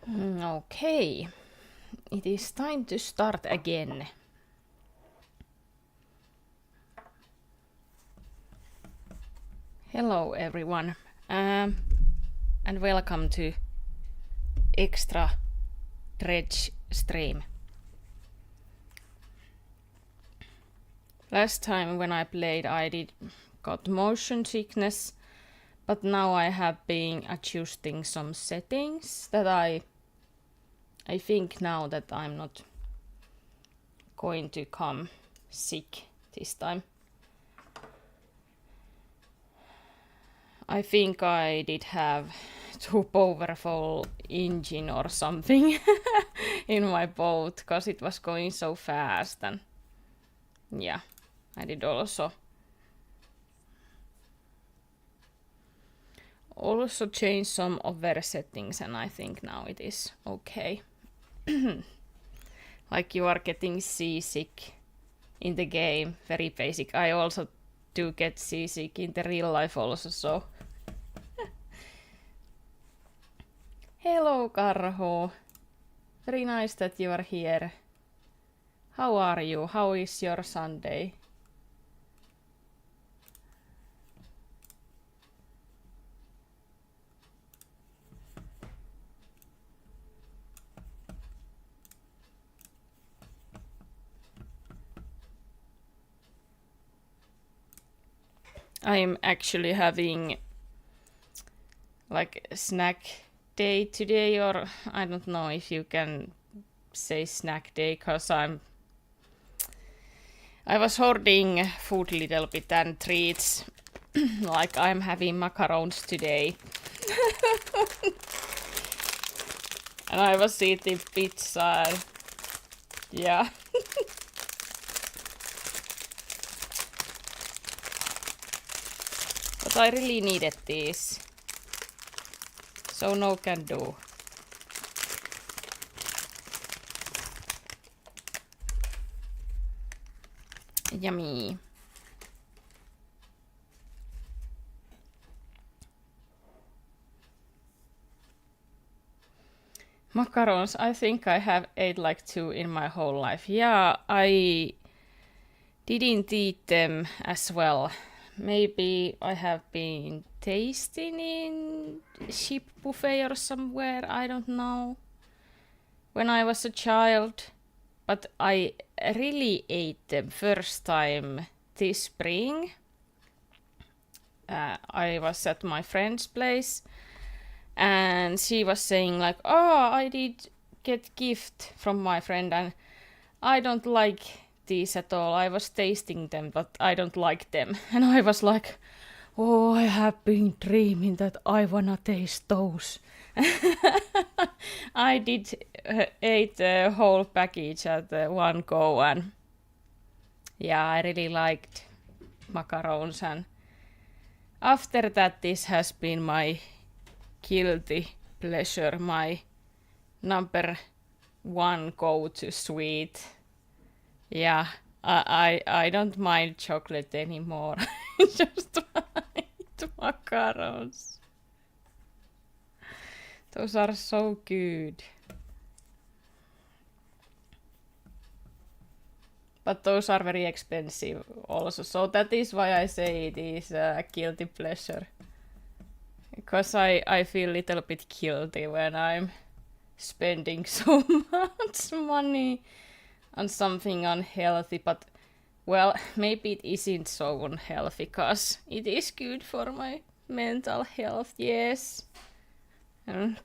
Okay, it is time to start again. Hello everyone, and welcome to extra Dredge stream. Last time when I played I got motion sickness, but now I have been adjusting some settings that I think now that I'm not going to come sick this time. I think I did have too powerful engine or something in my boat because it was going so fast, and yeah, I did also change some other settings, and I think now it is okay. Like you are getting seasick in the game, very basic. I also do get seasick in the real life also, so hello Karhu, very nice that you are here. How are you? How is your Sunday? I'm actually having like snack day today, or I don't know if you can say snack day, cause I was hoarding food a little bit and treats. Like I'm having macarons today. And I was eating pizza. Yeah. But I really needed these. So no can do. Yummy. Macarons, I think I have ate like 2 in my whole life. Yeah, I didn't eat them as well. Maybe I have been tasting in ship buffet or somewhere, I don't know, when I was a child. But I really ate them first time this spring. I was at my friend's place and she was saying like, oh, I did get gift from my friend and I don't like these at all. I was tasting them, but I don't like them. And I was like, oh, I have been dreaming that I wanna taste those. I did ate the whole package at one go, and yeah, I really liked macarons, and after that this has been my guilty pleasure, my number 1 go-to sweet. Yeah, I don't mind chocolate anymore. Just eat macarons. Those are so good. But those are very expensive also, so that is why I say it is a guilty pleasure. Because I feel a little bit guilty when I'm spending so much money on something unhealthy, but well, maybe it isn't so unhealthy, because it is good for my mental health, yes.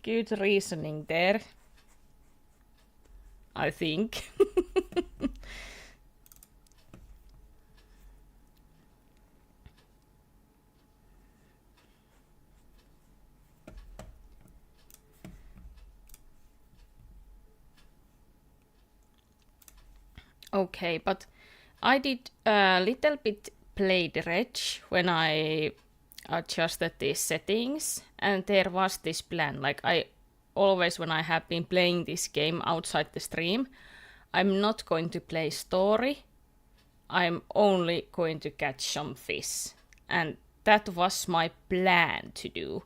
Good reasoning there, I think. Okay, but I did a little bit play Dredge when I adjusted these settings, and there was this plan. Like I always, when I have been playing this game outside the stream, I'm not going to play story. I'm only going to catch some fish, and that was my plan to do.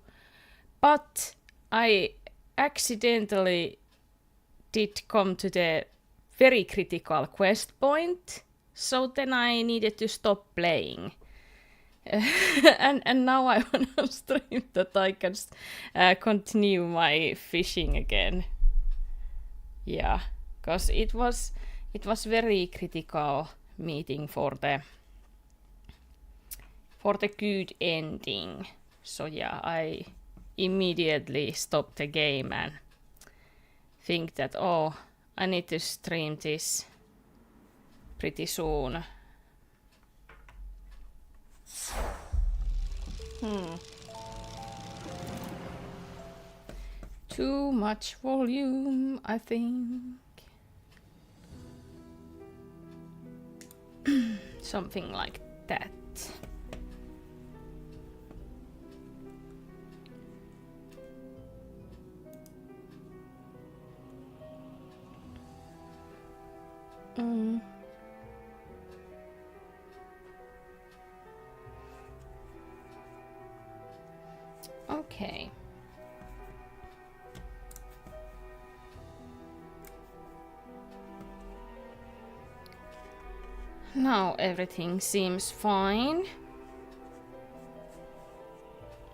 But I accidentally did come to the very critical quest point, so then I needed to stop playing. and now I want to stream that I can continue my fishing again. Yeah, because it was very critical meeting for the good ending. So yeah, I immediately stopped the game and think that, oh, I need to stream this pretty soon. Too much volume, I think. Something like that. Okay. Now everything seems fine.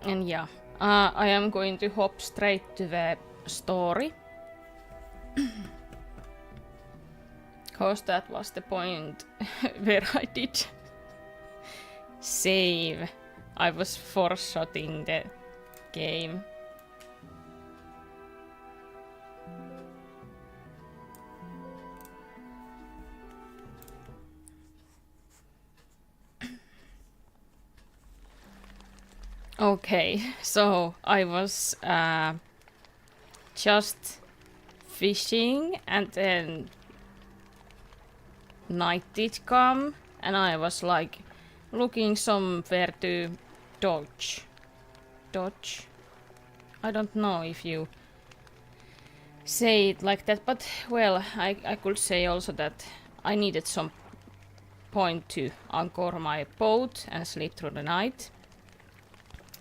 And yeah, I am going to hop straight to the story. Because that was the point where I did save. I was foreshotting the game. Okay, so I was just fishing and then night did come and I was like looking somewhere to dodge. I don't know if you say it like that, but well, I could say also that I needed some point to anchor my boat and sleep through the night.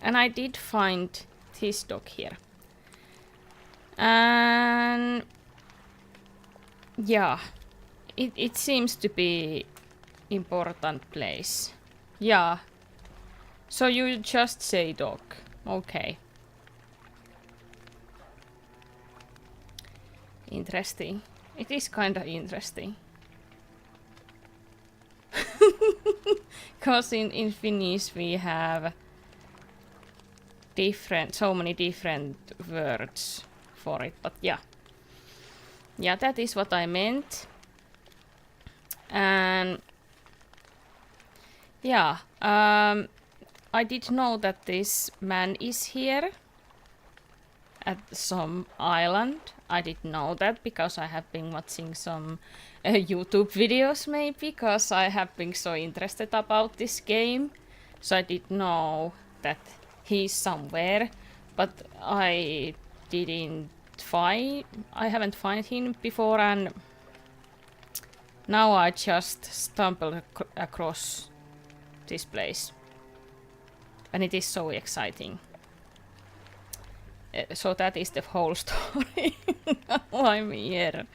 And I did find this dock here. And yeah, it seems to be important place. Yeah. So you just say dock. Okay. Interesting. It is kinda interesting. Cause in Finnish we have so many different words for it, but yeah, that is what I meant. And yeah, I did know that this man is here at some island. I did know that because I have been watching some YouTube videos, maybe because I have been so interested about this game, so I did know that he's somewhere, but I haven't found him before, and now I just stumbled across this place. And it is so exciting. So that is the whole story. Now I'm here.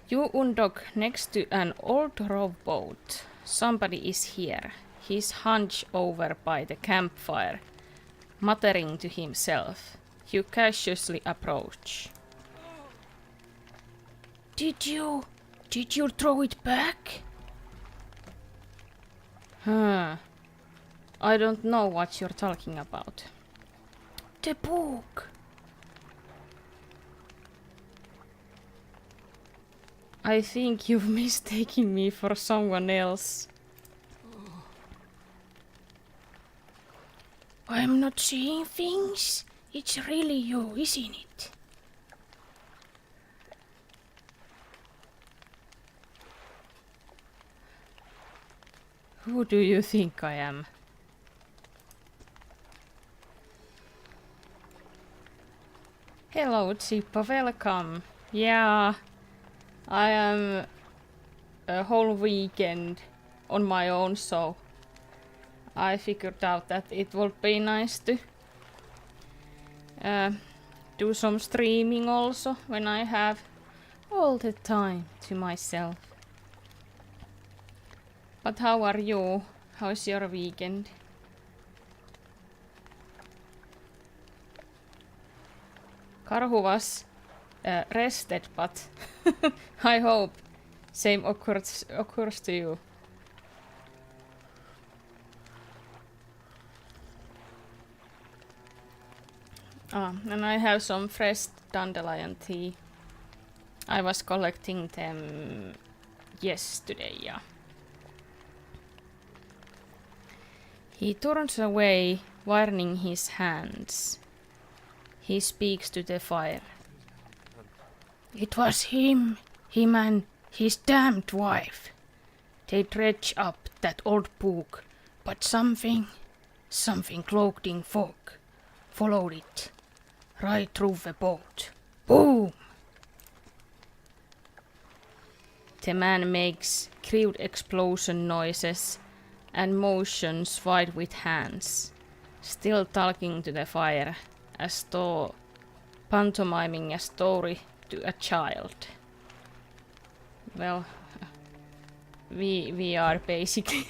You undock next to an old rowboat. Somebody is here. He's hunched over by the campfire, muttering to himself. You cautiously approach. Did you throw it back? I don't know what you're talking about. The book. I think you've mistaken me for someone else. I'm not seeing things. It's really you, isn't it? Who do you think I am? Hello, Chippa, welcome. Yeah, I am a whole weekend on my own, so I figured out that it would be nice to do some streaming also when I have all the time to myself. But how are you? How's your weekend? Karhu was rested, but I hope same occurs to you. And I have some fresh dandelion tea. I was collecting them yesterday, yeah. He turns away, warning his hands. He speaks to the fire. It was him and his damned wife. They dredged up that old book, but something cloaked in fog, followed it, right through the boat. Boom! The man makes crude explosion noises and motions wide with hands, still talking to the fire, as though pantomiming a story to a child. Well, we are basically.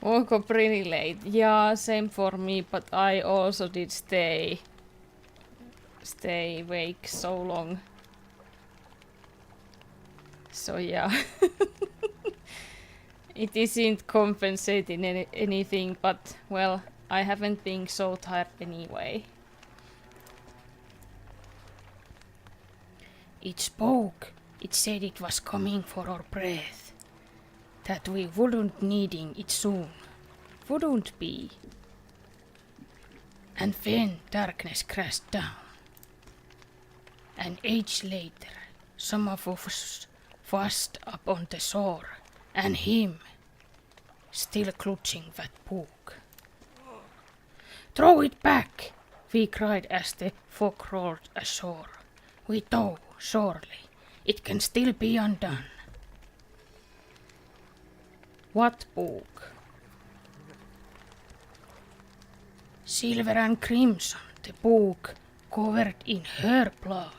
Woke up pretty late. Yeah, same for me, but I also did stay awake so long. So yeah. It isn't compensating anything, but well, I haven't been so tired anyway. It spoke. It said it was coming for our breath. That we wouldn't needing it soon. Wouldn't be. And then darkness crashed down. An age later, some of us fussed up on the shore, and him, still clutching that book. Throw it back, we cried as the fog rolled ashore. We dove, surely, it can still be undone. What book? Silver and crimson, the book covered in her blood.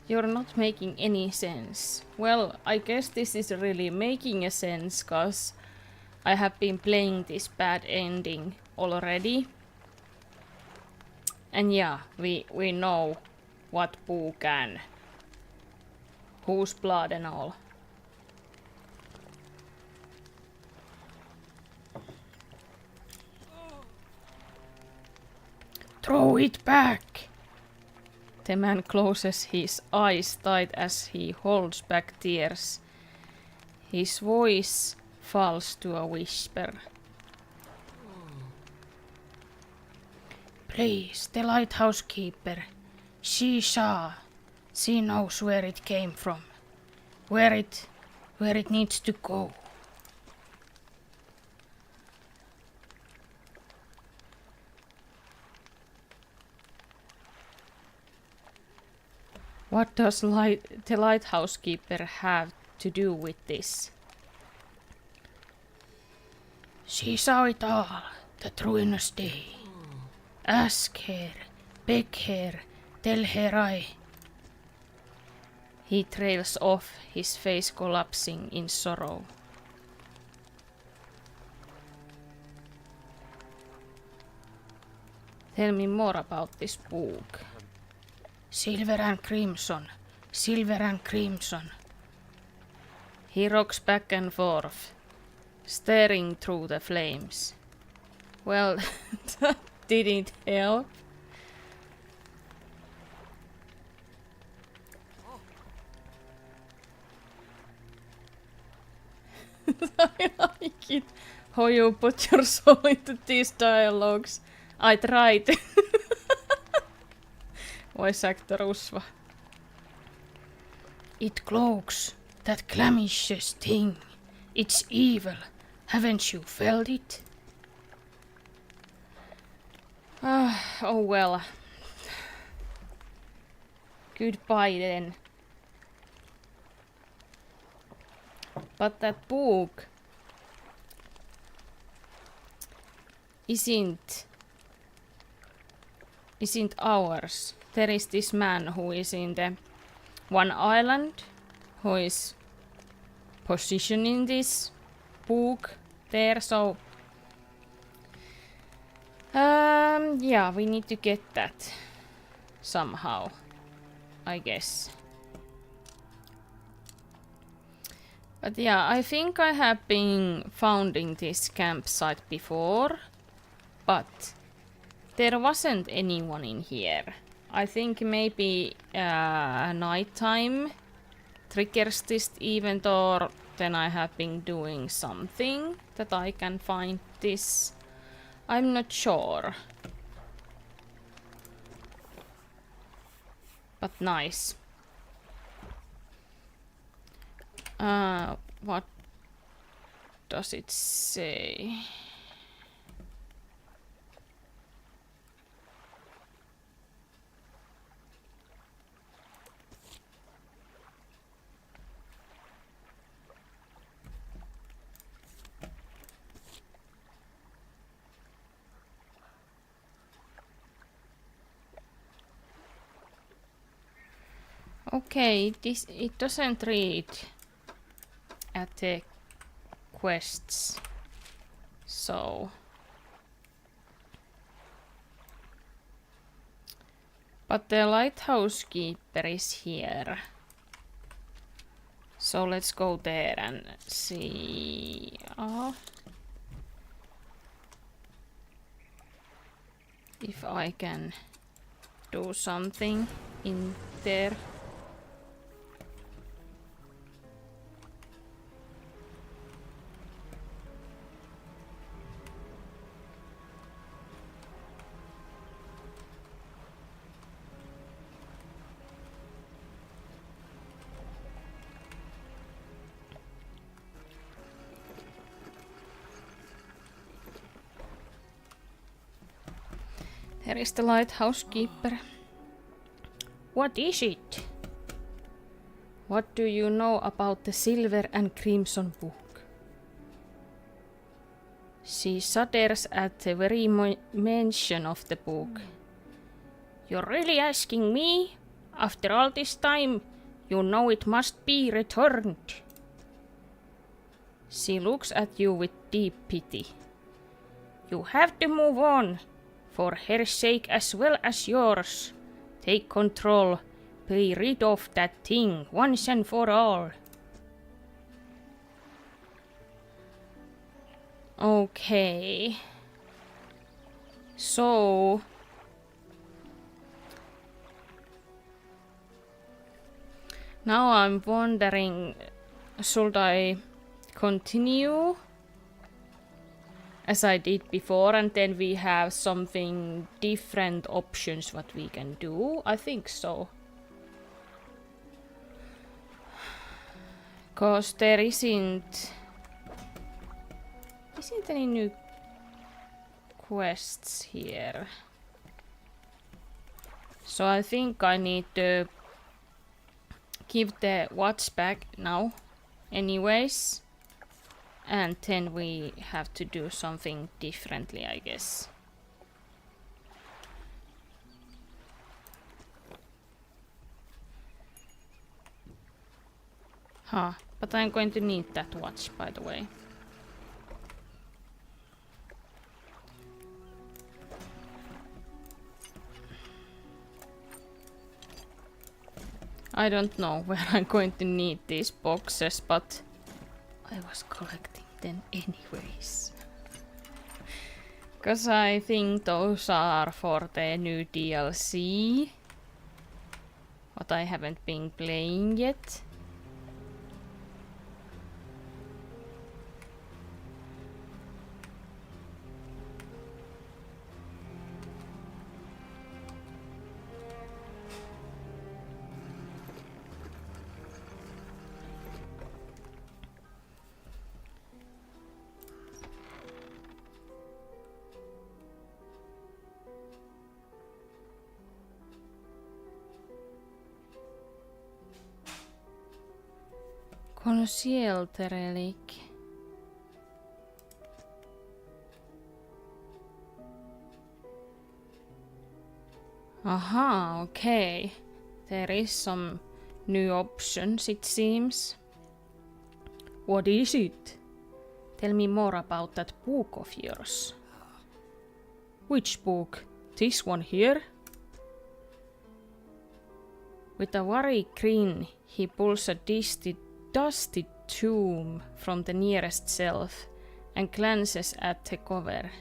You're not making any sense. Well, I guess this is really making a sense, cause I have been playing this bad ending already. And yeah, we know what book and whose blood and all. Throw it back! The man closes his eyes tight as he holds back tears. His voice falls to a whisper. Please, the lighthouse keeper. She saw. She knows where it came from. Where it needs to go. What does the lighthouse keeper have to do with this? She saw it all, that ruinous day. Ask her, beg her, tell her I. He trails off, his face collapsing in sorrow. Tell me more about this book. Silver and crimson, silver and crimson. He rocks back and forth, staring through the flames. Well, that didn't help. I like it. How you put your soul into these dialogues. I tried. Voice actor Usva. It cloaks, that clamishous thing. It's evil. Haven't you felt it? Oh well. Goodbye then. But that book isn't ours. There is this man who is in the one island who is positioning this book there, so yeah, we need to get that somehow, I guess. But yeah, I think I have been founding this campsite before, but there wasn't anyone in here. I think maybe nighttime triggers this event, or then I have been doing something that I can find this. I'm not sure. But nice. What does it say? Okay, it doesn't read at the quests, so but the lighthouse keeper is here, so let's go there and see. If I can do something in there. Here is the lighthouse keeper. What is it? What do you know about the Silver and Crimson Book? She shudders at the very mention of the book. You're really asking me? After all this time, you know it must be returned. She looks at you with deep pity. You have to move on. For her sake as well as yours. Take control. Be rid of that thing once and for all. Okay. So... now I'm wondering, should I continue as I did before, and then we have something different options what we can do? I think so. Cause there isn't any new quests here. So I think I need to give the watch back now anyways. And then we have to do something differently, I guess. Huh, but I'm going to need that watch, by the way. I don't know where I'm going to need these boxes, but I was collecting them anyways. Cause I think those are for the new DLC. What I haven't been playing yet. Concealed relic. Aha, okay. There is some new options, it seems. What is it? Tell me more about that book of yours. Which book? This one here? With a worried grin, he pulls a dusty tome from the nearest shelf and glances at the cover.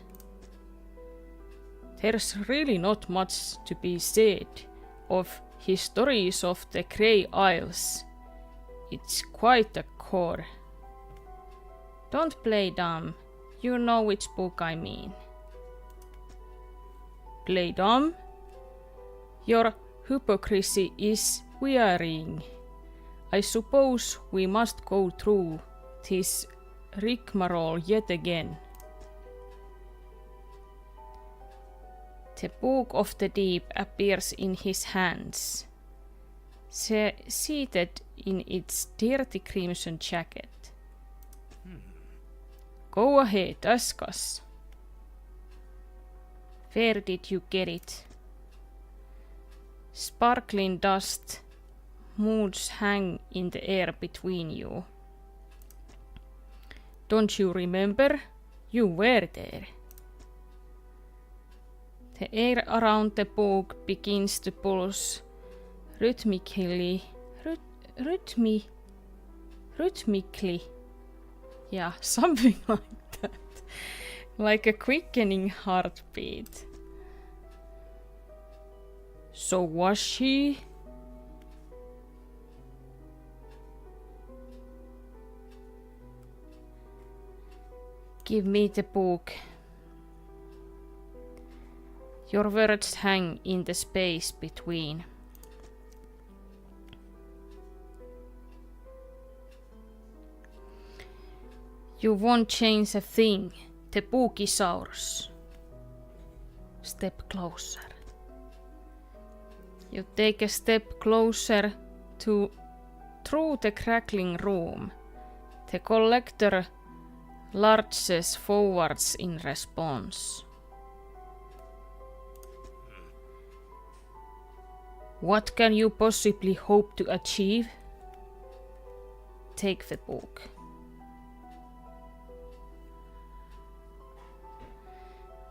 There's really not much to be said of Histories of the Grey Isles. It's quite a core. Don't play dumb. You know which book I mean. Play dumb? Your hypocrisy is wearying. I suppose we must go through this rigmarole yet again. The Book of the Deep appears in his hands, seated in its dirty crimson jacket. Go ahead, ask us. Where did you get it? Sparkling dust moods hang in the air between you. Don't you remember? You were there. The air around the book begins to pulse rhythmically. Yeah, something like that. Like a quickening heartbeat. So was she? Give me the book. Your words hang in the space between. You won't change a thing. The book is ours. Step closer. You take a step closer through the crackling room. The collector lurches forwards in response. What can you possibly hope to achieve? Take the book.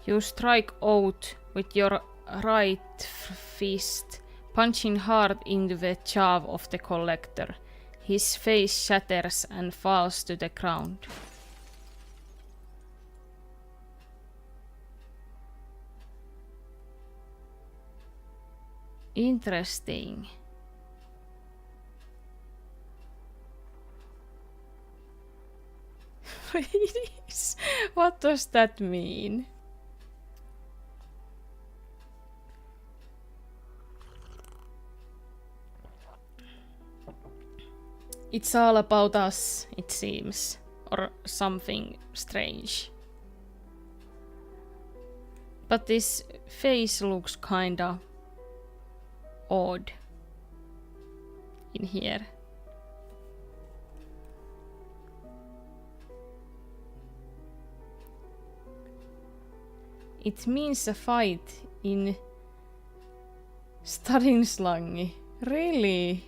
You strike out with your right fist, punching hard into the jaw of the collector. His face shatters and falls to the ground. Interesting. What does that mean? It's all about us, it seems, or something strange. But this face looks kinda odd in here. It means a fight in Stadinslangi. Really?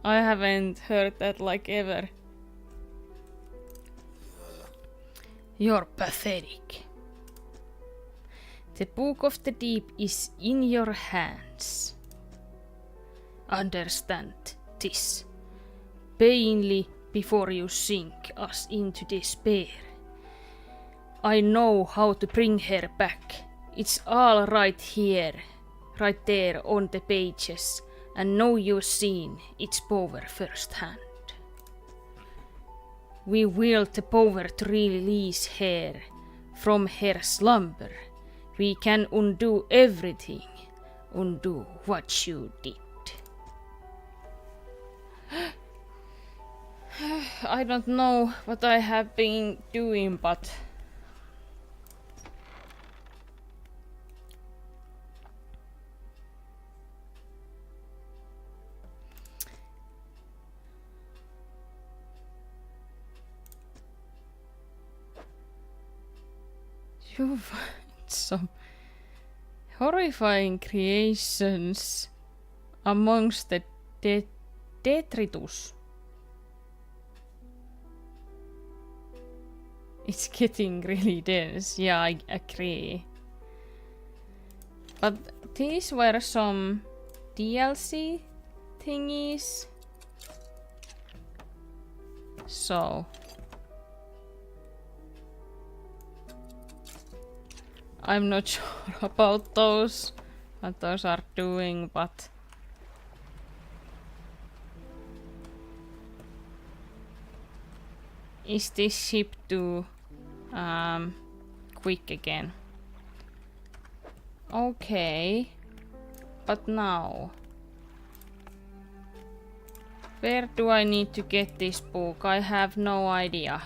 I haven't heard that like ever. You're pathetic. The Book of the Deep is in your hands. Understand this. Painfully before you sink us into despair. I know how to bring her back. It's all right here, right there on the pages. And now you've seen its power firsthand. We wield the power to release her from her slumber. We can undo everything. Undo what you did. I don't know what I have been doing, but You find some horrifying creations amongst the detritus. It's getting really dense. Yeah, I agree. But these were some DLC thingies. So I'm not sure about those, what those are doing, but is this ship too quick again? Okay, but now where do I need to get this book? I have no idea.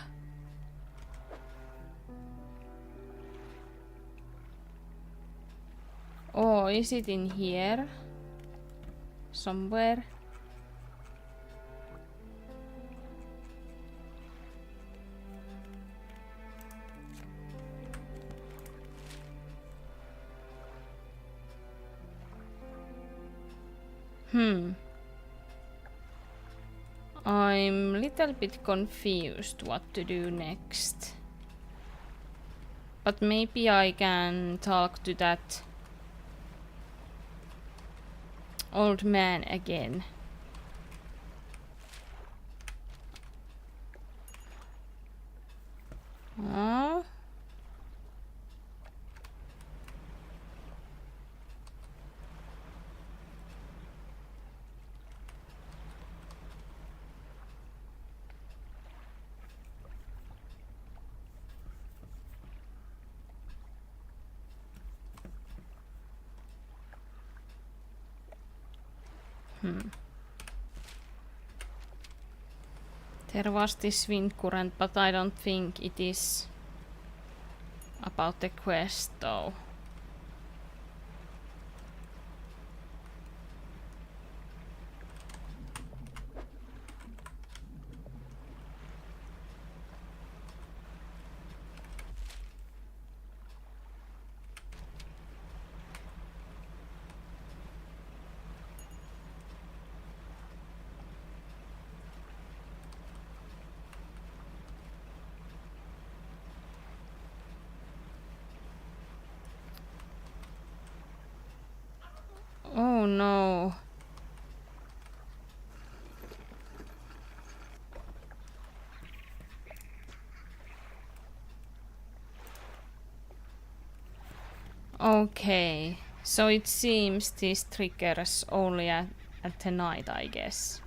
Oh, is it in here? Somewhere? I'm a little bit confused what to do next. But maybe I can talk to that old man again. Oh. There was this wind current, but I don't think it is about the quest though. Oh no. Okay, so it seems this triggers only at the night, I guess.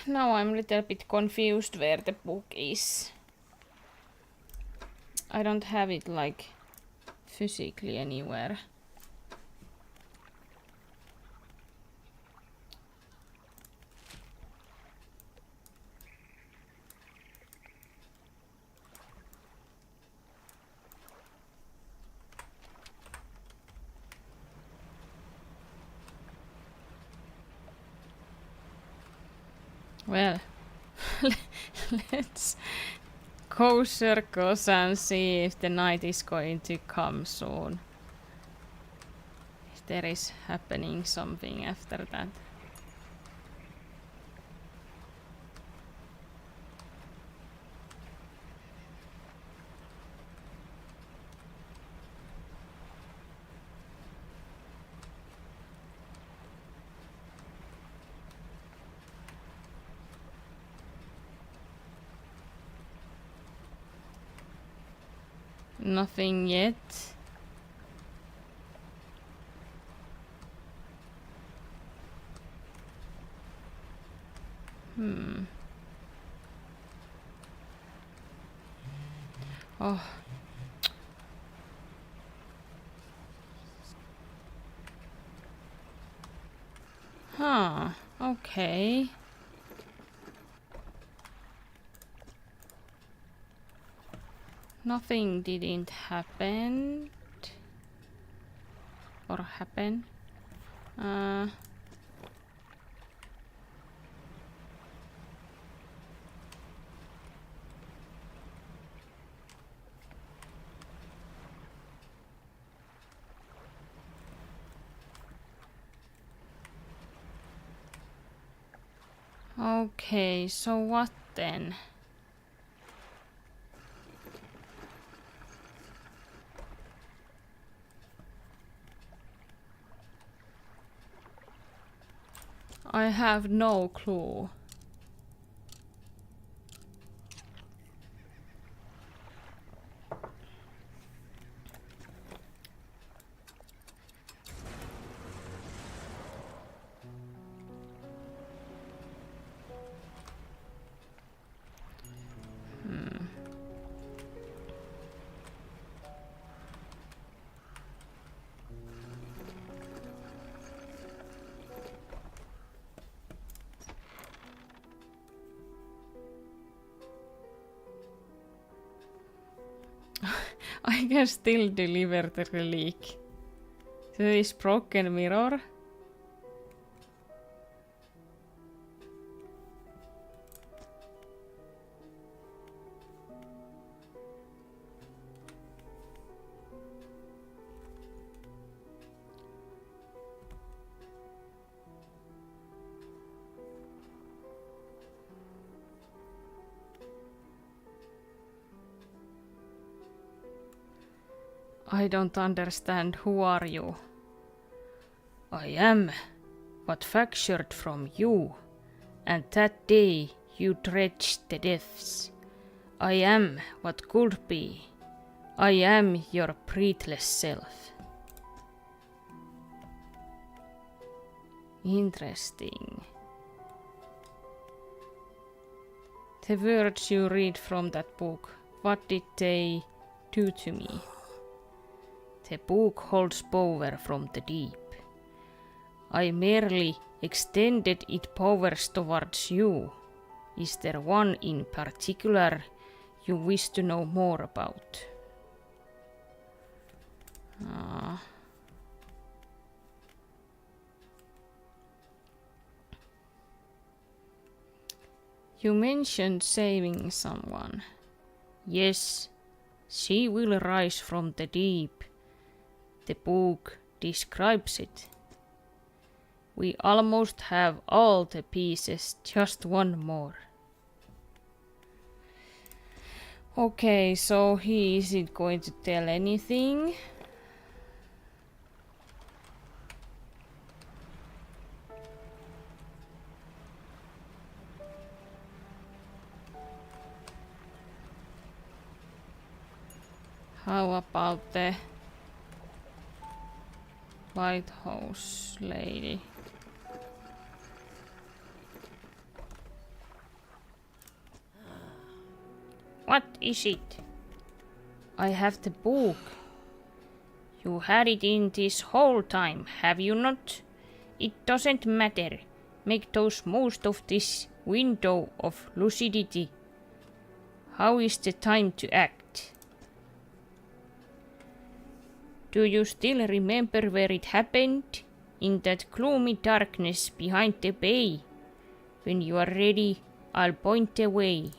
Now I'm a little bit confused where the book is. I don't have it like physically anywhere. Well, let's go circles and see if the night is going to come soon. If there is happening something after that. Nothing yet. Oh. Huh. Okay. Nothing didn't happen. Or happen. Okay, so what then? I have no clue. I can still deliver the relic. There is broken mirror. I don't understand. Who are you? I am what fractured from you, and that day you dredged the depths. I am what could be. I am your breathless self. Interesting. The words you read from that book, what did they do to me? The book holds power from the deep. I merely extended its powers towards you. Is there one in particular you wish to know more about? You mentioned saving someone. Yes, she will rise from the deep. The book describes it. We almost have all the pieces, just one more. Okay, so he isn't going to tell anything. How about the lighthouse lady? What is it? I have the book. You had it in this whole time, have you not? It doesn't matter. Make those most of this window of lucidity. How is the time to act? Do you still remember where it happened? In that gloomy darkness behind the bay. When you are ready, I'll point the way.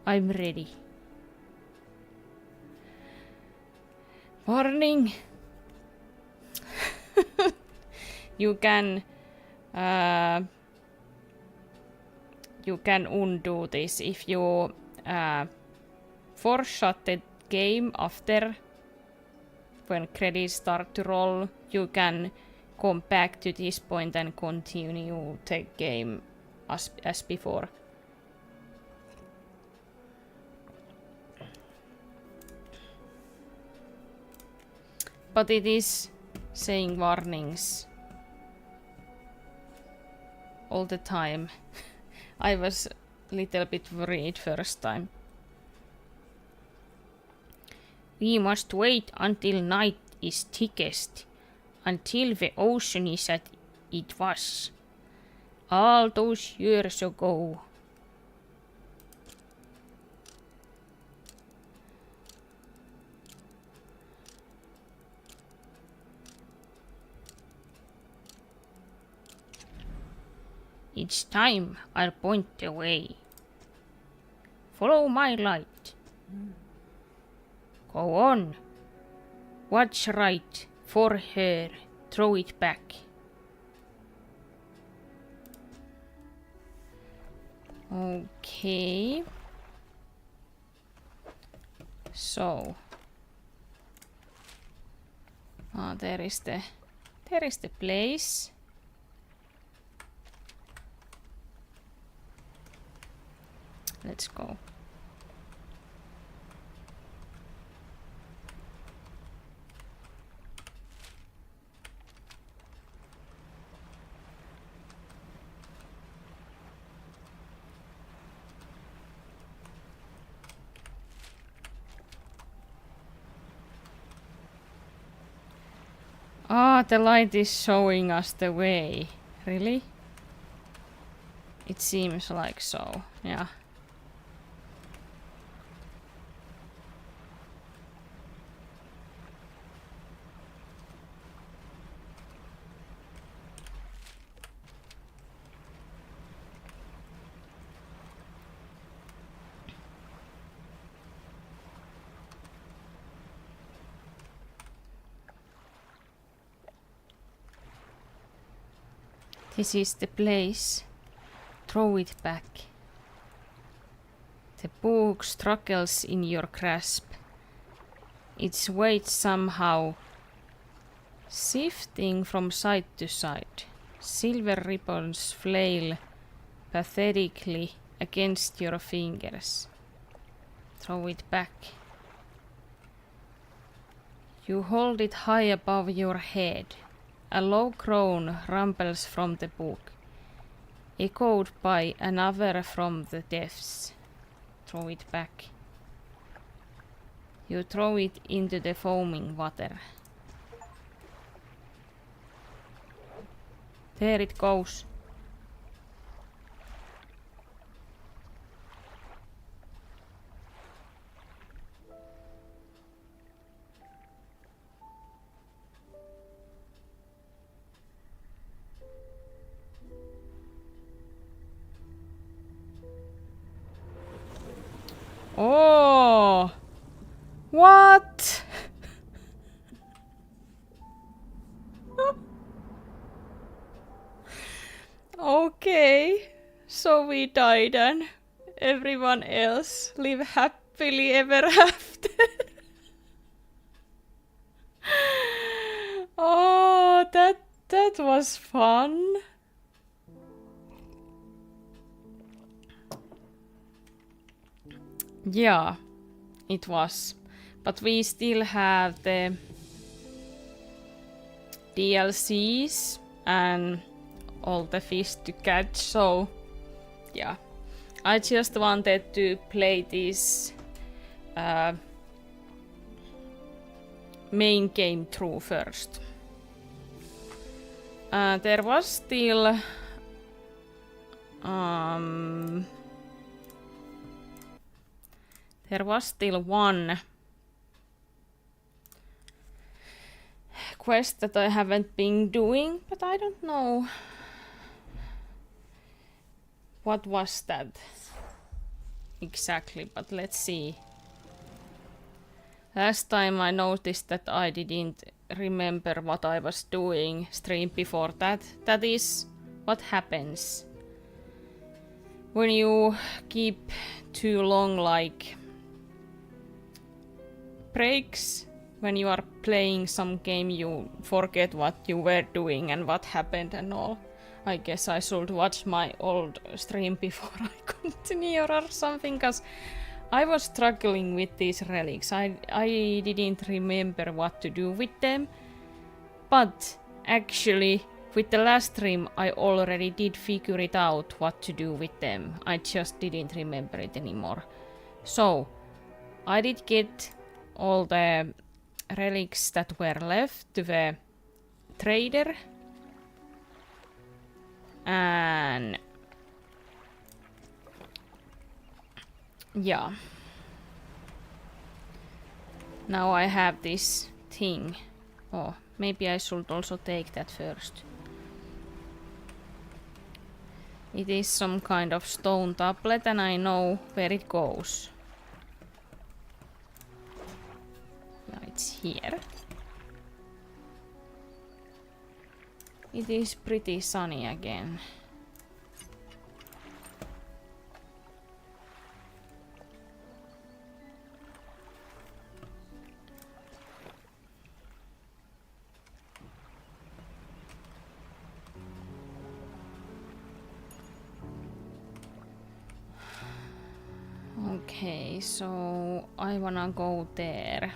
I'm ready. Warning! You can undo this if you force shut the game after when credits start to roll. You can come back to this point and continue the game as before. But it is saying warnings all the time. I was a little bit worried first time. We must wait until night is thickest, until the ocean is as it was all those years ago. Each time I'll point the way. Follow my light. Go on. Watch right for her. Throw it back. Okay. So. There is the place. Let's go. The light is showing us the way. Really? It seems like so, yeah. This is the place. Throw it back. The book struggles in your grasp. Its weight somehow shifting from side to side. Silver ribbons flail pathetically against your fingers. Throw it back. You hold it high above your head. A low groan rumbles from the book, echoed by another from the depths. Throw it back. You throw it into the foaming water. There it goes. Oh! What? Okay, so we died and everyone else live happily ever after. Oh, that was fun. Yeah, it was. But we still have the DLCs and all the fish to catch, so yeah. I just wanted to play this main game through first. There was still one quest that I haven't been doing, but I don't know what was that exactly, but let's see. Last time I noticed that I didn't remember what I was doing stream before that. That is what happens when you keep too long like breaks. When you are playing some game, you forget what you were doing and what happened and all. I guess I should watch my old stream before I continue or something, cause I was struggling with these relics. I didn't remember what to do with them. But actually, with the last stream, I already did figure it out what to do with them. I just didn't remember it anymore. So, I did get all the relics that were left to the trader. And yeah. Now I have this thing. Oh, maybe I should also take that first. It is some kind of stone tablet and I know where it goes. Yeah, it's here. It is pretty sunny again. Okay, so I wanna go there.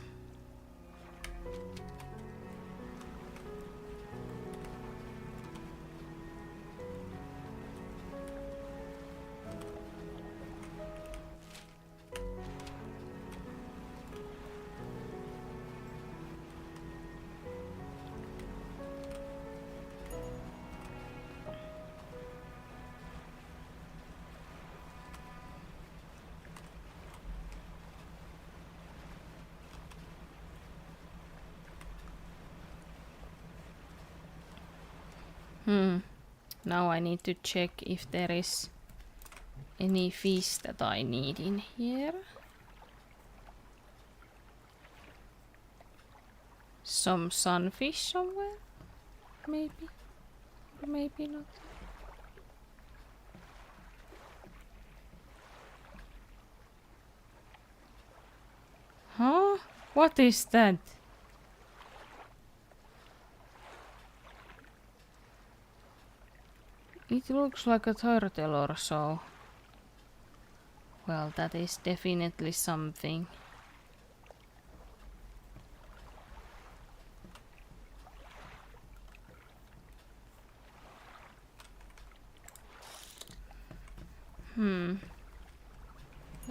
Now I need to check if there is any fish that I need in here. Some sunfish somewhere? Maybe. Or maybe not. Huh? What is that? It looks like a turtle or so. Well, that is definitely something.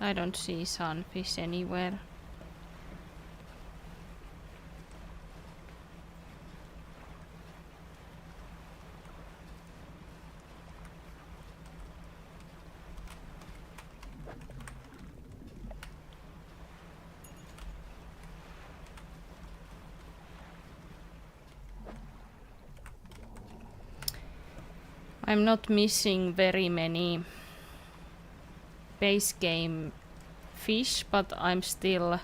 I don't see sunfish anywhere. I'm not missing very many base game fish, but I'm still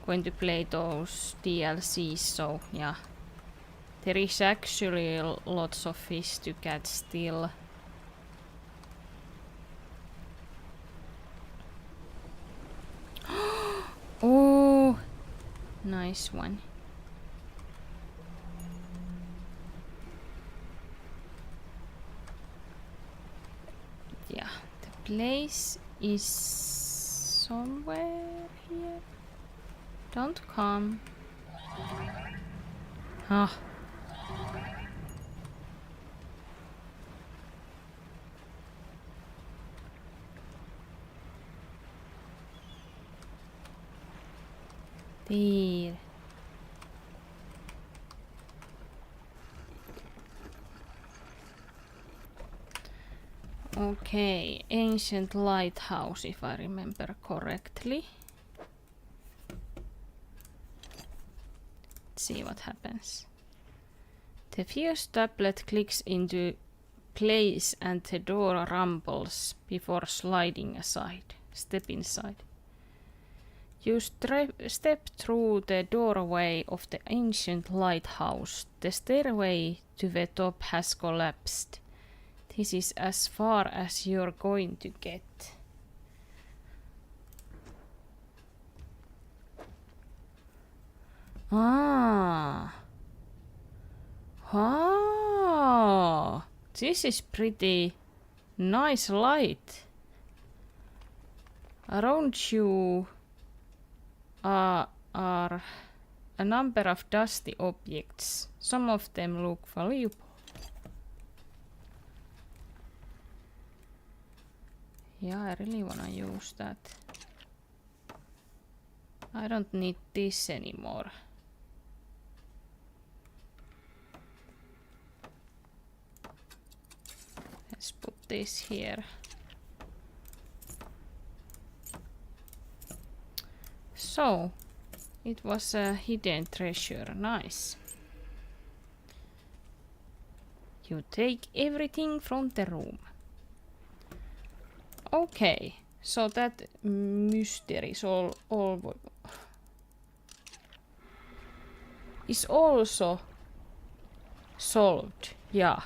going to play those DLCs, so yeah. There is actually lots of fish to catch still. Oh, nice one. Yeah, the place is somewhere here. Don't come. Ah. There. Okay, ancient lighthouse, if I remember correctly. Let's see what happens. The fierce tablet clicks into place and the door rumbles before sliding aside. Step inside. You step through the doorway of the ancient lighthouse. The stairway to the top has collapsed. This is as far as you're going to get. Ah. Ah. This is pretty nice light. Around you are a number of dusty objects. Some of them look valuable. Yeah, I really wanna use that. I don't need this anymore. Let's put this here. So, it was a hidden treasure. Nice. You take everything from the room. Okay, so that mystery is is also solved. Yeah.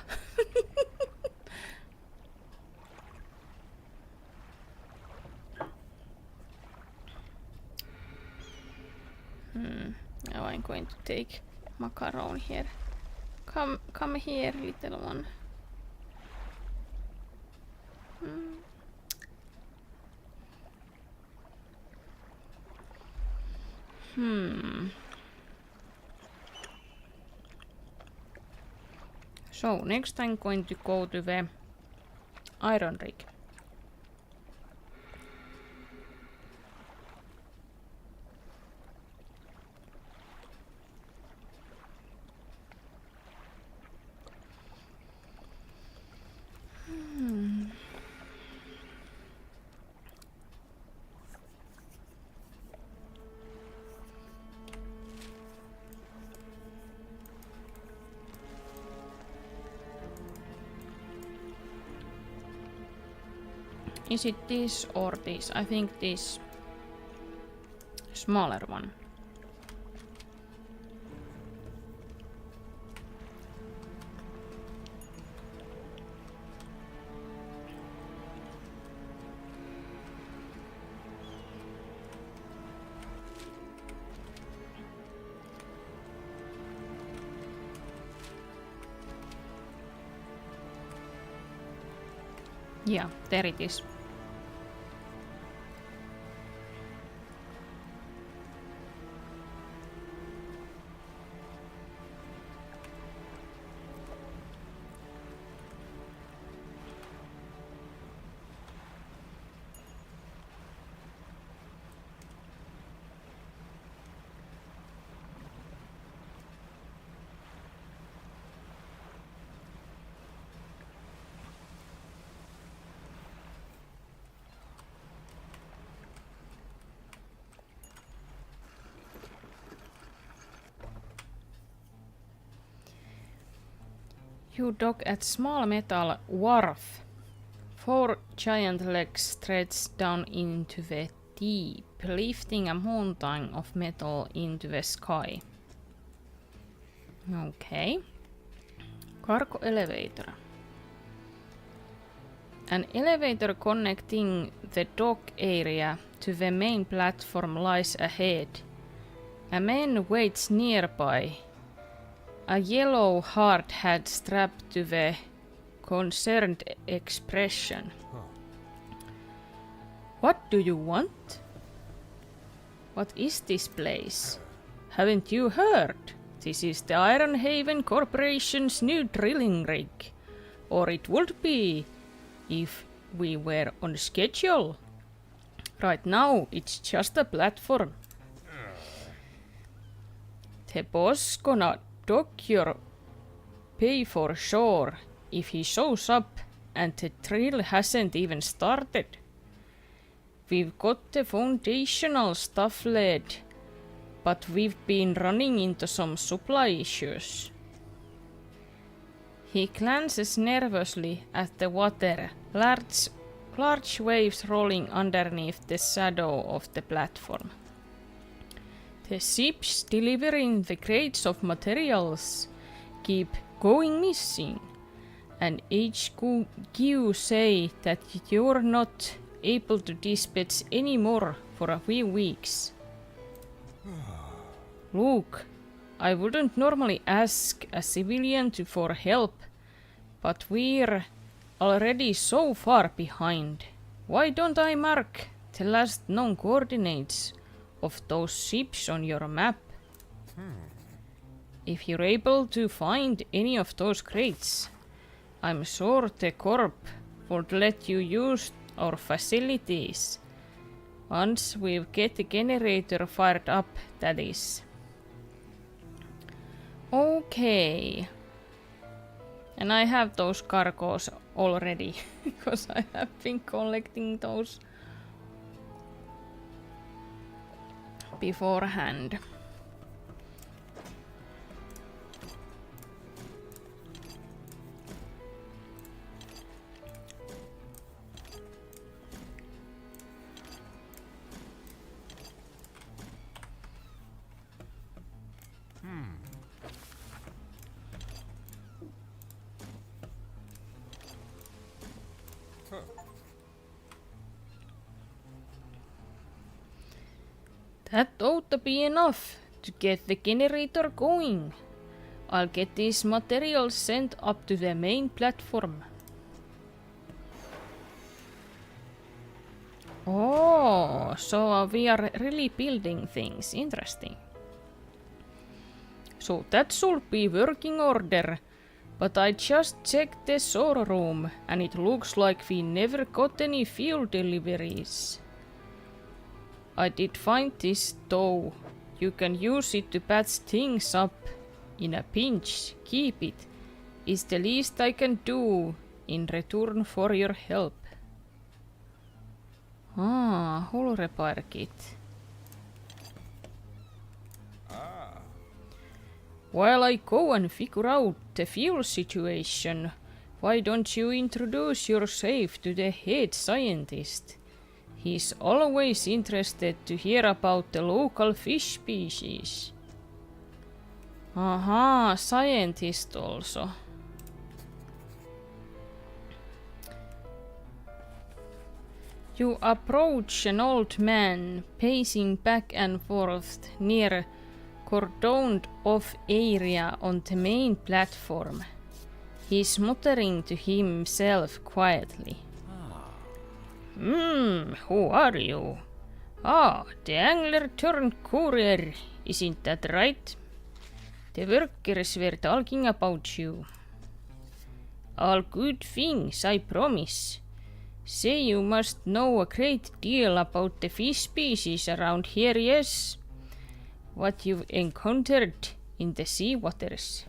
Now I'm going to take macaron here. Come here, little one. So next I'm going to go to the iron rig. Is it this or this? I think this smaller one. Yeah, there it is. You dock at small metal wharf. 4 giant legs stretch down into the deep, lifting a mountain of metal into the sky. Okay. Cargo elevator. An elevator connecting the dock area to the main platform lies ahead. A man waits nearby. A yellow hard hat strapped to the concerned expression. What do you want? What is this place? Haven't you heard? This is the Iron Haven Corporation's new drilling rig. Or it would be if we were on schedule. Right now it's just a platform. The boss gonna dock your pay for sure if he shows up, and the drill hasn't even started. We've got the foundational stuff laid, but we've been running into some supply issues. He glances nervously at the water, large waves rolling underneath the shadow of the platform. The ships delivering the crates of materials keep going missing, and HQ say that you're not able to dispatch any more for a few weeks. Look, I wouldn't normally ask a civilian for help, but we're already so far behind. Why don't I mark the last known coordinates of those ships on your map. If you're able to find any of those crates, I'm sure the Corp would let you use our facilities. Once we get the generator fired up, that is. Okay. And I have those cargoes already, because I have been collecting those beforehand. That ought to be enough to get the generator going. I'll get these materials sent up to the main platform. Oh, so we are really building things. Interesting. So that should be working order. But I just checked the storeroom and it looks like we never got any fuel deliveries. I did find this though. You can use it to patch things up. In a pinch, keep it. It's the least I can do in return for your help. Ah, hull repair kit. While I go and figure out the fuel situation, why don't you introduce yourself to the head scientist? He's always interested to hear about the local fish species. Aha, scientist also. You approach an old man pacing back and forth near cordoned off area on the main platform. He's muttering to himself quietly. Who are you? Ah, the angler turned courier, isn't that right? The workers were talking about you. All good things, I promise. Say you must know a great deal about the fish species around here, yes? What you've encountered in the sea waters.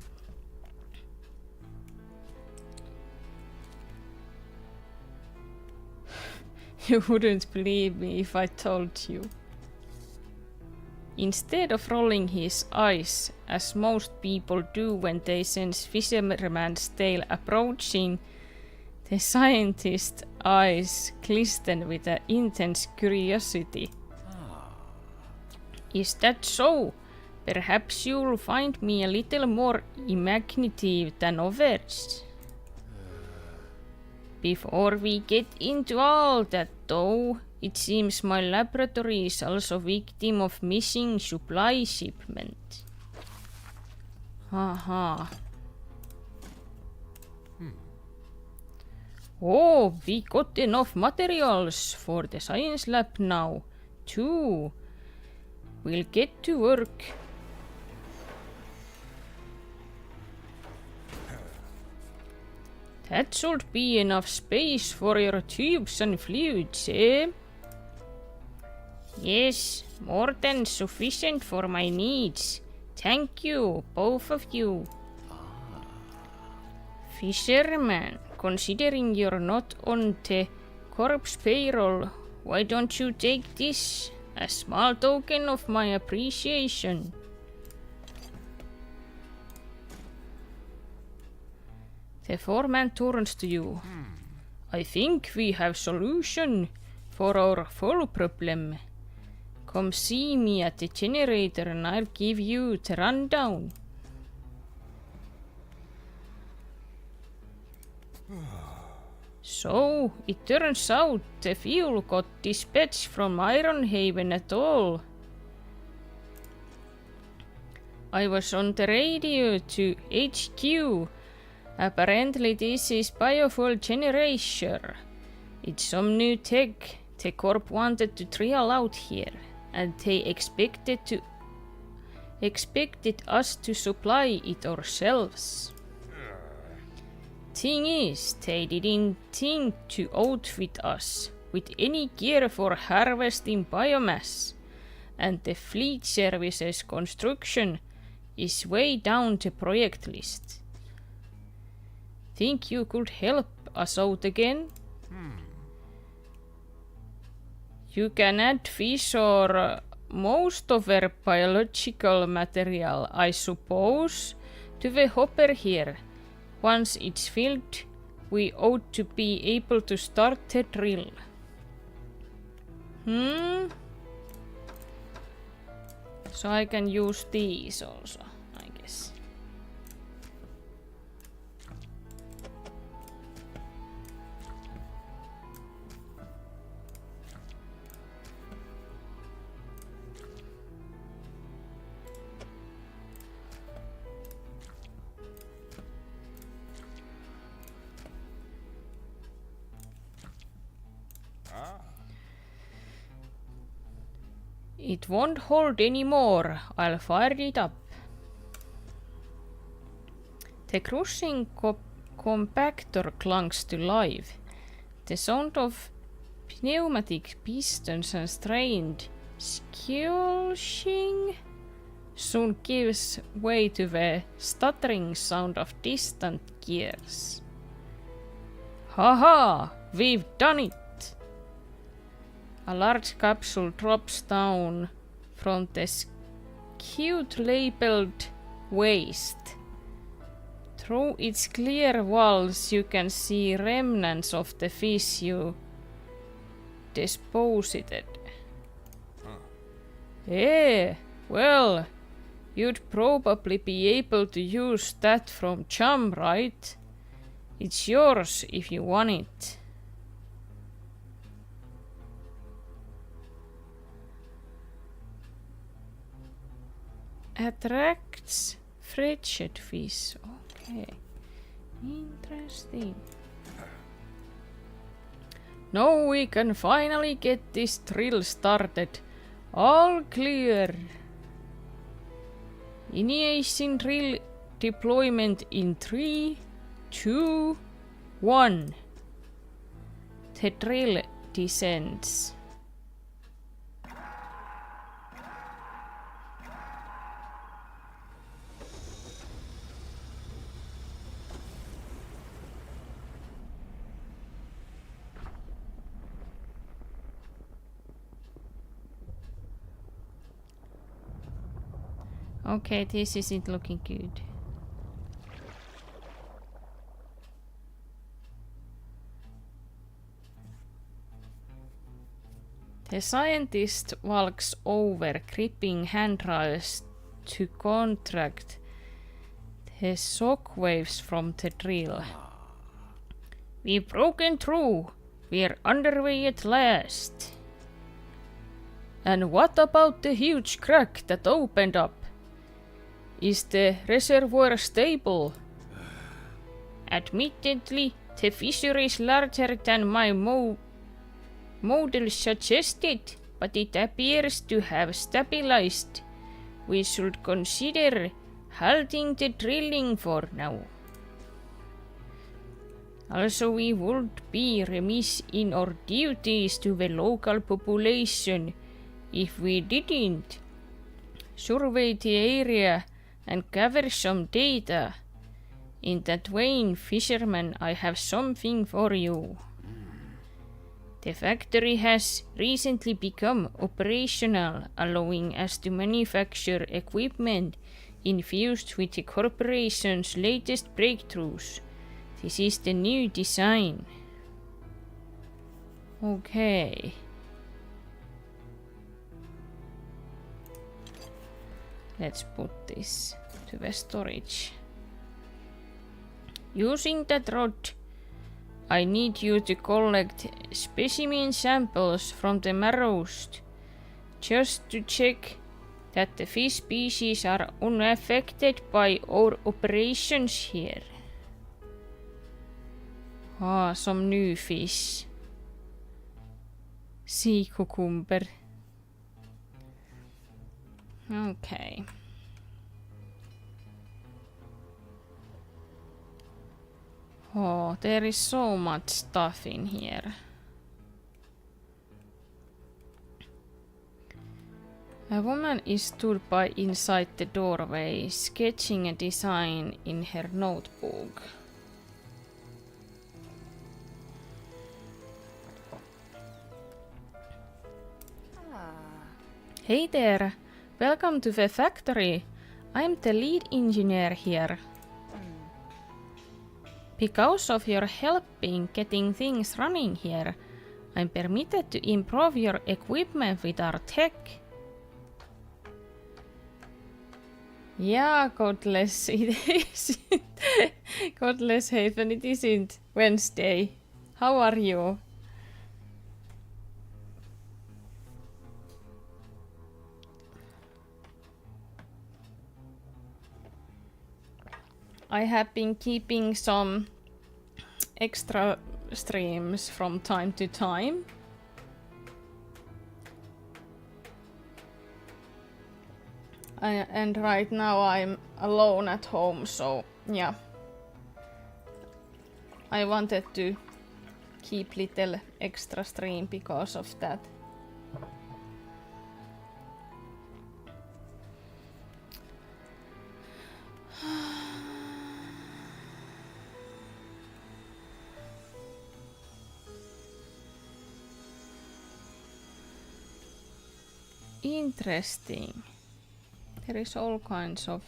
You wouldn't believe me if I told you. Instead of rolling his eyes, as most people do when they sense fisherman's tale approaching, the scientist's eyes glisten with an intense curiosity. Is that so? Perhaps you'll find me a little more imaginative than others. Before we get into all that though, it seems my laboratory is also victim of missing supply shipment. Haha. Oh, we got enough materials for the science lab now, too. We'll get to work. That should be enough space for your tubes and fluids, eh? Yes, more than sufficient for my needs. Thank you, both of you. Fisherman, considering you're not on the corpse payroll, why don't you take this? A small token of my appreciation. The foreman turns to you. I think we have solution for our fuel problem. Come see me at the generator and I'll give you the rundown. So, it turns out the fuel got dispatched from Ironhaven at all. I was on the radio to HQ. Apparently this is biofuel generator. It's some new tech The corp wanted to trial out here, and they expected us to supply it ourselves. Thing is, they didn't think to outfit us with any gear for harvesting biomass, and the fleet services construction is way down the project list. Think you could help us out again? You can add fish or most of our biological material, I suppose, to the hopper here. Once it's filled, we ought to be able to start the drill. So I can use these also, I guess. It won't hold anymore. I'll fire it up. The crushing compactor clunks to life. The sound of pneumatic pistons and strained squelching soon gives way to the stuttering sound of distant gears. Haha! We've done it! A large capsule drops down from the skewed labeled waste. Through its clear walls you can see remnants of the fish you deposited. Well, you'd probably be able to use that from Chum, right? It's yours if you want it. Attracts frigid fish. Okay. Interesting. Now we can finally get this drill started. All clear. Initiating drill deployment in 3, 2, 1. The drill descends. Okay, this isn't looking good. The scientist walks over, gripping handrails to contract the shockwaves from the drill. We've broken through. We're underway at last. And what about the huge crack that opened up? Is the reservoir stable? Admittedly, the fissure is larger than my model suggested, but it appears to have stabilized. We should consider halting the drilling for now. Also, we would be remiss in our duties to the local population if we didn't survey the area and gather some data. In that vein, fisherman, I have something for you. The factory has recently become operational, allowing us to manufacture equipment infused with the corporation's latest breakthroughs. This is the new design. Okay. Let's put this to the storage. Using that rod, I need you to collect specimen samples from the marrows just to check that the fish species are unaffected by our operations here. Some new fish. Sea cucumber. Okay. Oh, there is so much stuff in here. A woman is stood by inside the doorway, sketching a design in her notebook. Hey there! Welcome to the factory. I'm the lead engineer here. Because of your helping getting things running here, I'm permitted to improve your equipment with our tech. Yeah, Godless, it isn't. Godless Haven, it isn't Wednesday. How are you? I have been keeping some extra streams from time to time. And right now I'm alone at home, so yeah. I wanted to keep little extra stream because of that. Interesting. There is all kinds of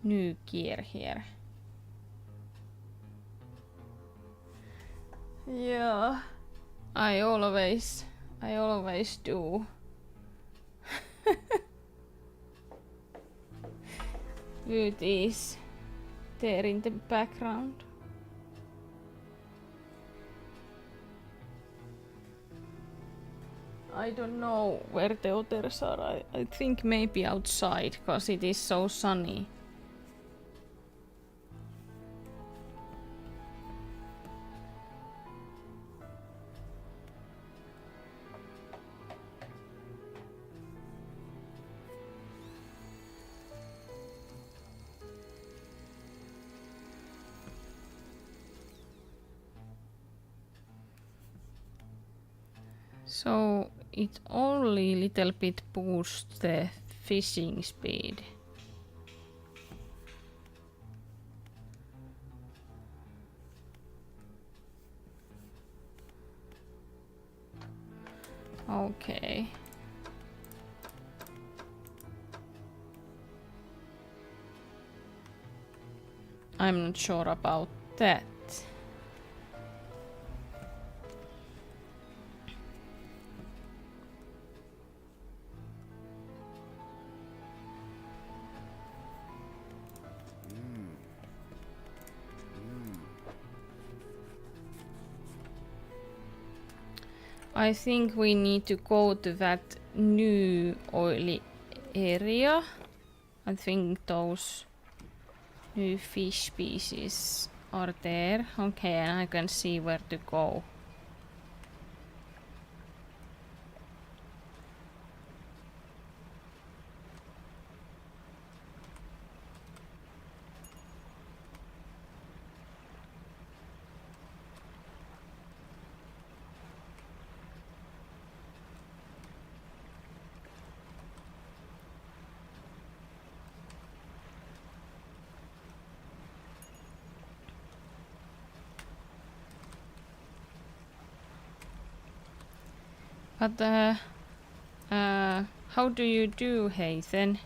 new gear here. Yeah, I always do. View these there in the background. I don't know where the others are. I think maybe outside, because it is so sunny. So it only little bit boosts the fishing speed. Okay. I'm not sure about that. I think we need to go to that new oily area. I think those new fish species are there. Okay, and I can see where to go. But how do you do, Hayden?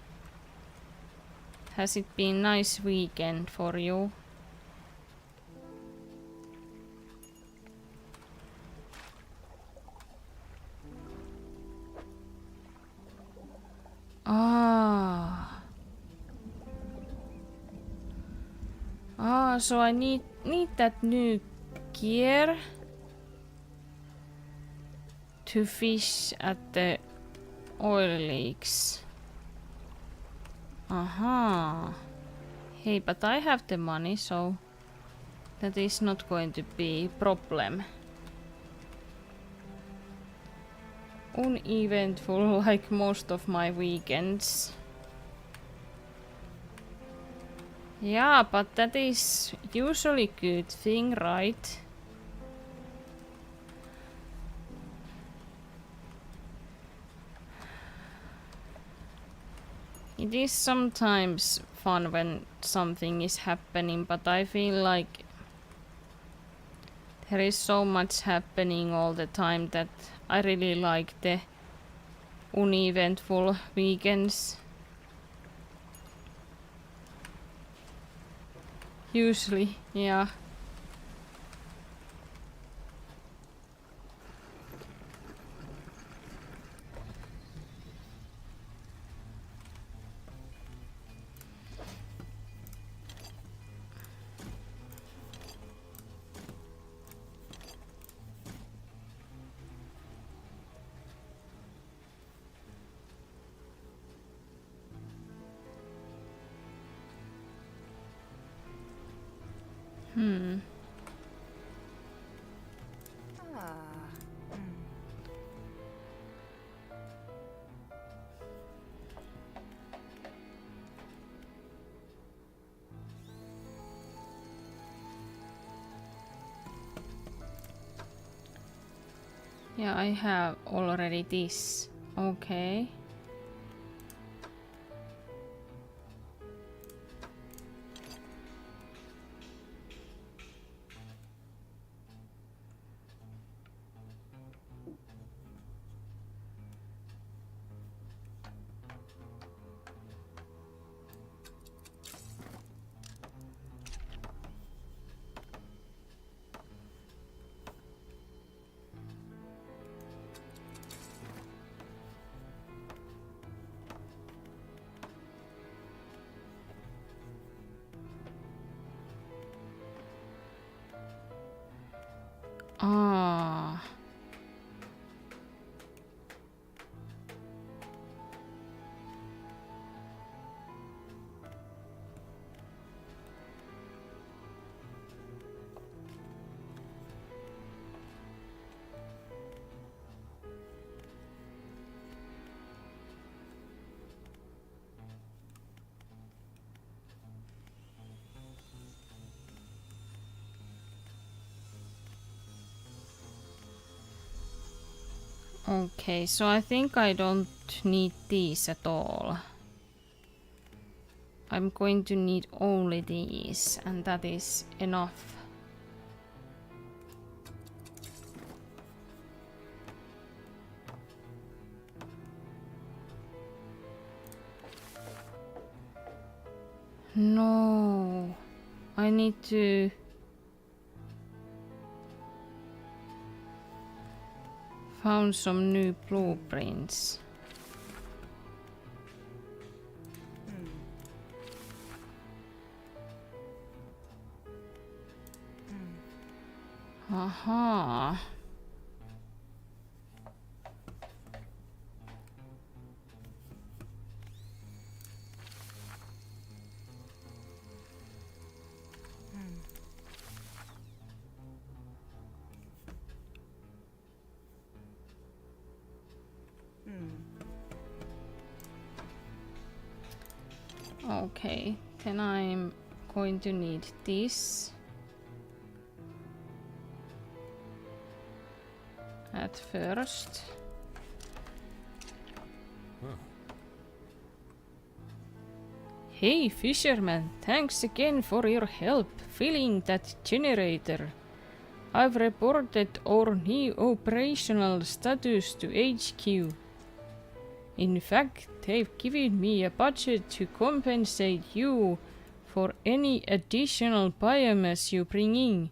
Has it been nice weekend for you? So I need that new gear to fish at the oil leaks. Aha. Hey, but I have the money, so that is not going to be a problem. uneventful like most of my weekends. Yeah, but that is usually good thing, right? It is sometimes fun when something is happening, but I feel like there is so much happening all the time that I really like the uneventful weekends. Usually, yeah. Yeah, I have already this. Okay. Ah. Okay, so I think I don't need these at all. I'm going to need only these, and that is enough. No, I need to found some new blueprints. Aha. Okay, then I'm going to need this at first. Hey fisherman, thanks again for your help filling that generator. I've reported our new operational status to HQ. In fact, they've given me a budget to compensate you for any additional biomass you bring in.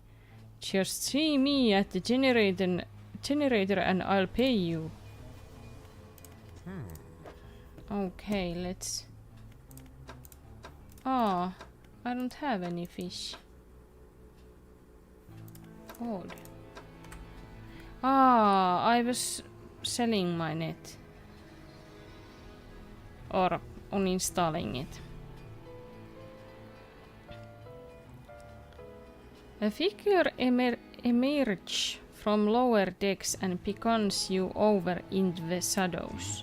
Just see me at the generator and I'll pay you. Okay, let's... Ah, I don't have any fish. Odd. Ah, I was selling my net. Or uninstalling it. A figure emerged from lower decks and beckons you over into the shadows.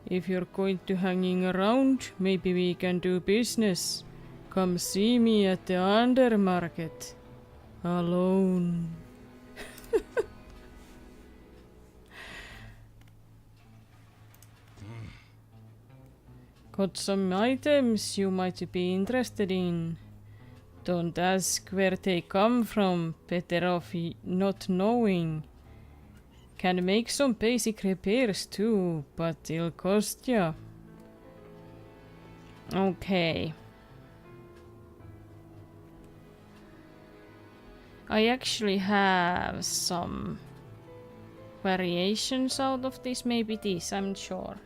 If you're going to hanging around, maybe we can do business. Come see me at the undermarket. Alone. Got some items you might be interested in. Don't ask where they come from, better off not knowing. Can make some basic repairs too, but it'll cost ya. Okay. I actually have some variations out of this, maybe this, I'm not sure.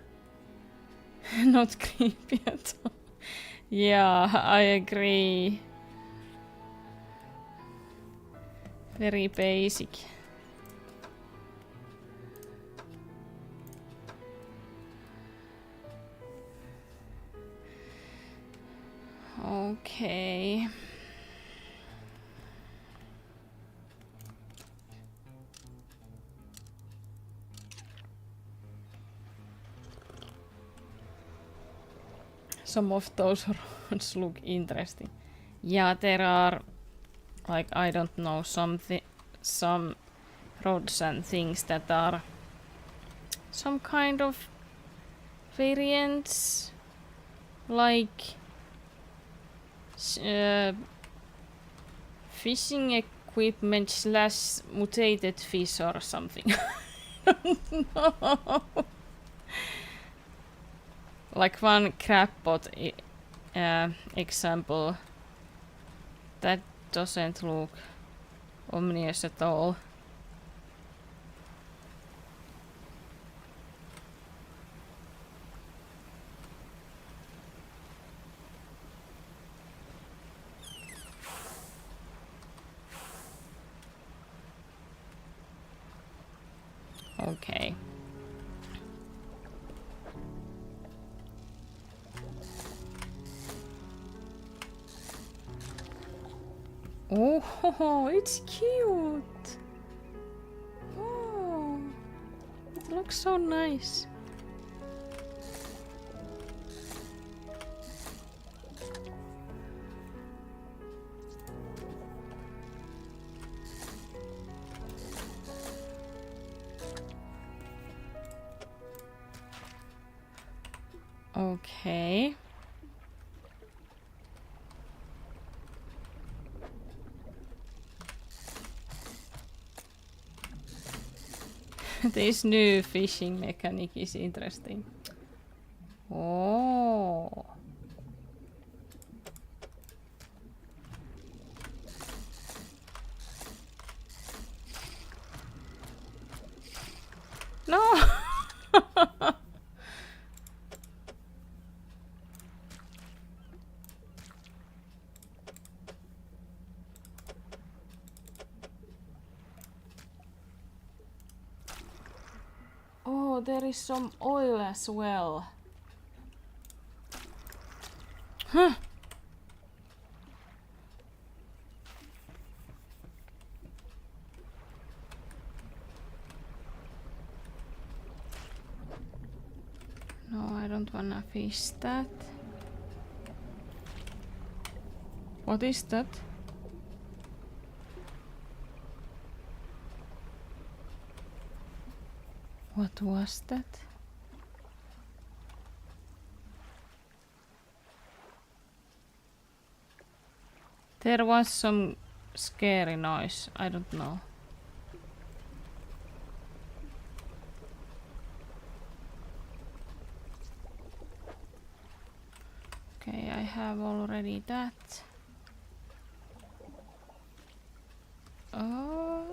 Not creepy at all. Yeah, I agree. Very basic. Okay. Some of those roads look interesting. Yeah, there are, like, I don't know, some roads and things that are some kind of variants, like fishing equipment slash mutated fish or something. I don't know. Like one crabpot example. That doesn't look ominous at all. Okay. Oh, it's cute. Oh, it looks so nice. Okay. This new fishing mechanic is interesting. Oh. No. Oh, there is some oil as well. Huh. No, I don't wanna fish that. What is that? What was that? There was some scary noise. I don't know. Okay, I have already that. Oh.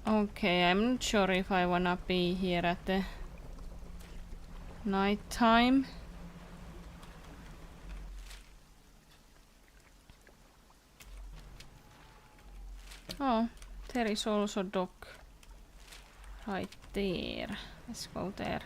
Okay, I'm not sure if I wanna be here at the night time. Oh, there is also dock right there. Let's go there.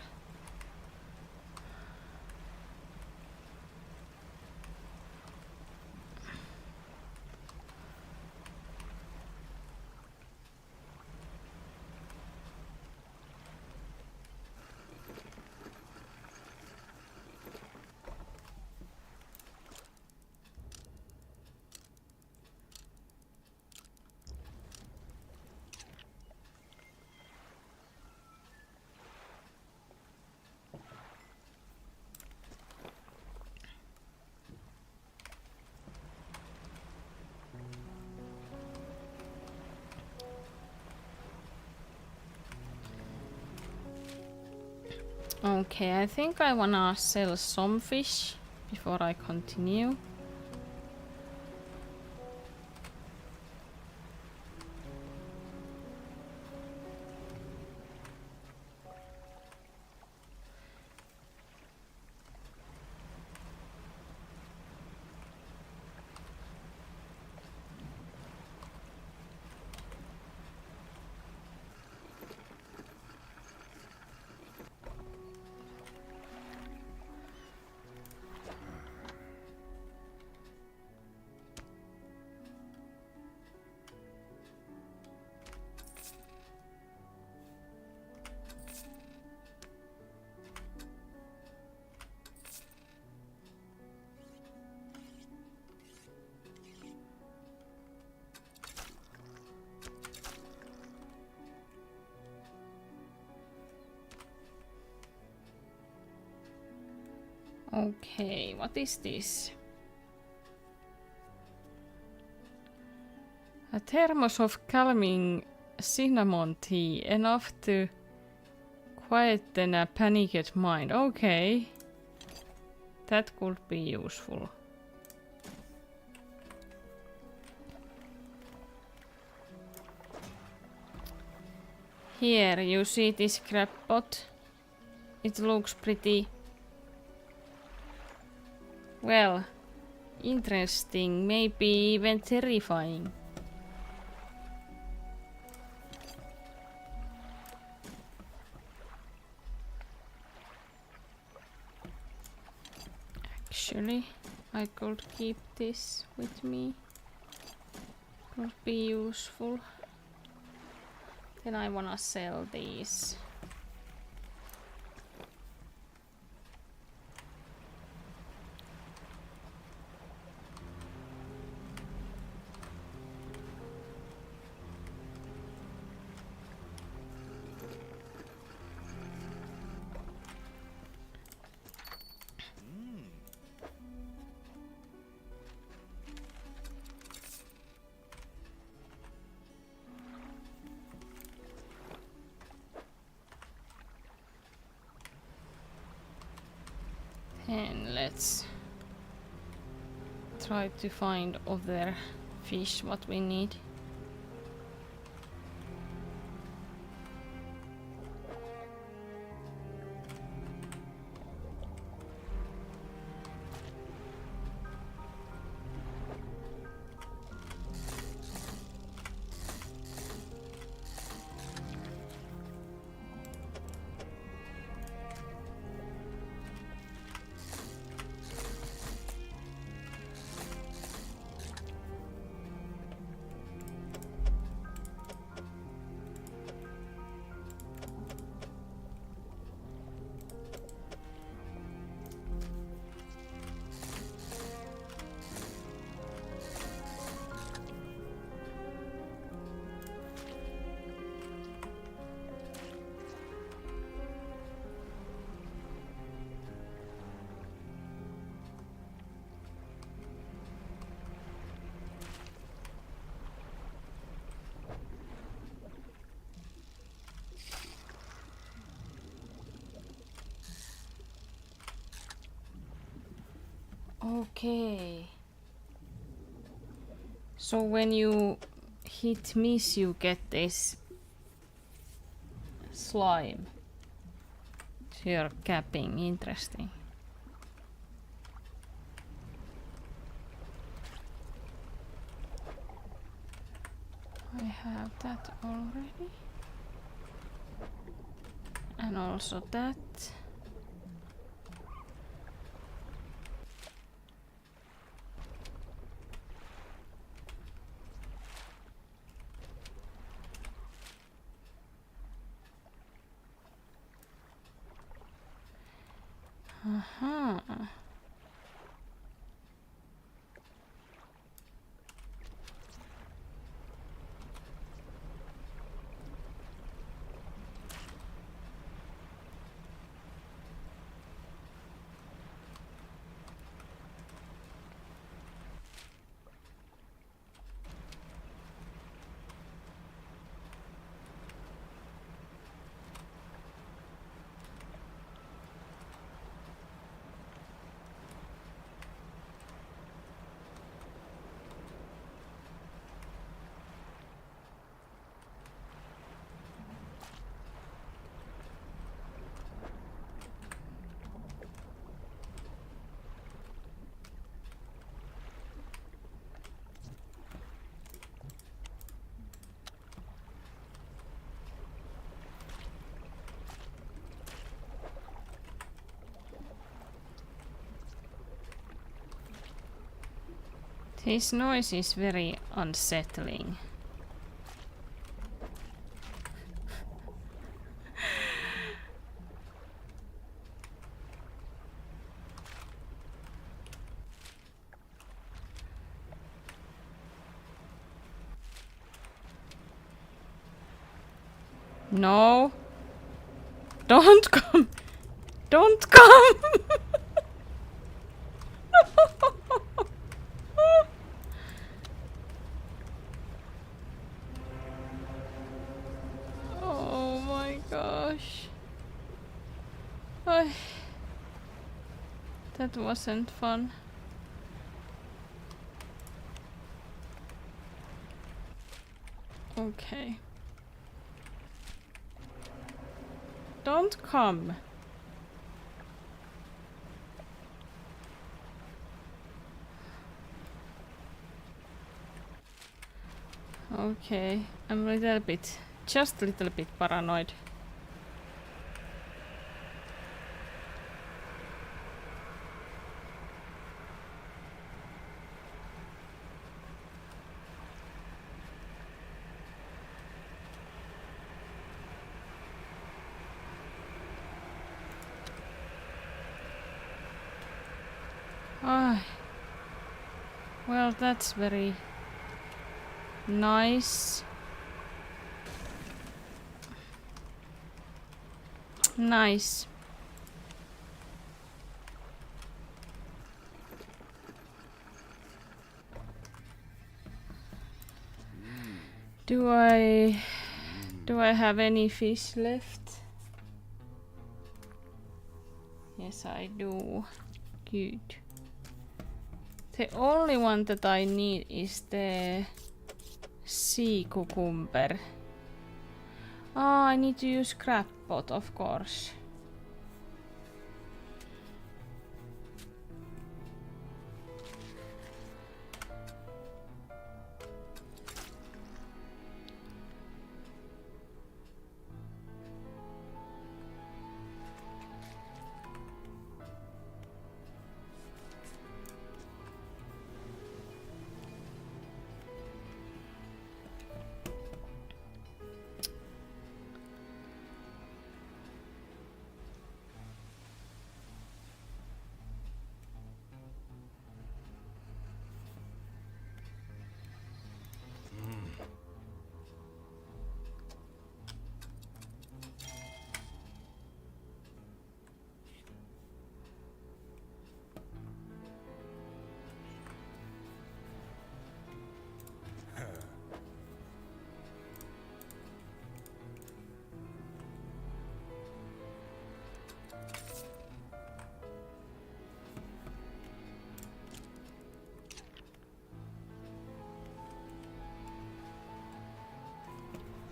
Okay, I think I wanna sell some fish before I continue. Okay, what is this? A thermos of calming cinnamon tea, enough to quieten a panicked mind. Okay. That could be useful. Here, you see this crab pot? It looks pretty... well, interesting, maybe even terrifying. Actually, I could keep this with me. Could be useful. Then I wanna sell these. And let's try to find other fish what we need. Okay. So when you hit miss, you get this slime. So you're capping. Interesting. I have that already. And also that. Aha. This noise is very unsettling. No. Don't come. Don't come. Oh my gosh. Ay. That wasn't fun. Okay. Don't come. Okay, I'm a little bit, just a little bit paranoid. Ah, well, that's very nice. Nice. Do I have any fish left? Yes, I do. Good. The only one that I need is the sea cucumber. Ah, I need to use crab pot, of course.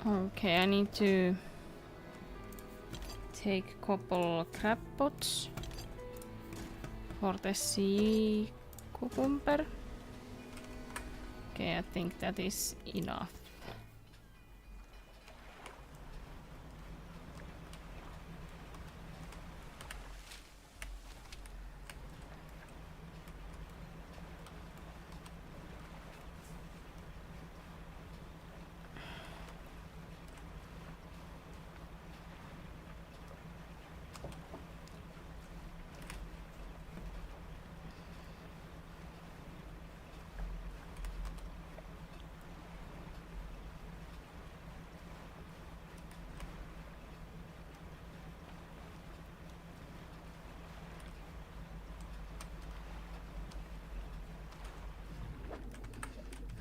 Okay, I need to take a couple crab pots for the sea cucumber. Okay, I think that is enough.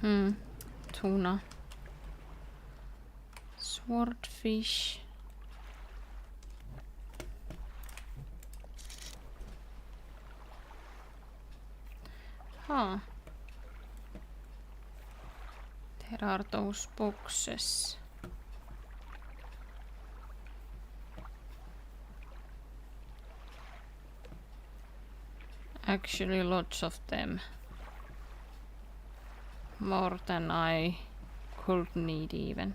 Tuna. Swordfish. Huh. There are those boxes. Actually, lots of them. More than I could need even.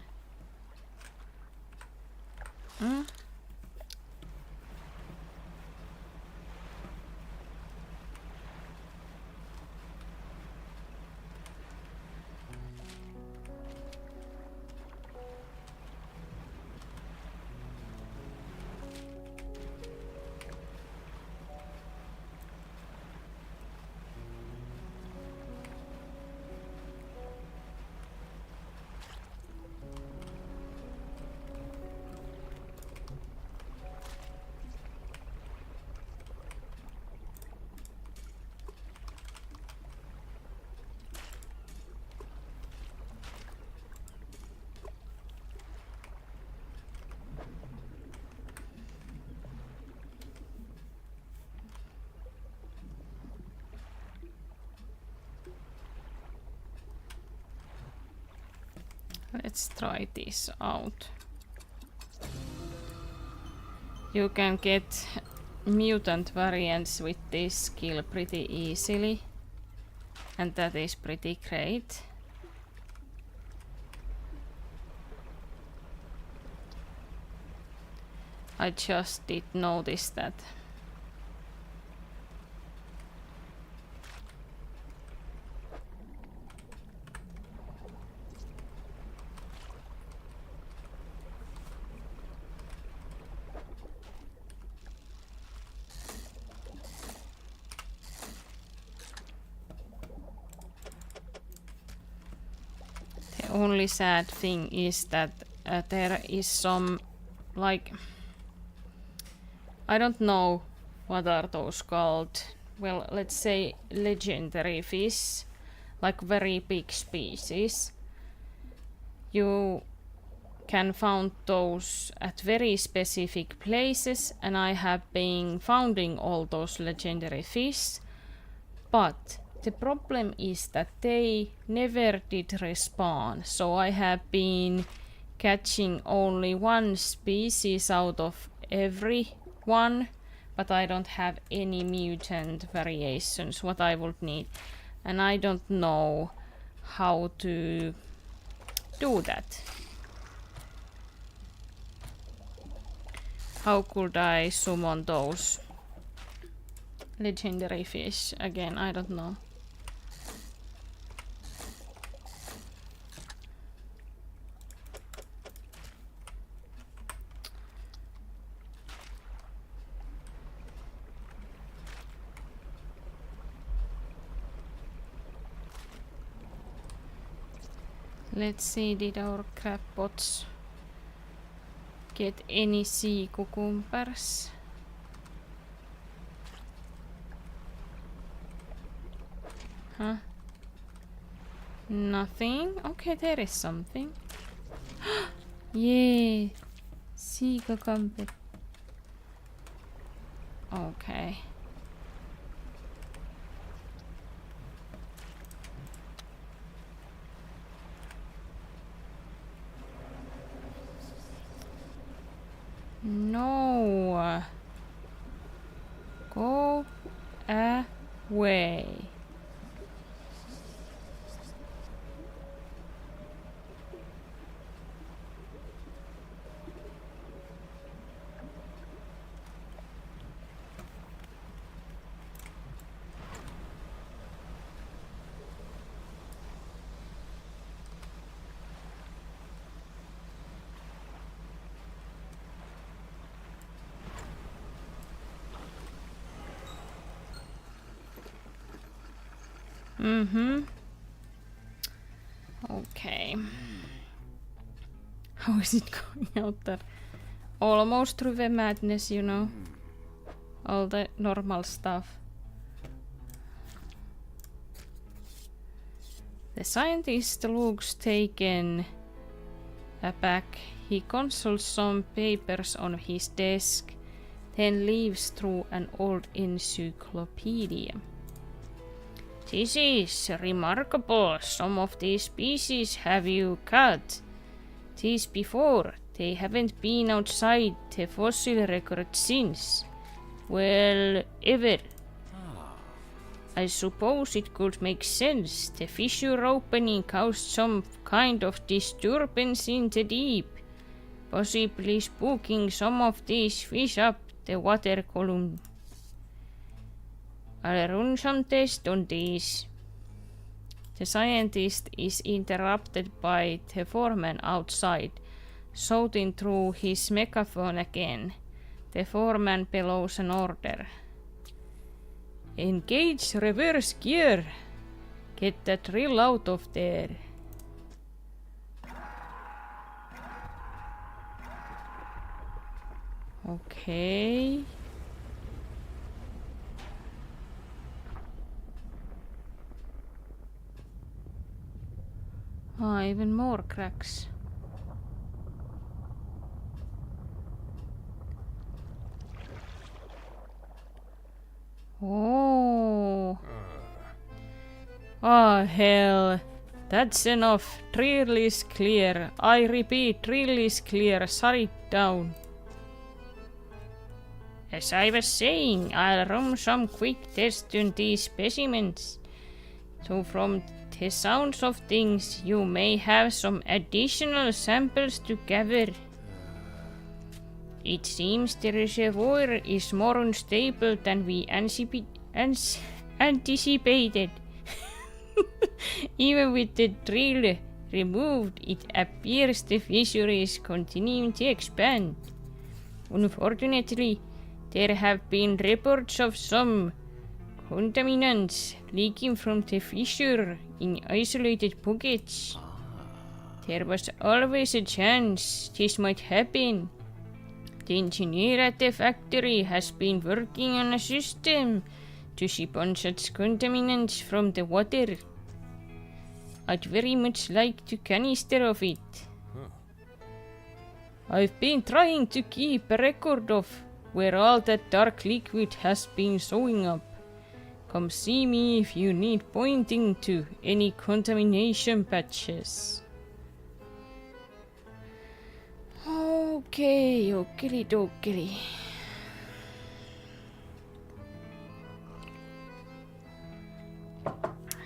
Let's try this out. You can get mutant variants with this skill pretty easily, and that is pretty great. I just did notice that. The only sad thing is that there is some, like, I don't know what are those called. Well, let's say legendary fish, like very big species. You can find those at very specific places, and I have been finding all those legendary fish, but the problem is that they never did respawn, so I have been catching only one species out of every one, but I don't have any mutant variations what I would need, and I don't know how to do that. How could I summon those legendary fish again? I don't know. Let's see, did our crab pots get any sea cucumbers? Huh? Nothing? Okay, there is something. Yay! Sea cucumber. Okay. No. Go away. Okay. How is it going out there? Almost through the madness, you know. All the normal stuff. The scientist looks taken aback. He consults some papers on his desk, then leaves through an old encyclopedia. This is remarkable. Some of these species have you caught these before. They haven't been outside the fossil record since. Well, ever. I suppose it could make sense. The fissure opening caused some kind of disturbance in the deep, possibly spooking some of these fish up the water column. I'll run some tests on these. The scientist is interrupted by the foreman outside, shouting through his megaphone again. The foreman bellows an order. Engage reverse gear. Get that drill out of there. Okay. Even more cracks. Oh. Oh, hell. That's enough. Drill is clear. I repeat, drill is clear. Shut it down. As I was saying, I'll run some quick tests on these specimens. So from the sounds of things, you may have some additional samples to gather. It seems the reservoir is more unstable than we anticipated. Even with the drill removed, it appears the fissure is continuing to expand. Unfortunately, there have been reports of some contaminants leaking from the fissure in isolated pockets. There was always a chance this might happen. The engineer at the factory has been working on a system to ship on such contaminants from the water. I'd very much like to canister of it. I've been trying to keep a record of where all that dark liquid has been showing up. Come see me if you need pointing to any contamination patches. Okay, okie dokie.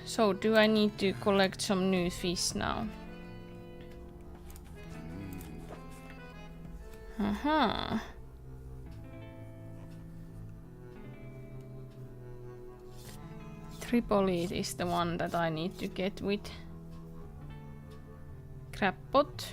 So, do I need to collect some new fish now? Uh-huh. Tripoli is the one that I need to get with. Crab pot.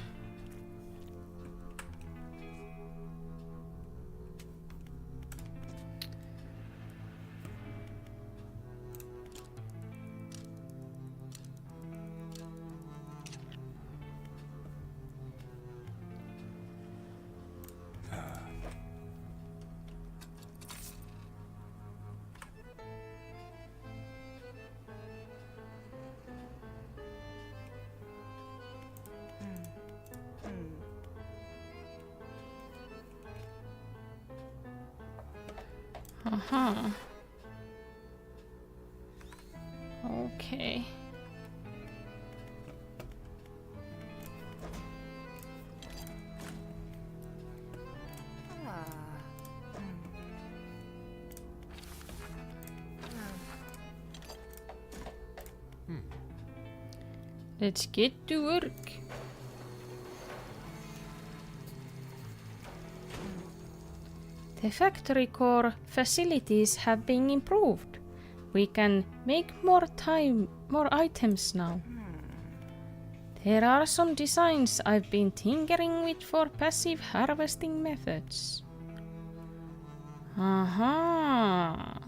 Uh-huh. Okay. Let's get to work. The factory core facilities have been improved. We can make more items now. There are some designs I've been tinkering with for passive harvesting methods. Aha.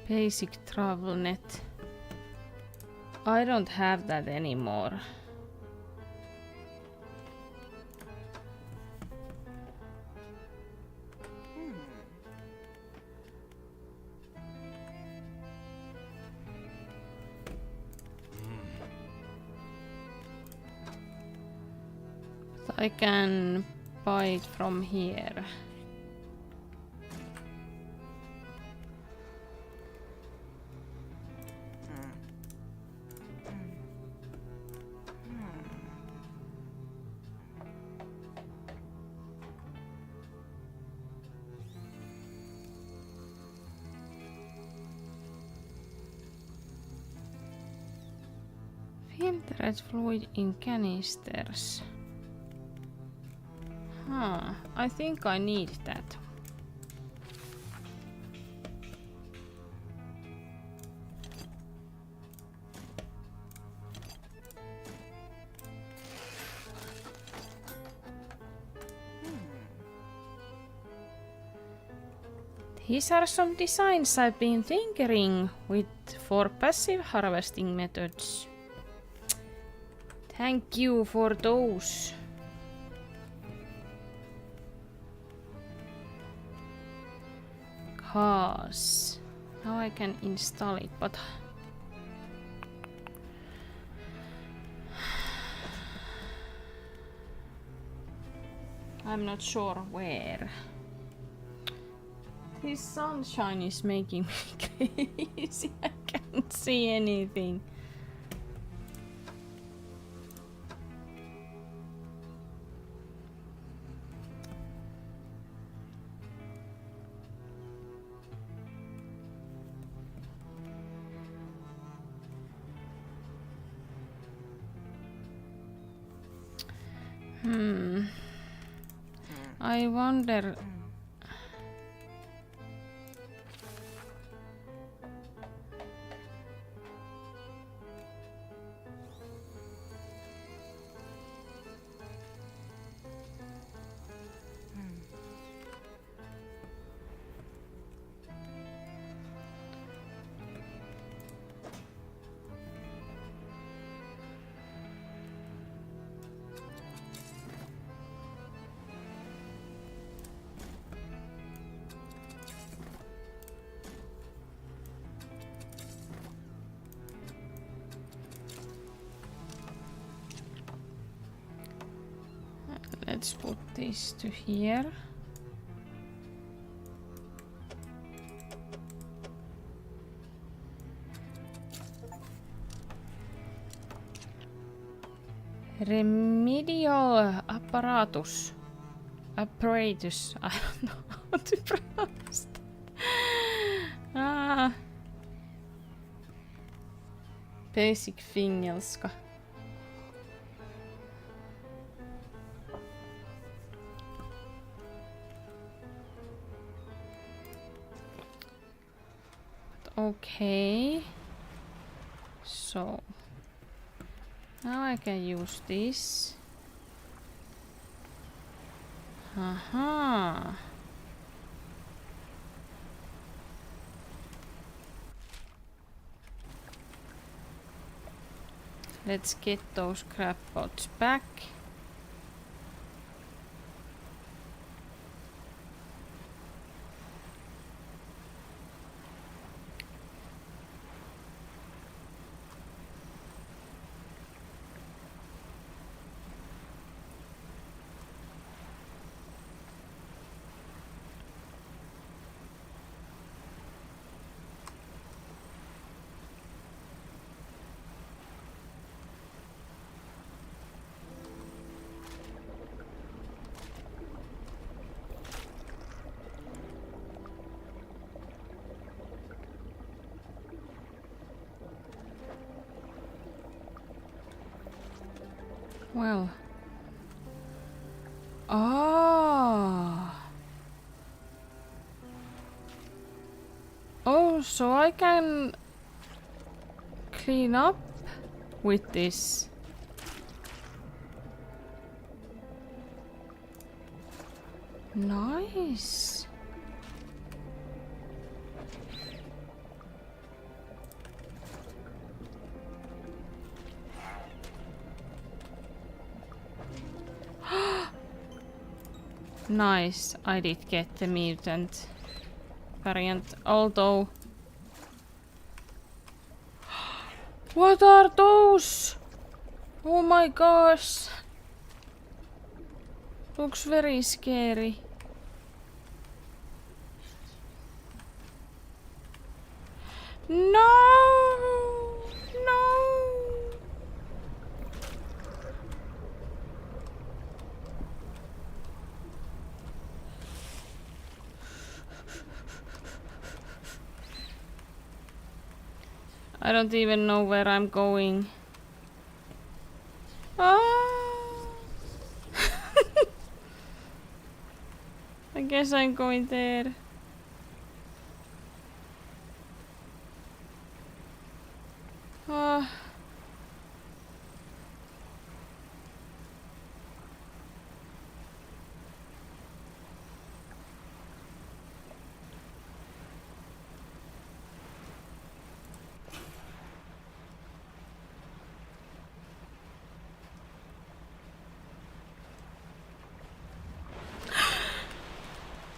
Basic travel net. I don't have that anymore. So I can buy it from here. Filtrate fluid in canisters. Huh, I think I need that. These are some designs I've been tinkering with for passive harvesting methods. Thank you for those. Cause now I can install it, but I'm not sure where. This sunshine is making me crazy. I can't see anything. I wonder. Let's put this to here. Remedial apparatus. Apparatus. I don't know how to pronounce that. Basic fingelska. Okay, so now I can use this. Aha. Let's get those crab pots back. Well. Oh, so I can clean up with this. Nice. Nice, I did get the mutant variant, although... What are those? Oh my gosh! Looks very scary. No! No! I don't even know where I'm going. Ah! I guess I'm going there. Ah.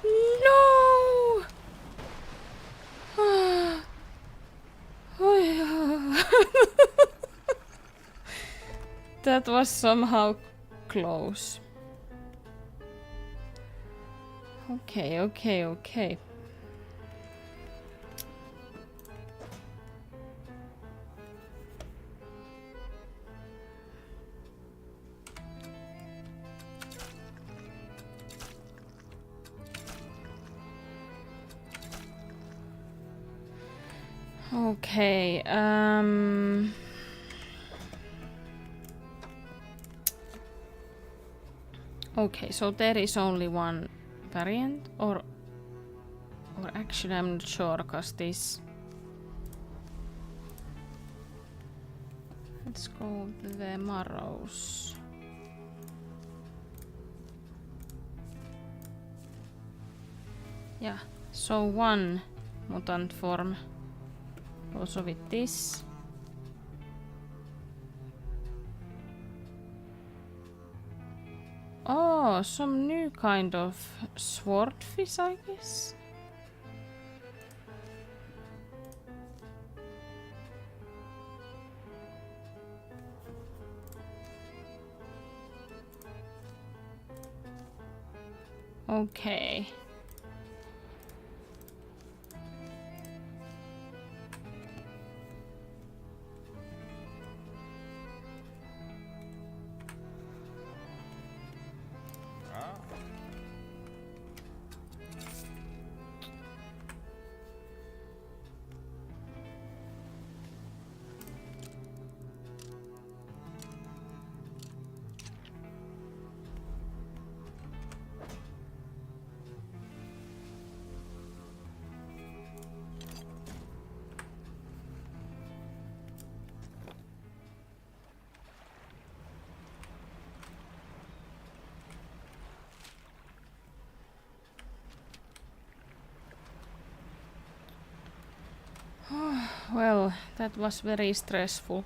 No! Ah. That was somehow close. Okay, okay, okay. Okay, okay, so there is only one variant, or actually I'm not sure, cause this... Let's go to the marrows. Yeah, so one mutant form. Also with this. Oh, some new kind of swordfish, I guess. Okay. Well, that was very stressful.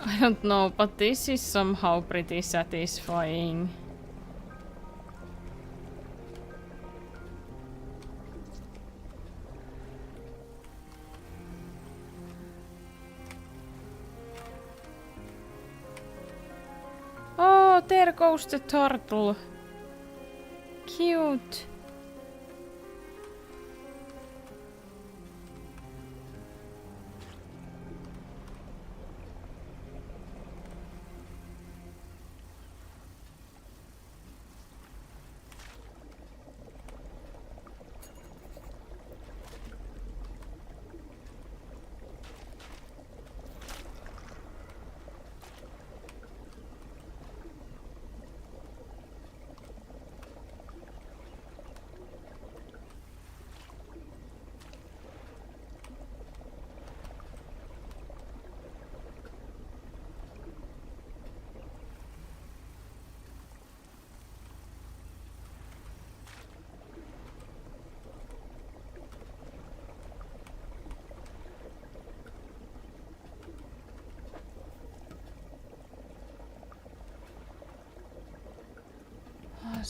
I don't know, but this is somehow pretty satisfying. Oh, there goes the turtle. Cute.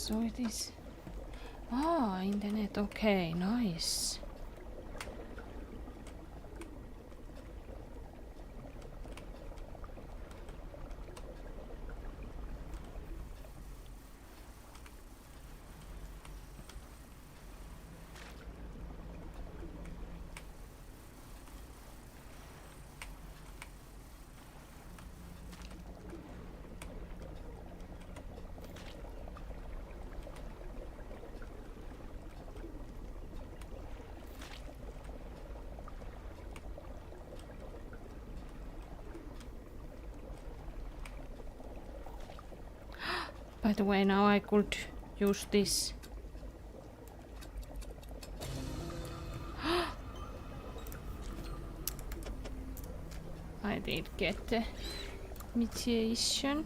So it is. Ah, internet. Okay, nice. By the way, now I could use this. I did get the mutation.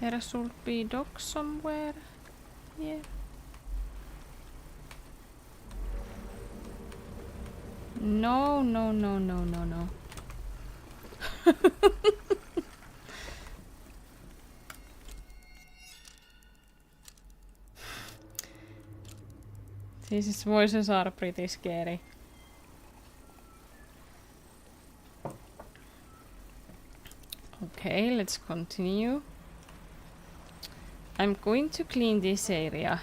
There should be dogs somewhere. Yeah. No, no, no, no, no, no. These voices are pretty scary. Okay, let's continue. I'm going to clean this area.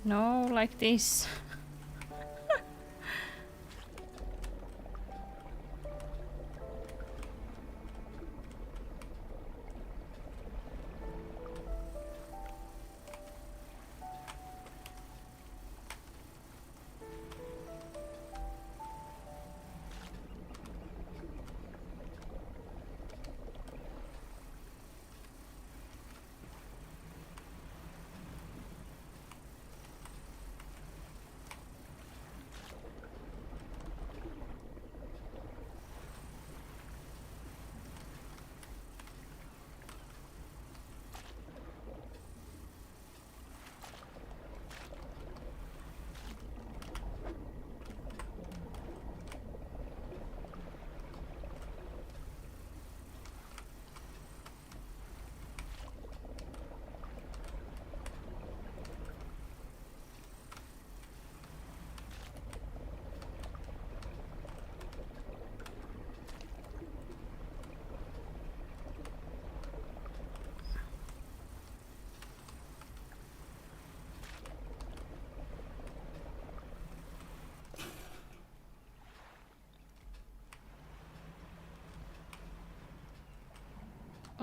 No, like this.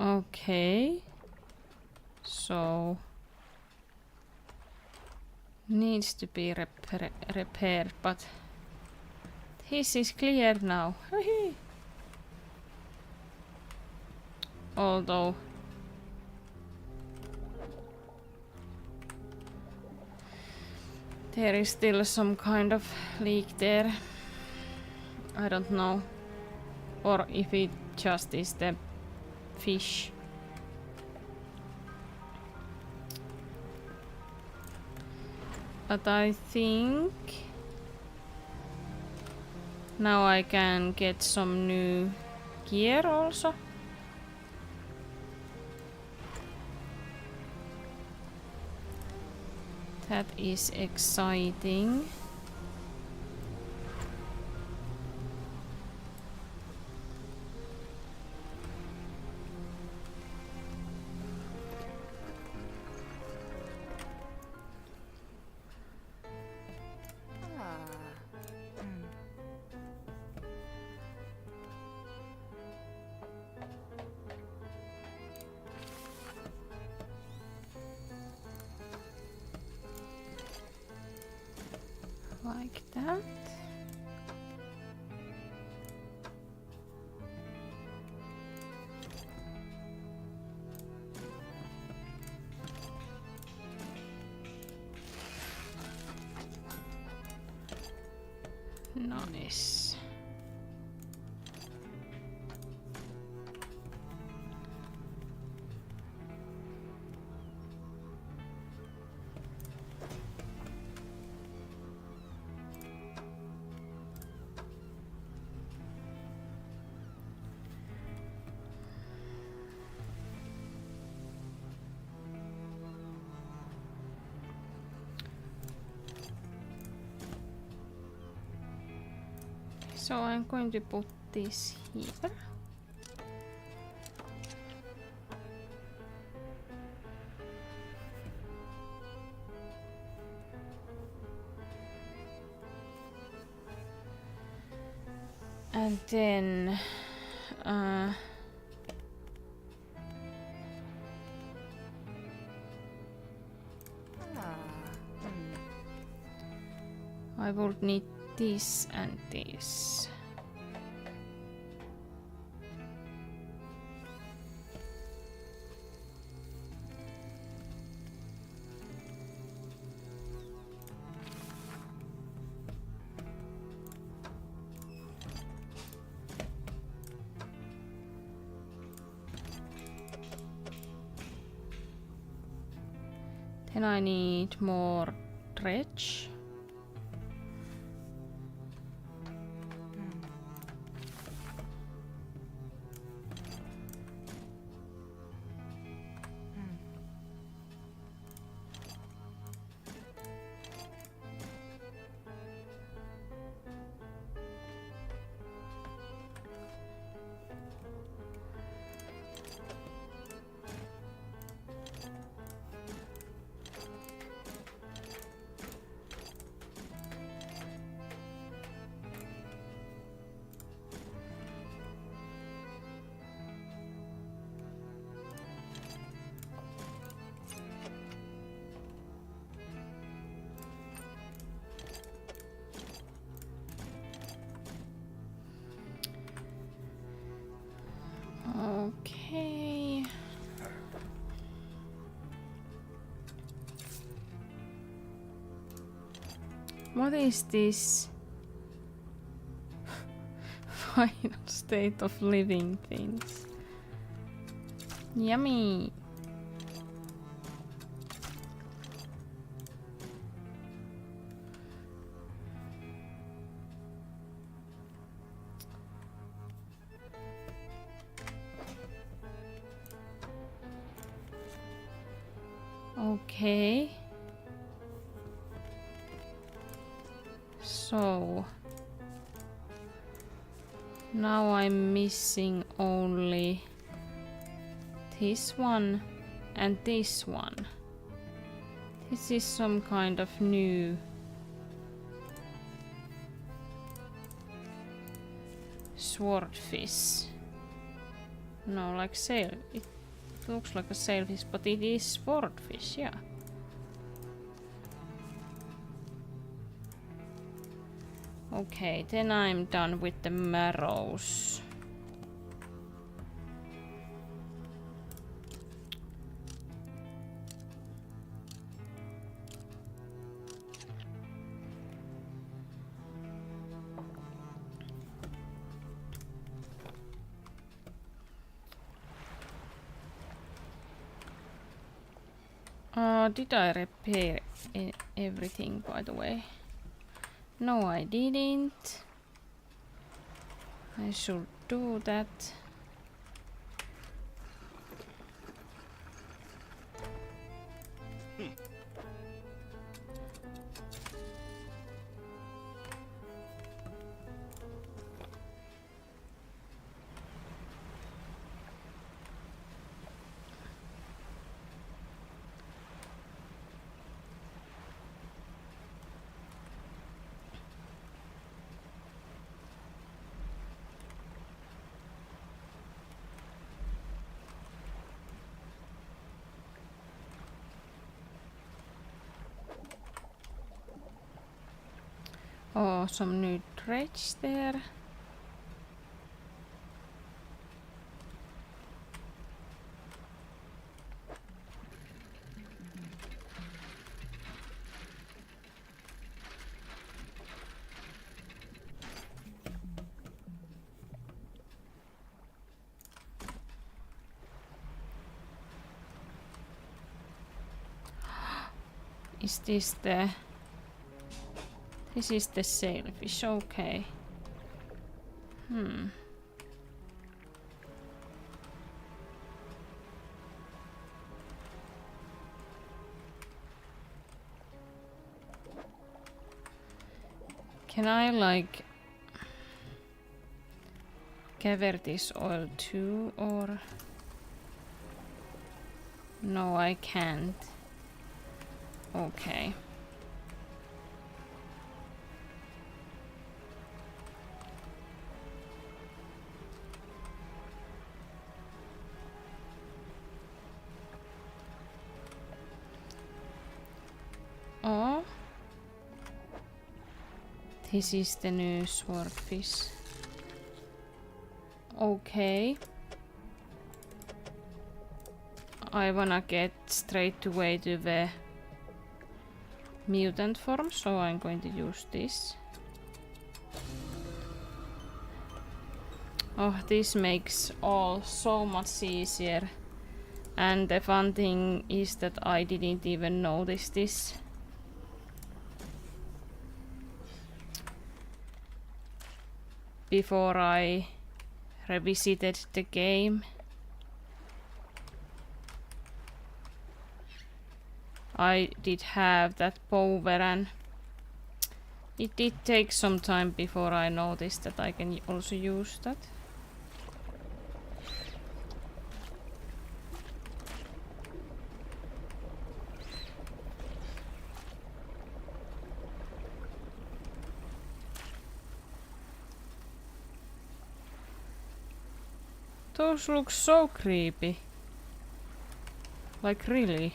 Okay. So needs to be repaired, but this is clear now. Although there is still some kind of leak there. I don't know. Or if it just is the fish. But I think Now I can get some new gear also. That is exciting. Like that. Nice. So I'm going to put this here. And then I will need this and this. Then I need more dredge. Okay. What is this? Final state of living things. Yummy. Okay. So now I'm missing only this one and this one. This is some kind of new swordfish. No, like sail. It looks like a sailfish, but it is swordfish, yeah. Okay, then I'm done with the marrows. Did I repair everything, by the way? No, I didn't. I should do that. Oh, some new dredge there. Is this the... This is the sailfish, okay. Can I like gather this oil too, or no, I can't. Okay. Oh, this is the new swordfish. Okay. I wanna get straight away to the mutant form, so I'm going to use this. Oh, this makes all so much easier. And the fun thing is that I didn't even notice this. Before I revisited the game. I did have that power, and it did take some time before I noticed that I can also use that. Those look so creepy. Like really.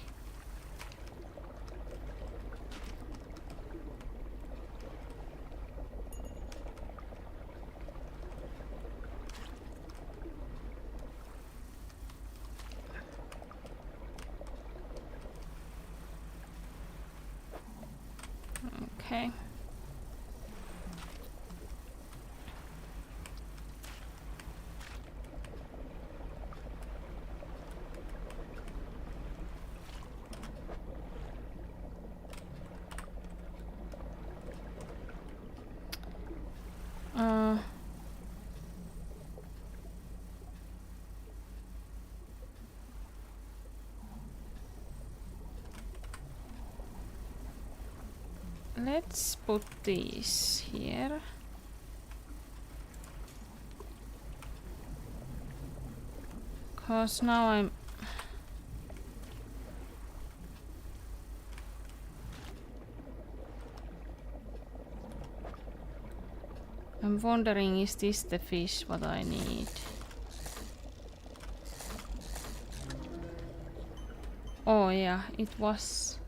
Okay. Let's put these here. Cause now I'm wondering, is this the fish what I need? Oh yeah, it was.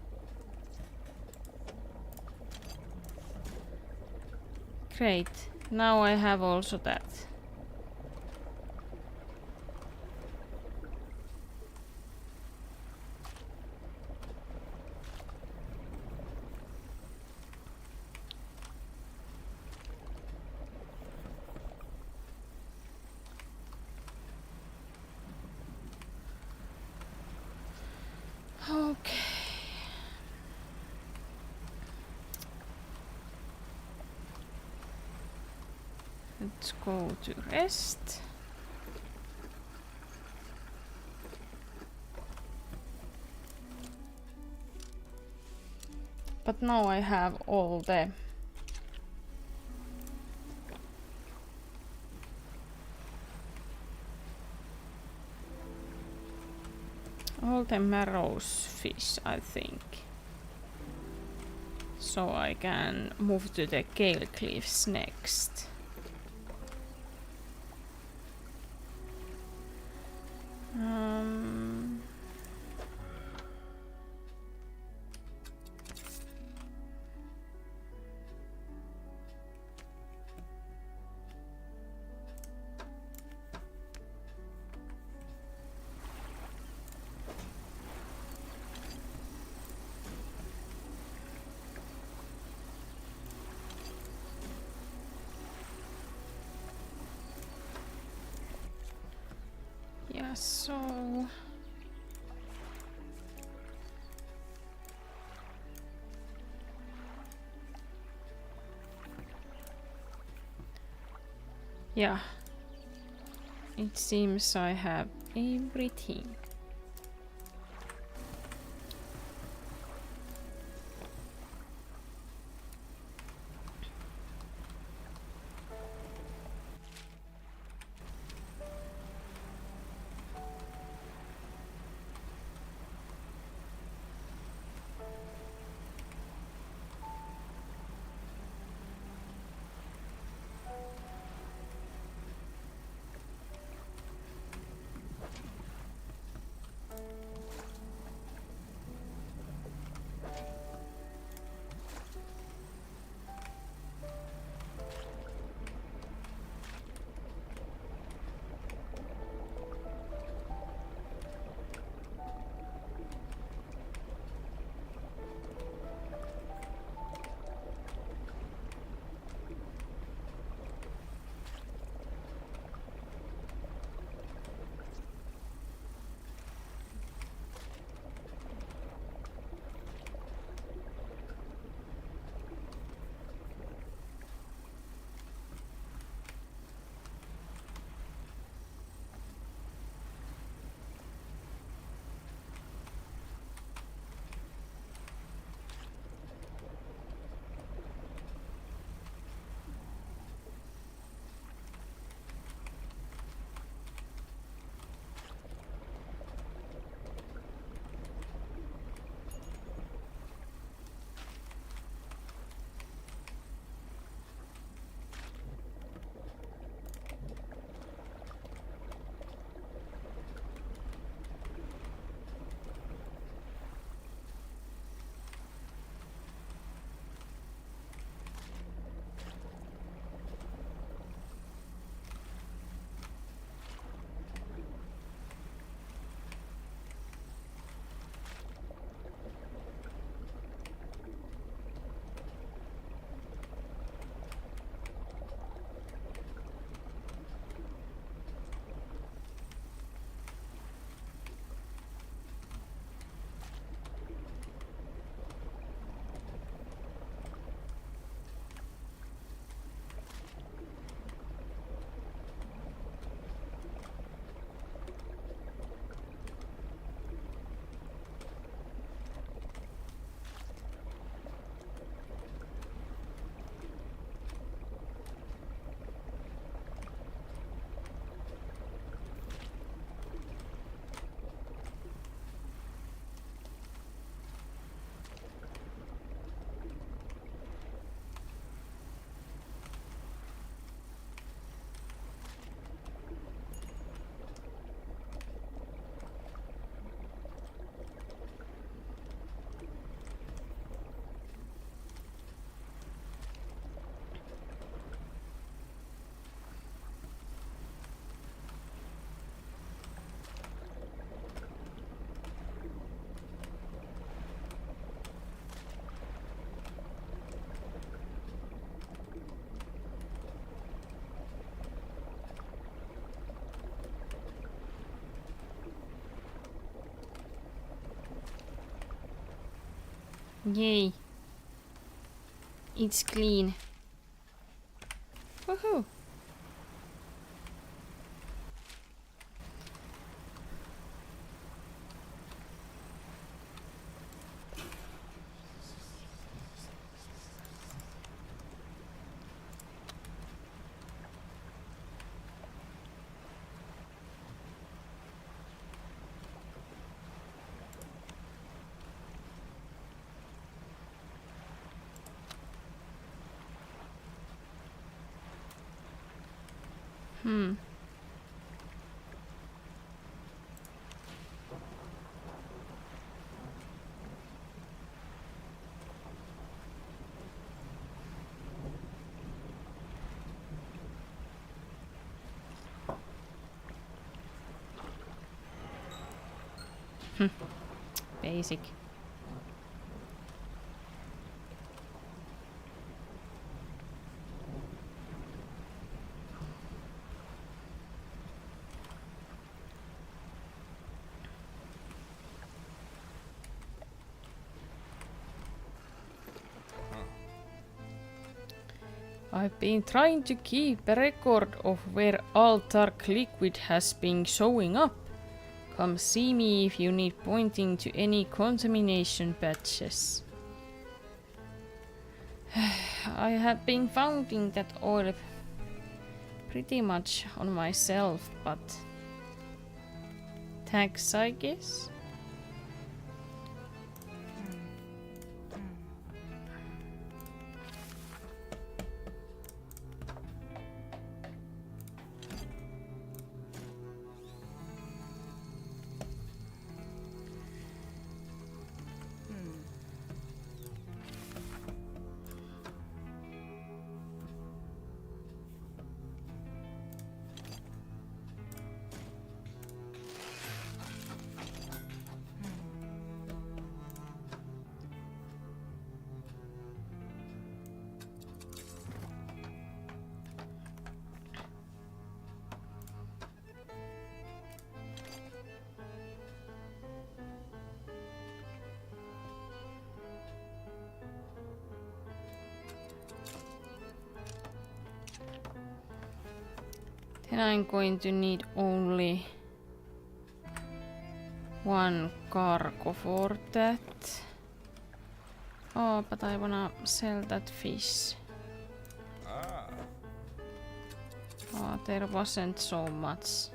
Great, now I have also that. Okay. Let's go to rest. But now I have all the marrows fish, I think. So I can move to the Gale Cliffs next. So yeah, it seems I have everything. Yay. It's clean. Woohoo! Basic. I've been trying to keep a record of where all dark liquid has been showing up. Come see me if you need pointing to any contamination patches. I have been finding that oil pretty much on myself, but thanks, I guess. Then I'm going to need only one cargo for that. Oh, but I wanna sell that fish. Oh, there wasn't so much.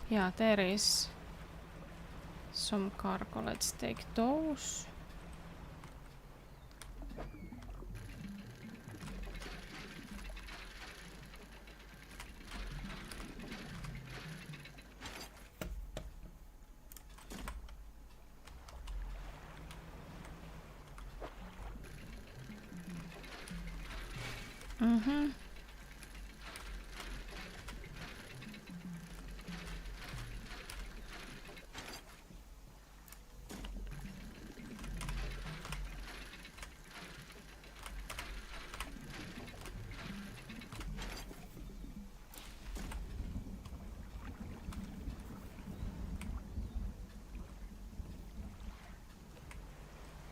Yeah, there is some cargo. Let's take those.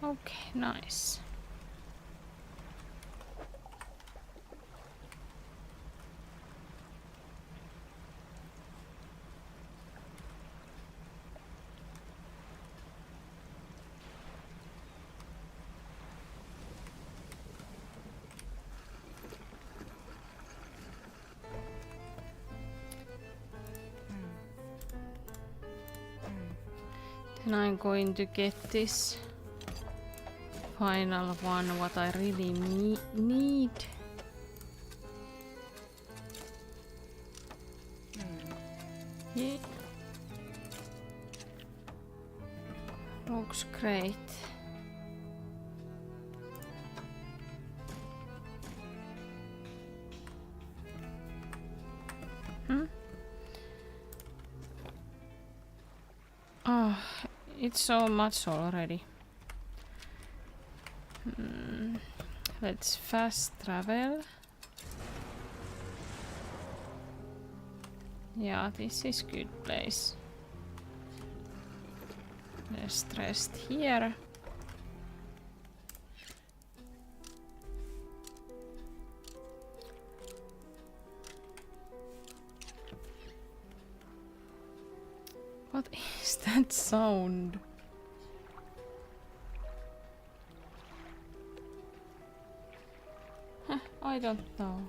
Okay, nice. Then I'm going to get this final one, what I really need. Yeah. Looks great. Oh, it's so much already. Let's fast travel. Yeah, this is good place. Let's rest here. What is that sound? I don't know.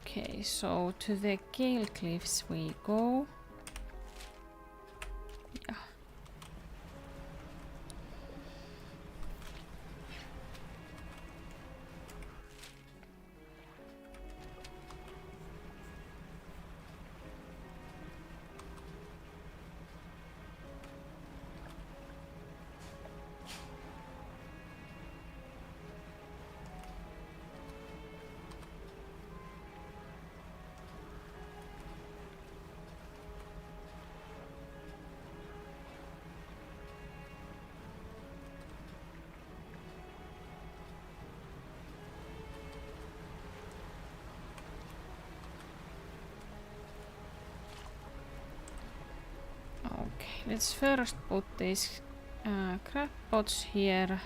Okay, so to the Gale Cliffs we go. Yeah. Okay, let's first put these crab pots here.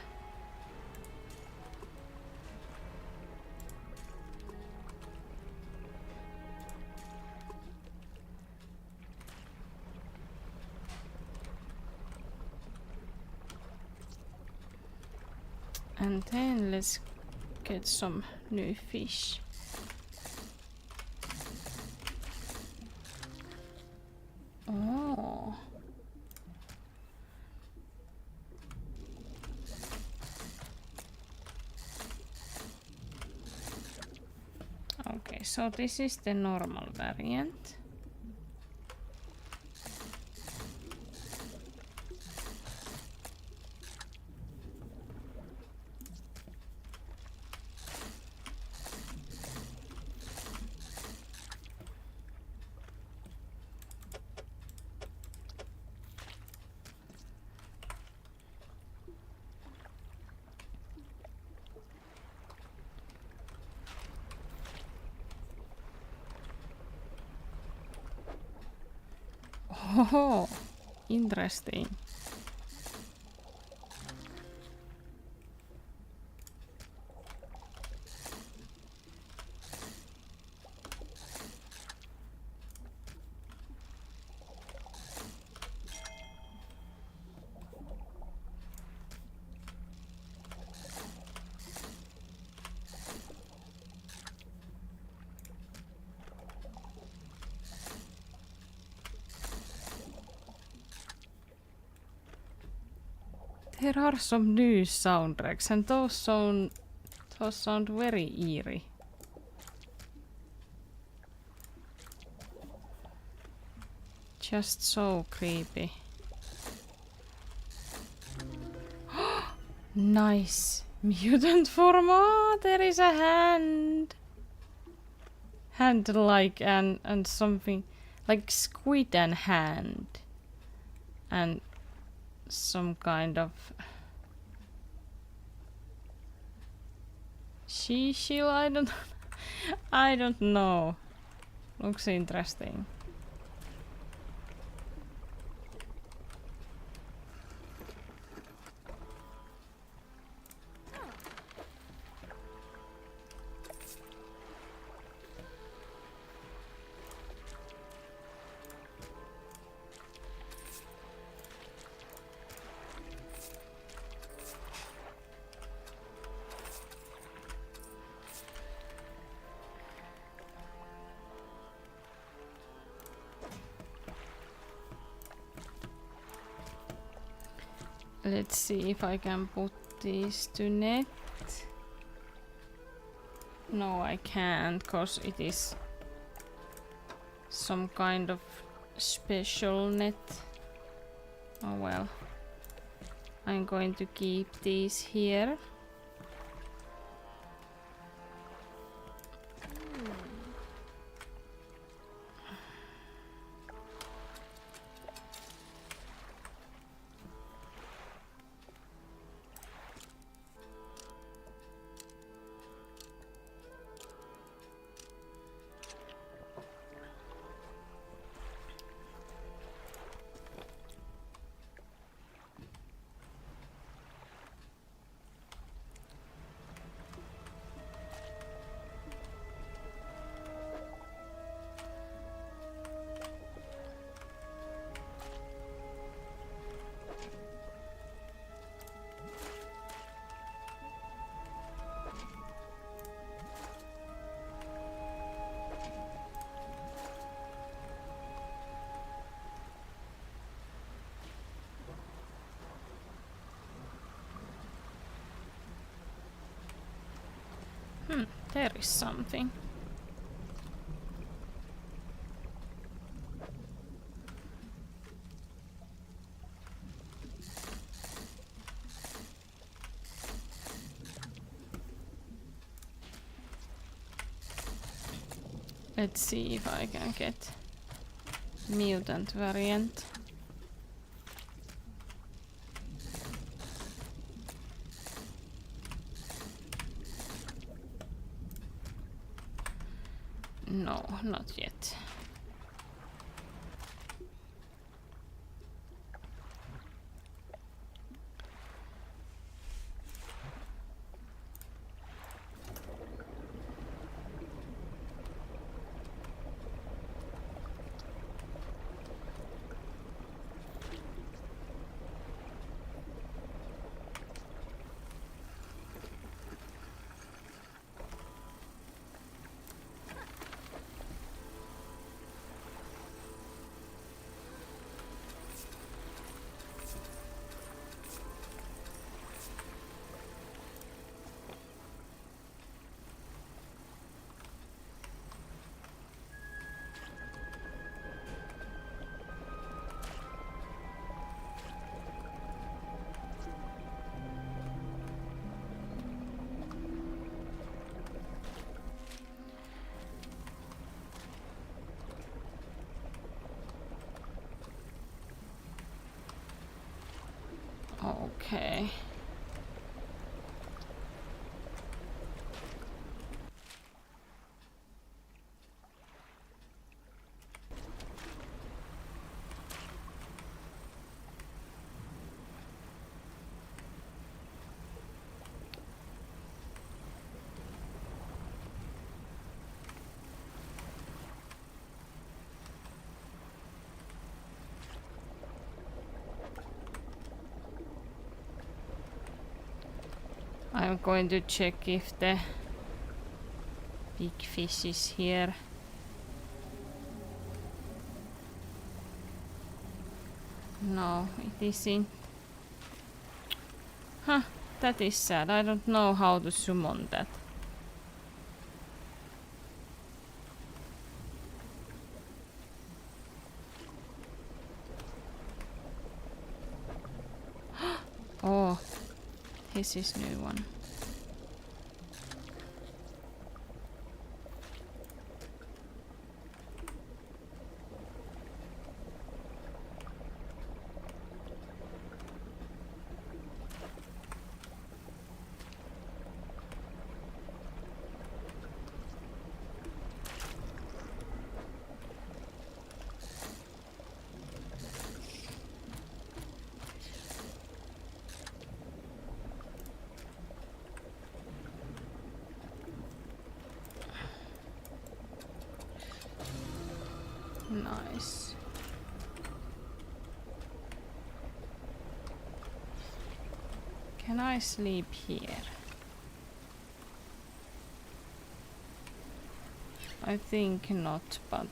And then let's get some new fish. Oh. Okay, so this is the normal variant. Oh, interesting. There are some new soundtracks and those sound very eerie. Just so creepy. Nice. Mutant form. Oh, there is a hand. Hand like and something like squid and hand. And some kind of seashell, I don't know. Looks interesting. Let's see if I can put these to net. No, I can't, cause it is some kind of special net. Oh well. I'm going to keep these here. There is something. Let's see if I can get mutant variant. No, not yet. Okay. I'm going to check if the big fish is here. No, it isn't. Huh, that is sad. I don't know how to summon that. Oh, this is new one. Nice. Can I sleep here? I think not, but...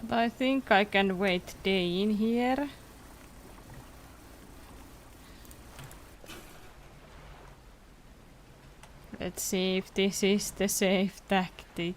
But I think I can wait day in here. Let's see if this is the safe tactic.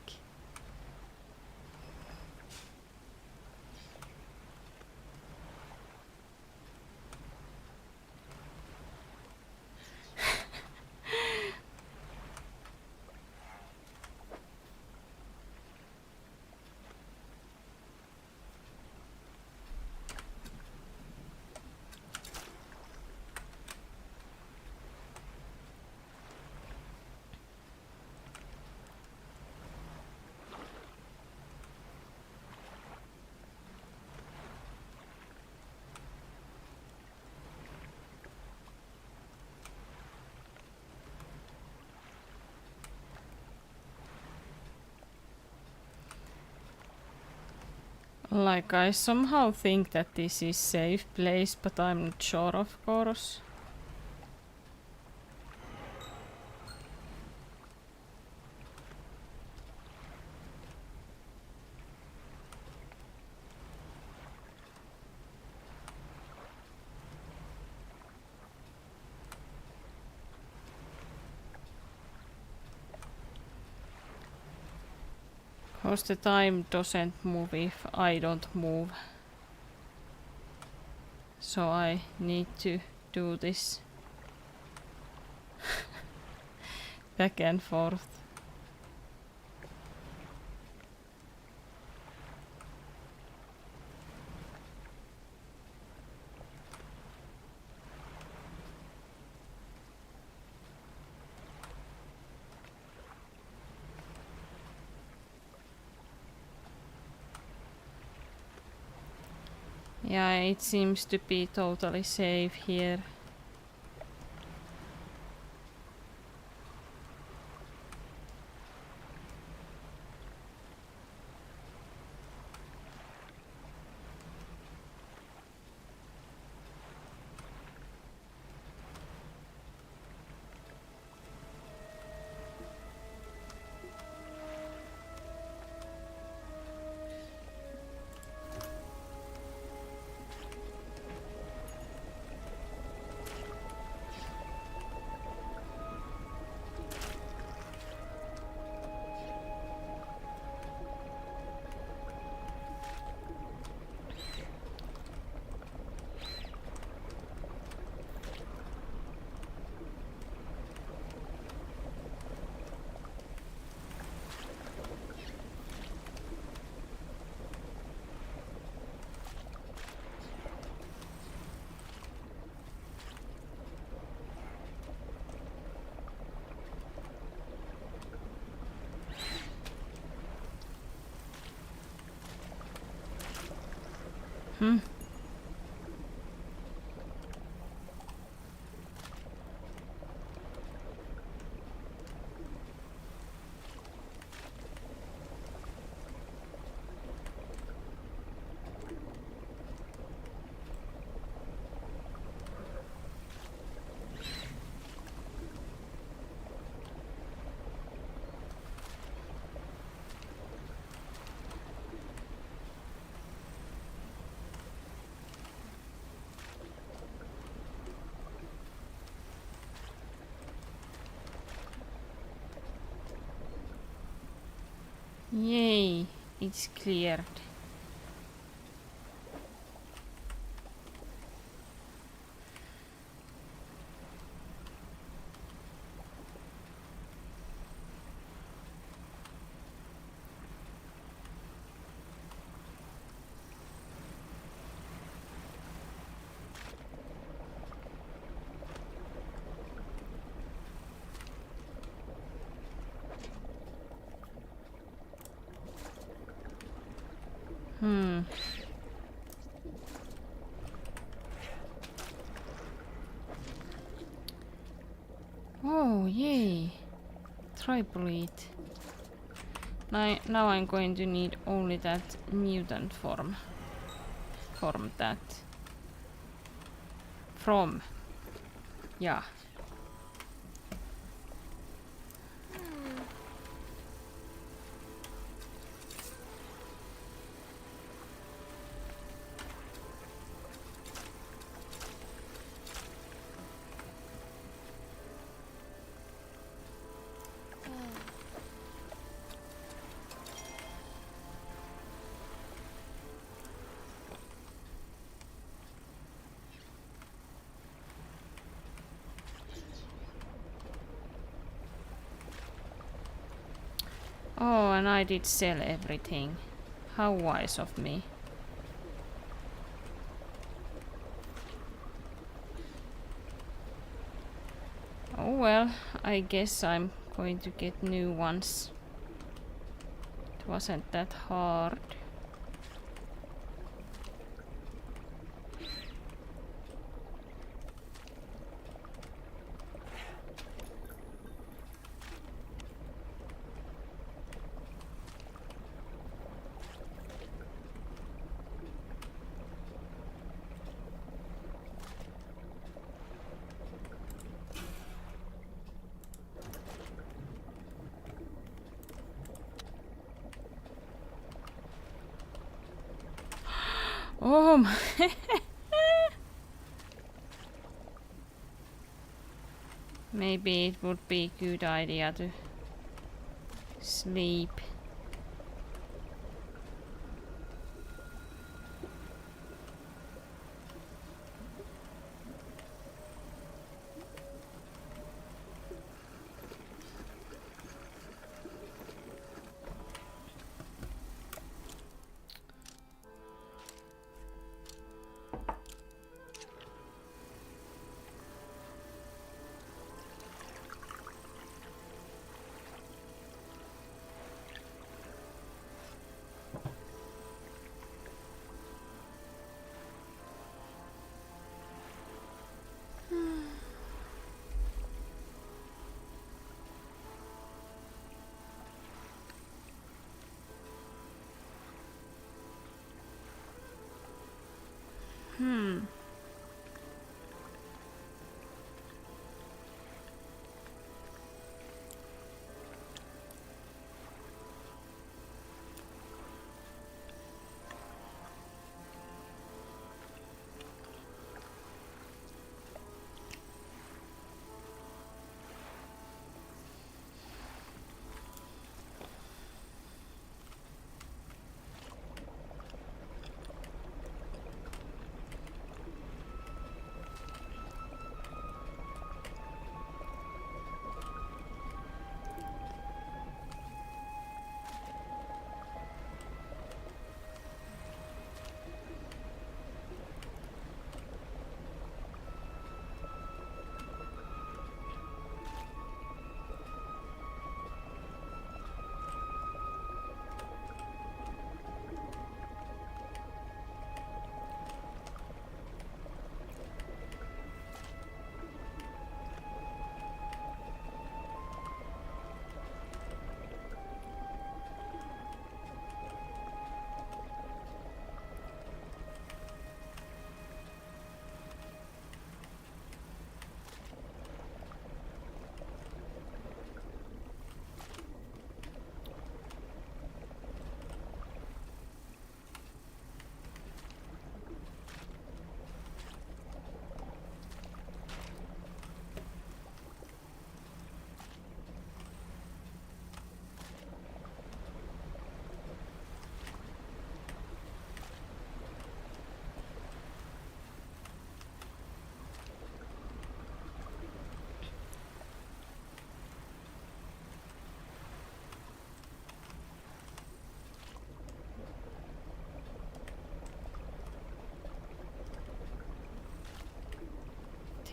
Like, I somehow think that this is safe place, but I'm not sure, of course. Because the time doesn't move if I don't move. So I need to do this back and forth. Yeah, it seems to be totally safe here. Hmm. Yay, it's cleared. Hmm. Oh, yay. Tripolete. Now I'm going to need only that mutant form. From that. From. Yeah. Oh, and I did sell everything. How wise of me. Oh well, I guess I'm going to get new ones. It wasn't that hard. Oh my. Maybe it would be a good idea to sleep.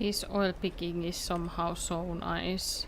This oil picking is somehow so nice.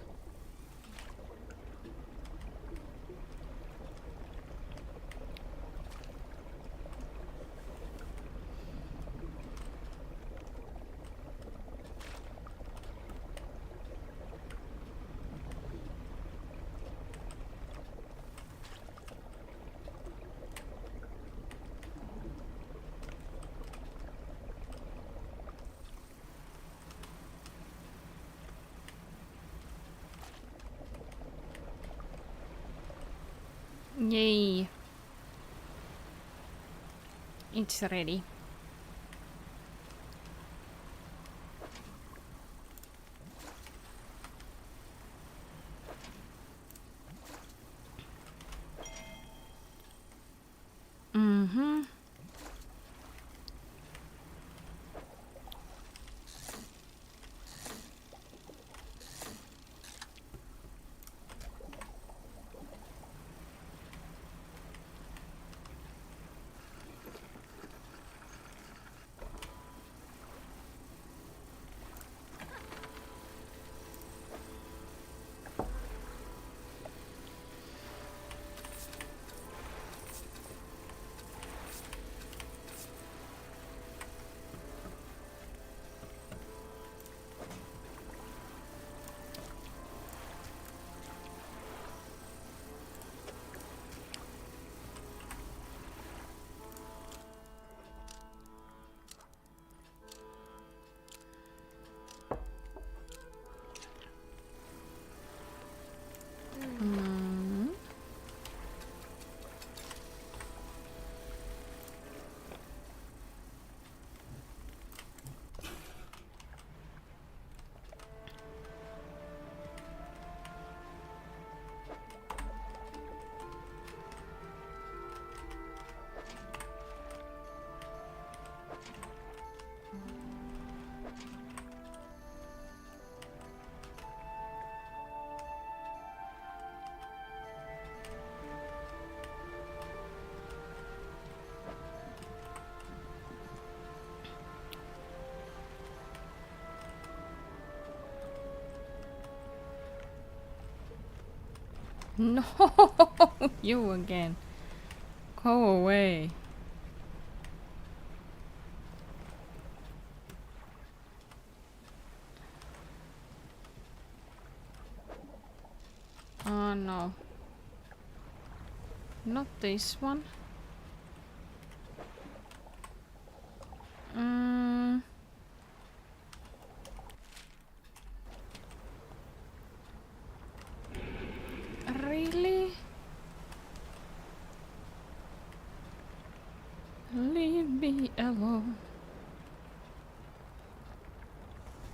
Yay! It's ready. Mm-hmm. No, you again. Go away. Oh no. Not this one. Really? Leave me alone.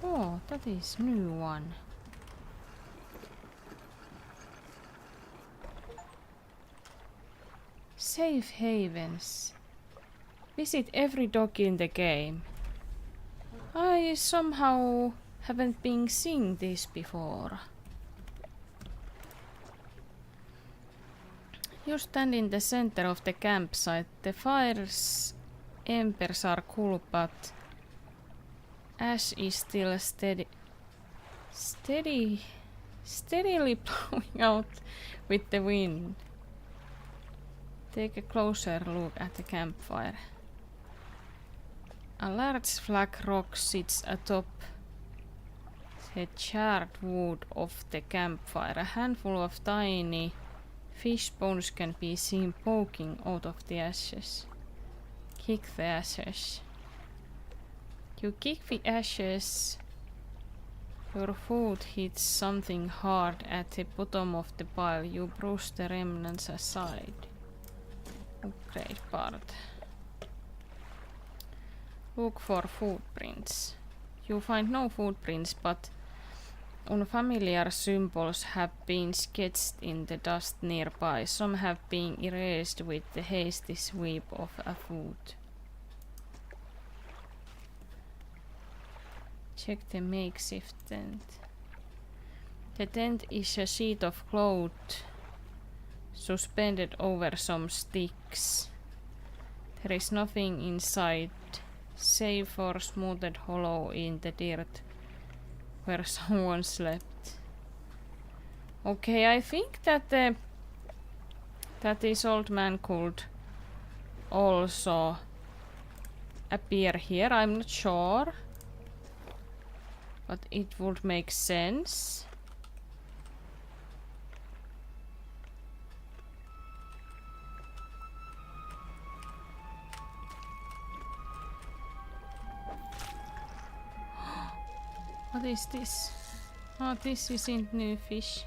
Oh, that is new one. Safe havens. Visit every dock in the game. I somehow haven't been seeing this before. You stand in the center of the campsite. The fire's embers are cool, but ash is still steadily blowing out with the wind. Take a closer look at the campfire. A large flat rock sits atop the charred wood of the campfire. A handful of tiny fish bones can be seen poking out of the ashes. Kick the ashes. You kick the ashes. Your foot hits something hard at the bottom of the pile. You brush the remnants aside. Great part. Look for footprints. You find no footprints, but unfamiliar symbols have been sketched in the dust nearby. Some have been erased with the hasty sweep of a foot. Check the makeshift tent. The tent is a sheet of cloth suspended over some sticks. There is nothing inside, save for smoothed hollow in the dirt where someone slept. Okay, I think that that this old man could also appear here. I'm not sure, but it would make sense. What is this? Oh, this isn't new fish.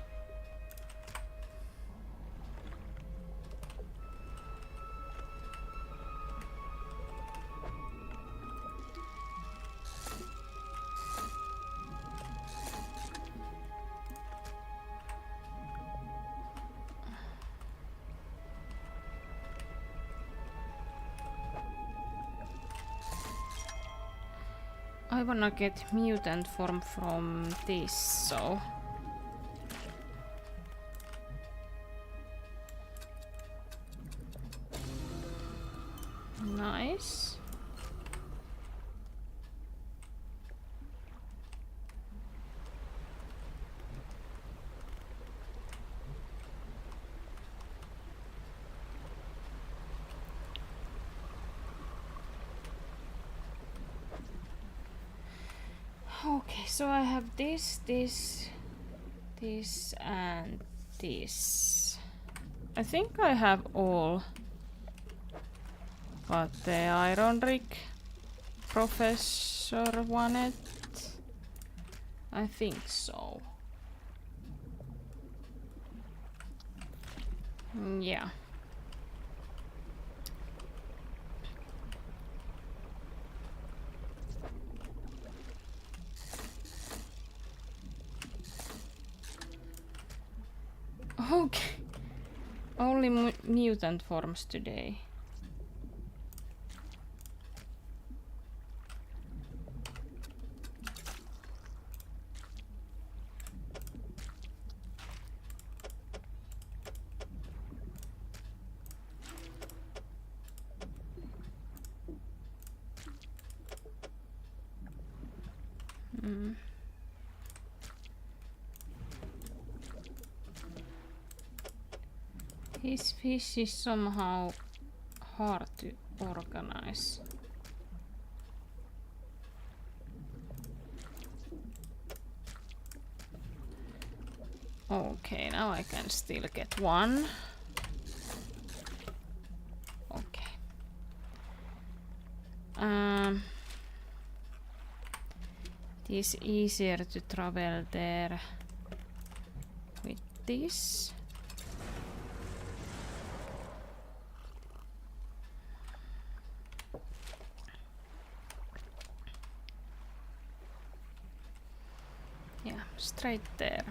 I wanna get mutant form from this, so... Nice. Okay, so I have this, and this. I think I have all but the Iron Rig Professor wanted. I think so. Yeah. Okay. Only mutant forms today. His fish is somehow hard to organize. Okay, now I can still get one. Okay. It is easier to travel there with this. Yeah, straight there.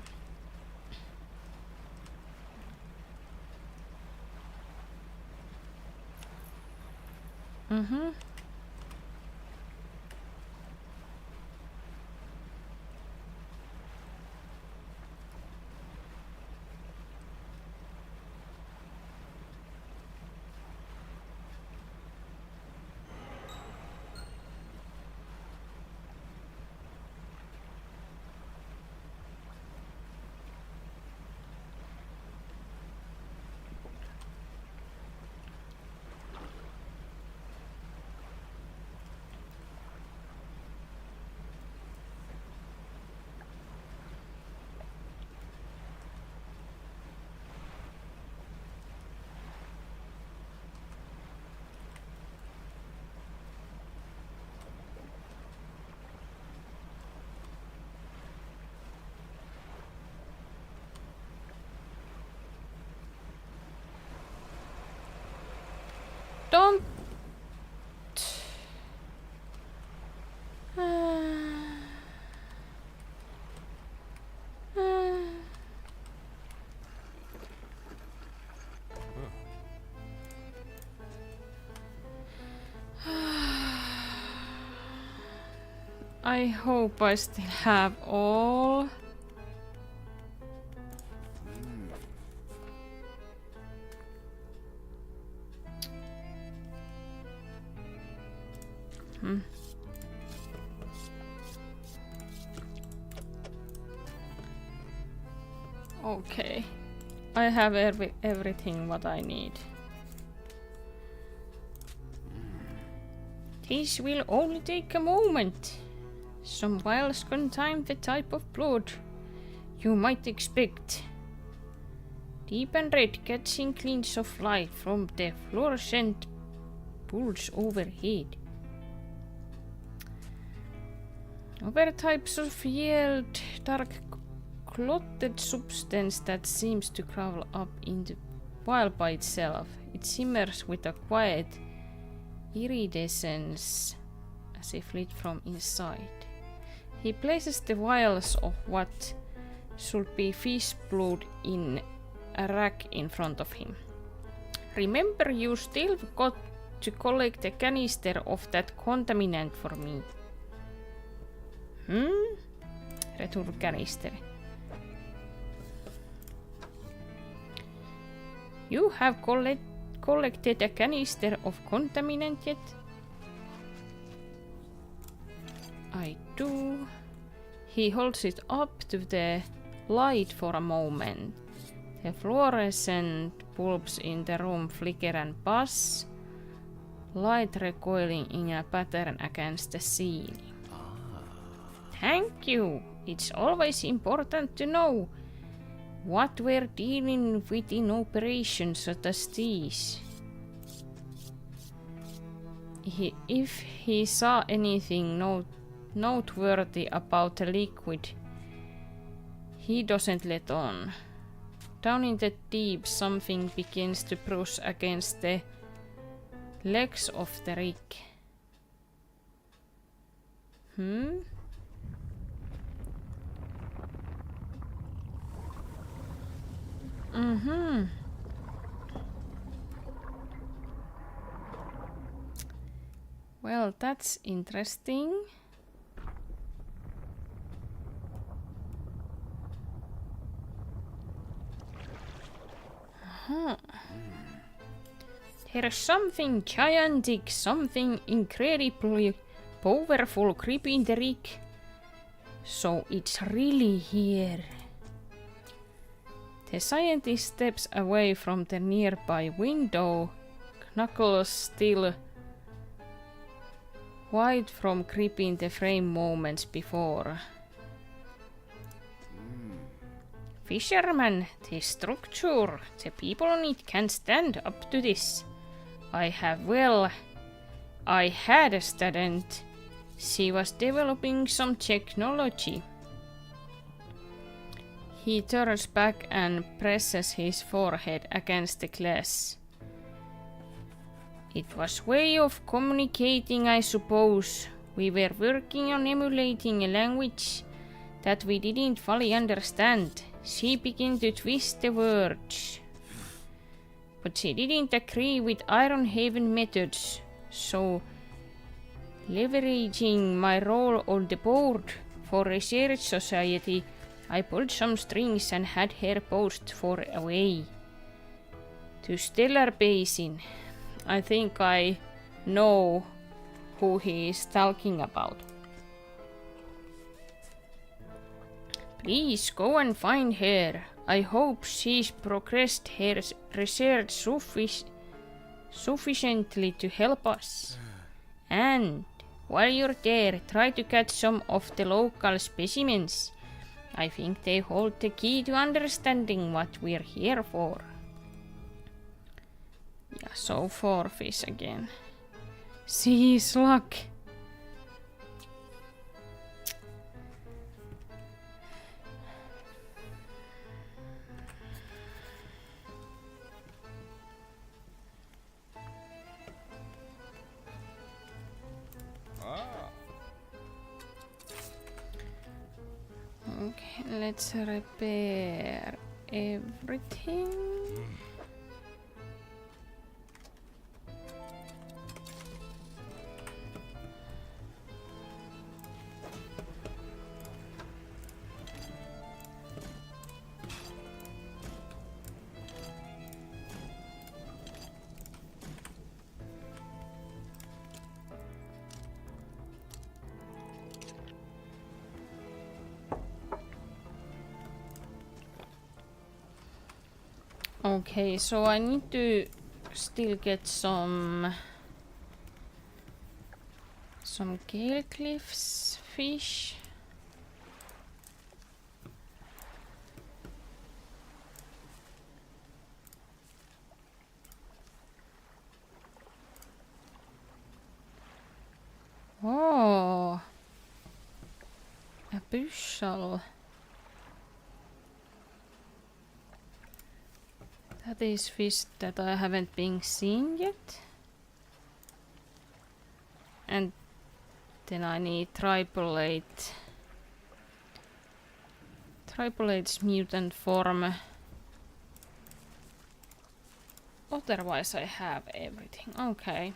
Mm-hmm. Don't. I hope I still have all. Okay. I have everything what I need. This will only take a moment. Some vials contain the type of blood you might expect. Deep and red, catching glints of light from the fluorescent bulbs overhead. Other types of yield dark clotted substance that seems to crawl up in the vial by itself. It shimmers with a quiet iridescence as if lit from inside. He places the vials of what should be fish blood in a rack in front of him. Remember, you still got to collect a canister of that contaminant for me. Return-canister. You have collected a canister of contaminant yet? I do. He holds it up to the light for a moment. The fluorescent bulbs in the room flicker and buzz, light recoiling in a pattern against the ceiling. Thank you. It's always important to know what we're dealing with in operations such as these. If he saw anything noteworthy about the liquid, he doesn't let on. Down in the deep, something begins to brush against the legs of the rig. Well, that's interesting. There's something gigantic, something incredibly powerful creeping in the rig. So it's really here. The scientist steps away from the nearby window, knuckles still white from gripping the frame moments before. Fisherman, the structure, the people on it can't stand up to this. I had a student. She was developing some technology. He turns back and presses his forehead against the glass. It was a way of communicating, I suppose. We were working on emulating a language that we didn't fully understand. She began to twist the words. But she didn't agree with Ironhaven methods, so leveraging my role on the board for Research Society, I pulled some strings and had her post for a way to Stellar Basin. I think I know who he is talking about. Please go and find her. I hope she's progressed her research sufficiently to help us. And while you're there, try to catch some of the local specimens. I think they hold the key to understanding what we're here for. Yeah, so 4 fish again. Sea slug. Okay, let's repair everything. Okay, so I need to still get some Gale Cliffs fish. Oh, a bushel. That is fish that I haven't been seeing yet. And then I need Tripolate's mutant form. Otherwise I have everything. Okay.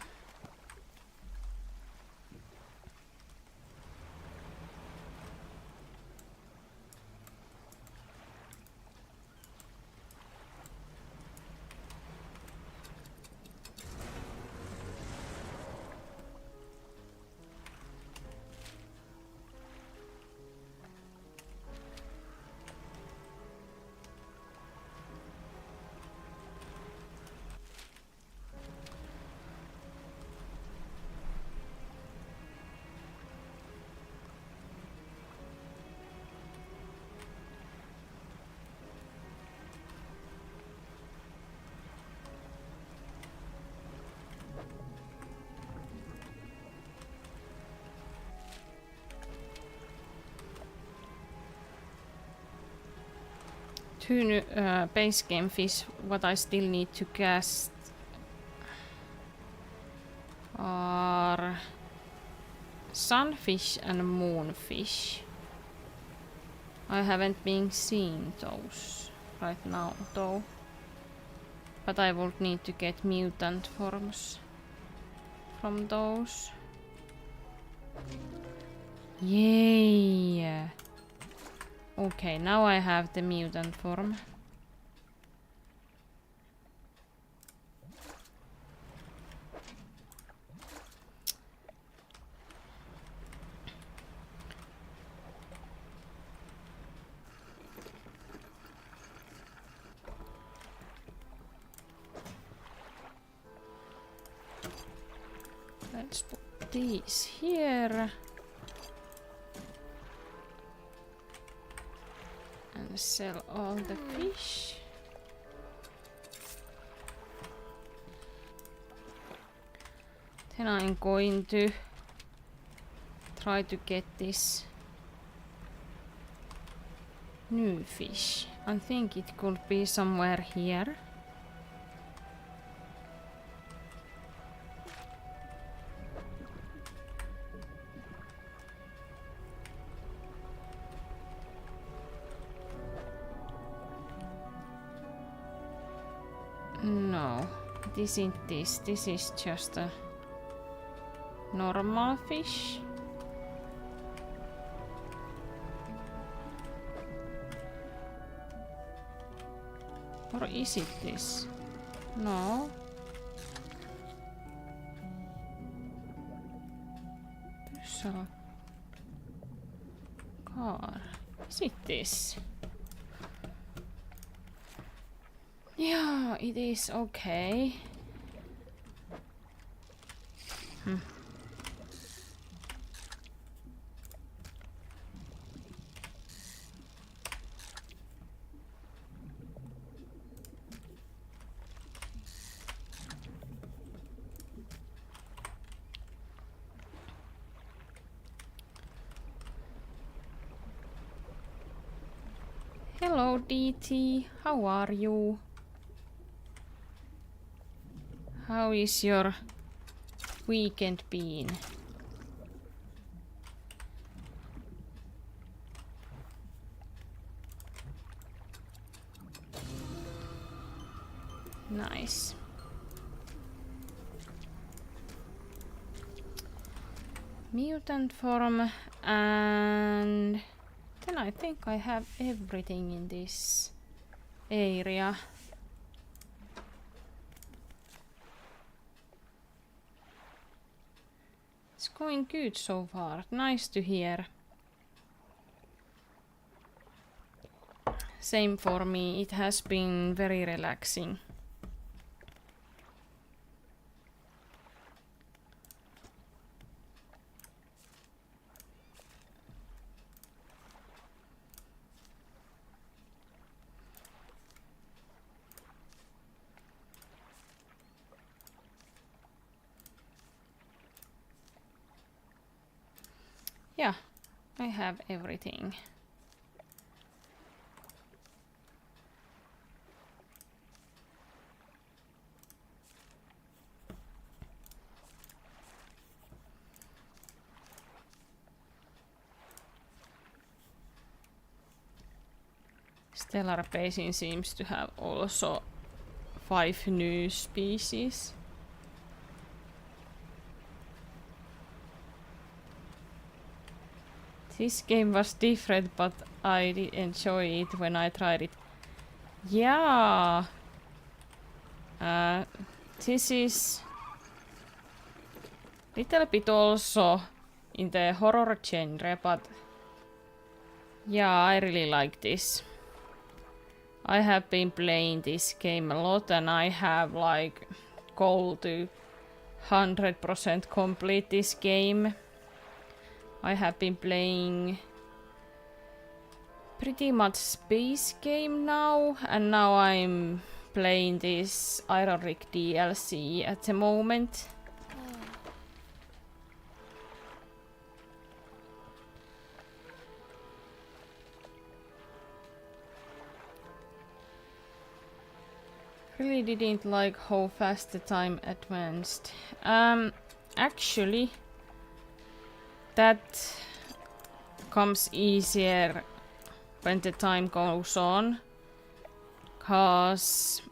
Two new base game fish. What I still need to cast are sunfish and moonfish. I haven't been seeing those right now though. But I would need to get mutant forms from those. Yay! Okay, now I have the mutant form. Let's put these here. And sell all the fish. Then I'm going to try to get this new fish. I think it could be somewhere here. No, it isn't this. This is just a normal fish. Or is it this? No. Pyssel. Car. Is it this? Yeah, it is okay. Hello DT, how are you? How is your weekend been? Nice. Mutant form, and then I think I have everything in this area. It's going good so far. Nice to hear. Same for me. It has been very relaxing. Yeah, I have everything. Stellar Basin seems to have also 5 new species. This game was different, but I did enjoy it when I tried it. Yeah! This is little bit also in the horror genre, but yeah, I really like this. I have been playing this game a lot and I have like goal to 100% complete this game. I have been playing pretty much space game now, and now I'm playing this Iron Rig DLC at the moment. Really didn't like how fast the time advanced. Actually, that comes easier when the time goes on, cause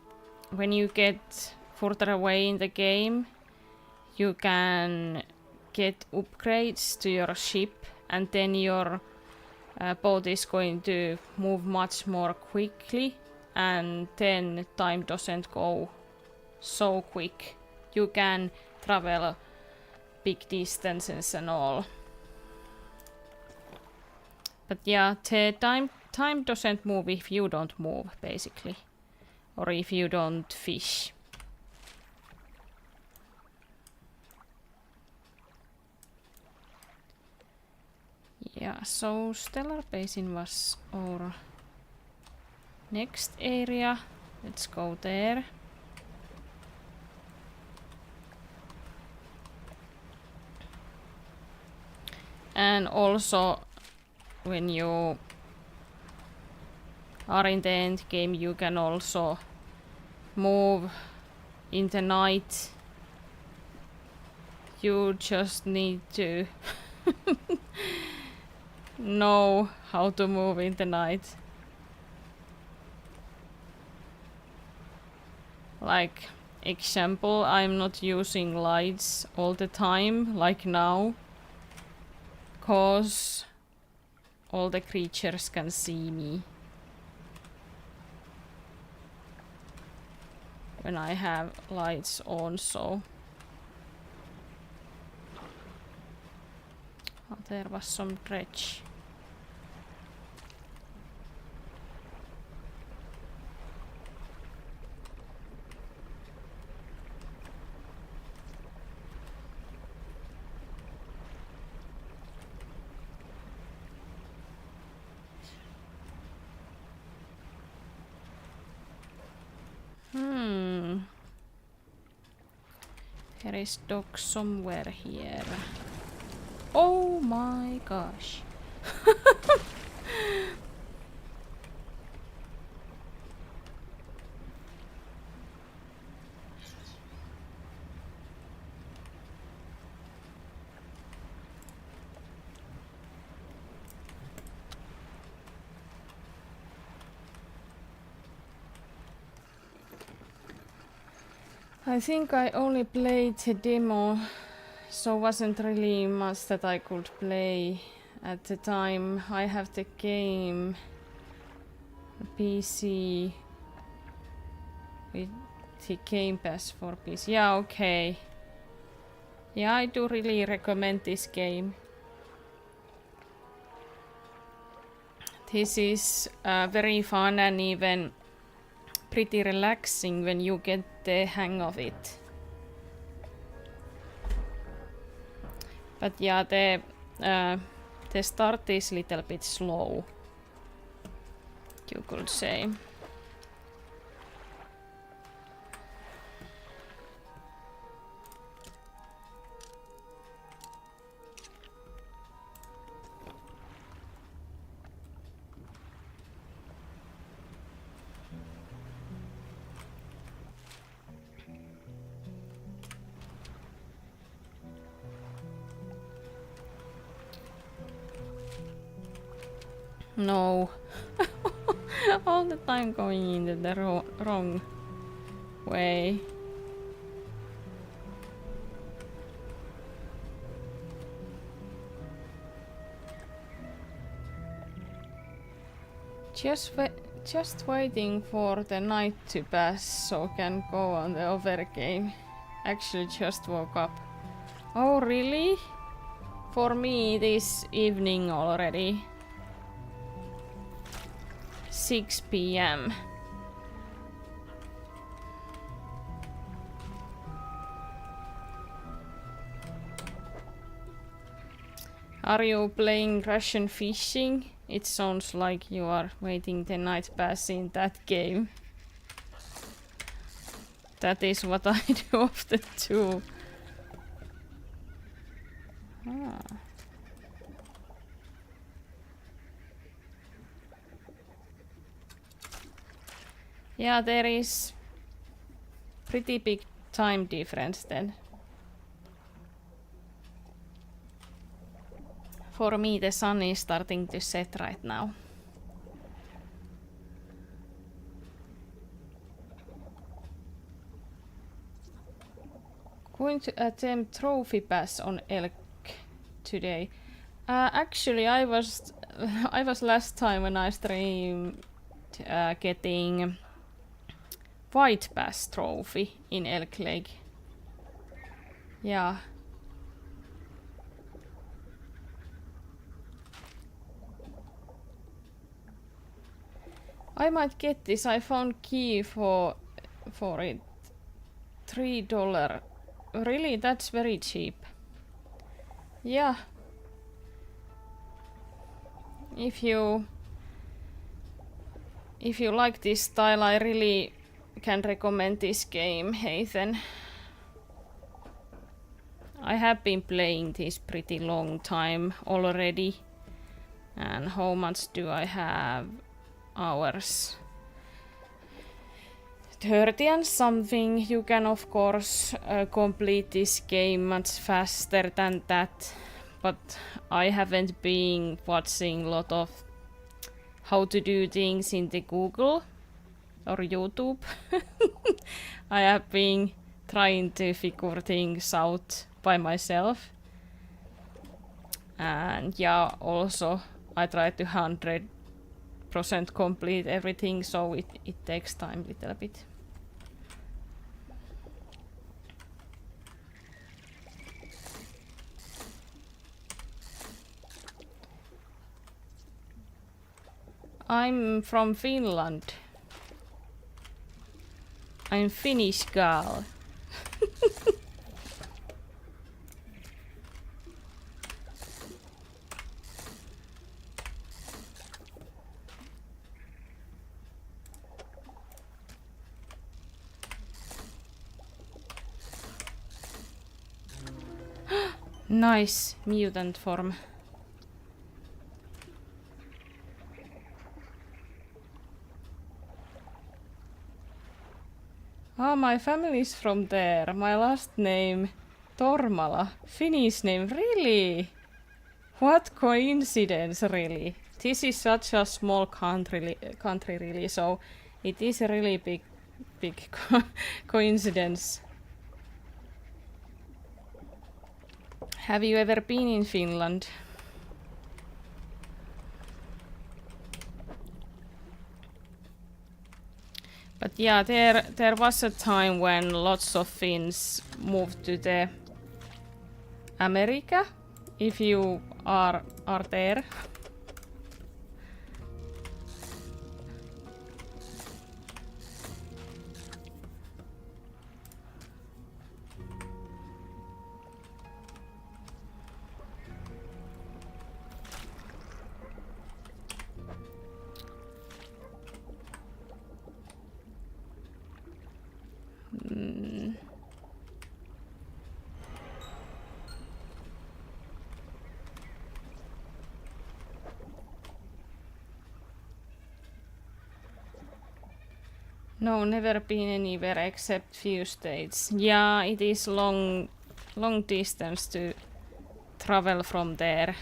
when you get further away in the game, you can get upgrades to your ship, and then your boat is going to move much more quickly, and then time doesn't go so quick. You can travel big distances and all. But yeah, the time doesn't move if you don't move, basically. Or if you don't fish. Yeah, so Stellar Basin was our next area. Let's go there. And also, when you are in the end game, you can also move in the night. You just need to know how to move in the night. Like, example, I'm not using lights all the time, like now, cause all the creatures can see me when I have lights on, so... Oh, there was some dredge. There is dog somewhere here. Oh my gosh. I think I only played the demo, so wasn't really much that I could play at the time. I have the game PC with the Game Pass for PC. Yeah, okay. Yeah, I do really recommend this game. This is very fun and even pretty relaxing when you get the hang of it. But yeah, the start is a little bit slow, you could say. No. All the time going into the wrong way. Just waiting for the night to pass so can go on the over game. Actually just woke up. Oh really? For me this evening already. 6 p.m. Are you playing Russian fishing? It sounds like you are waiting the night pass in that game. That is what I do often too. Ah. Yeah, there is pretty big time difference then. For me, the sun is starting to set right now. Going to attempt trophy pass on elk today. Actually, I was last time when I streamed getting white bass trophy in Elk Lake. Yeah. I might get this. I found key for it. $3. Really? That's very cheap. Yeah. If you like this style, I really can recommend this game, Hathan. I have been playing this pretty long time already. And how much do I have hours? 30 and something. You can of course complete this game much faster than that. But I haven't been watching a lot of how to do things in the Google or YouTube. I have been trying to figure things out by myself. And yeah, also I try to 100% complete everything, so it takes time a little bit. I'm from Finland. I'm Finnish girl. Nice mutant form. Ah, my family is from there. My last name, Tormala. Finnish name, really? What coincidence, really? This is such a small country, really, so it is a really big coincidence. Have you ever been in Finland? But yeah, there was a time when lots of Finns moved to the America, if you are there. No, never been anywhere except few states. Yeah, it is long distance to travel from there.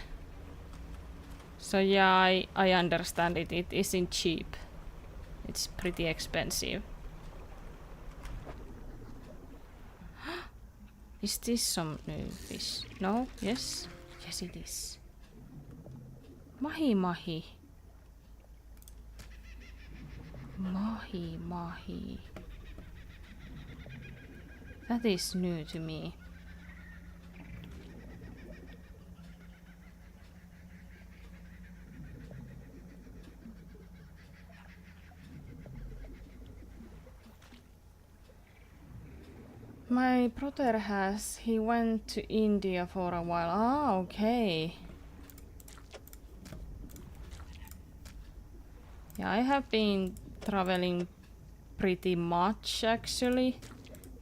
So yeah, I understand it. It isn't cheap. It's pretty expensive. Is this some new fish? No? Yes? Yes, it is. Mahi mahi. Mahi mahi. That is new to me. My brother he went to India for a while. Ah, okay. Yeah, I have been traveling pretty much actually,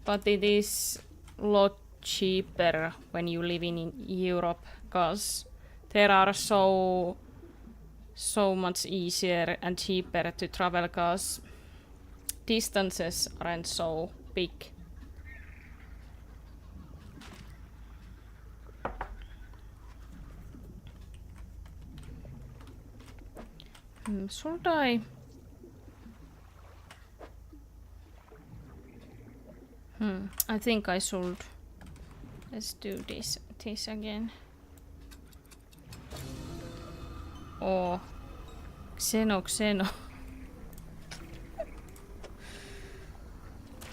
but it is a lot cheaper when you live in Europe, because there are so much easier and cheaper to travel, because distances aren't so big. Should I? I think I should. Let's do this again. Oh, Xeno.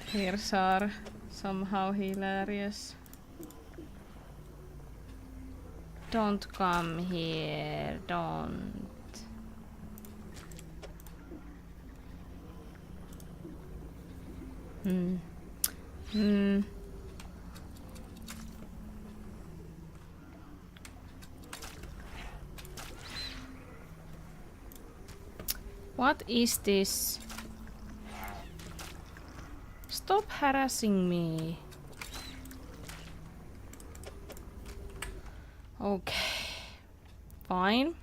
Here's are somehow hilarious. Don't come here, don't. What is this? Stop harassing me. Okay. Fine.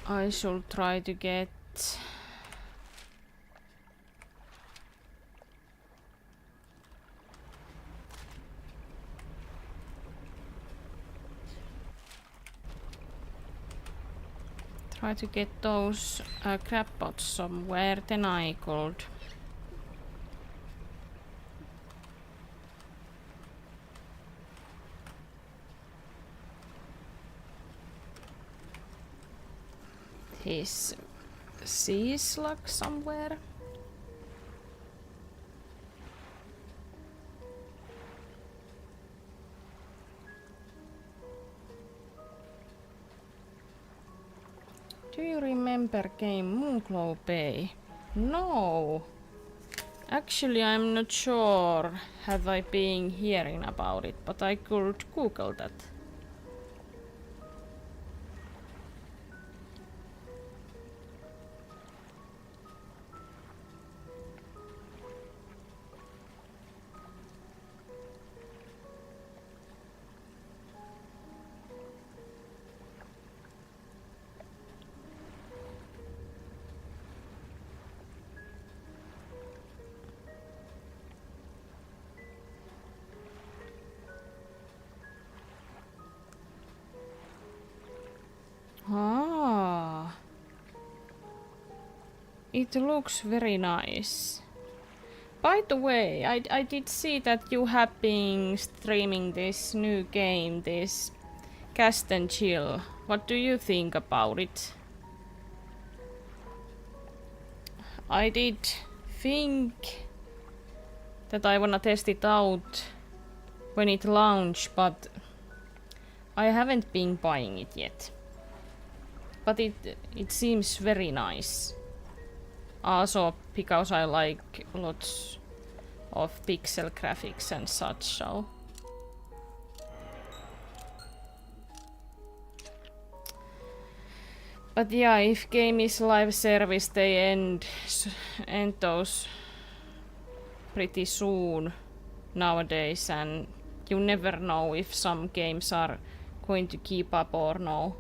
I should try to get those crab pots somewhere, then I could. His sea slug somewhere. Do you remember game Moonclaw Bay? No. Actually, I'm not sure have I been hearing about it, but I could Google that. Ah, it looks very nice. By the way, I did see that you have been streaming this new game, this Cast and Chill. What do you think about it? I did think that I wanna test it out when it launched, but I haven't been buying it yet. But it seems very nice. Also because I like lots of pixel graphics and such, so. But yeah, if game is live service, they end those pretty soon nowadays, and you never know if some games are going to keep up or no.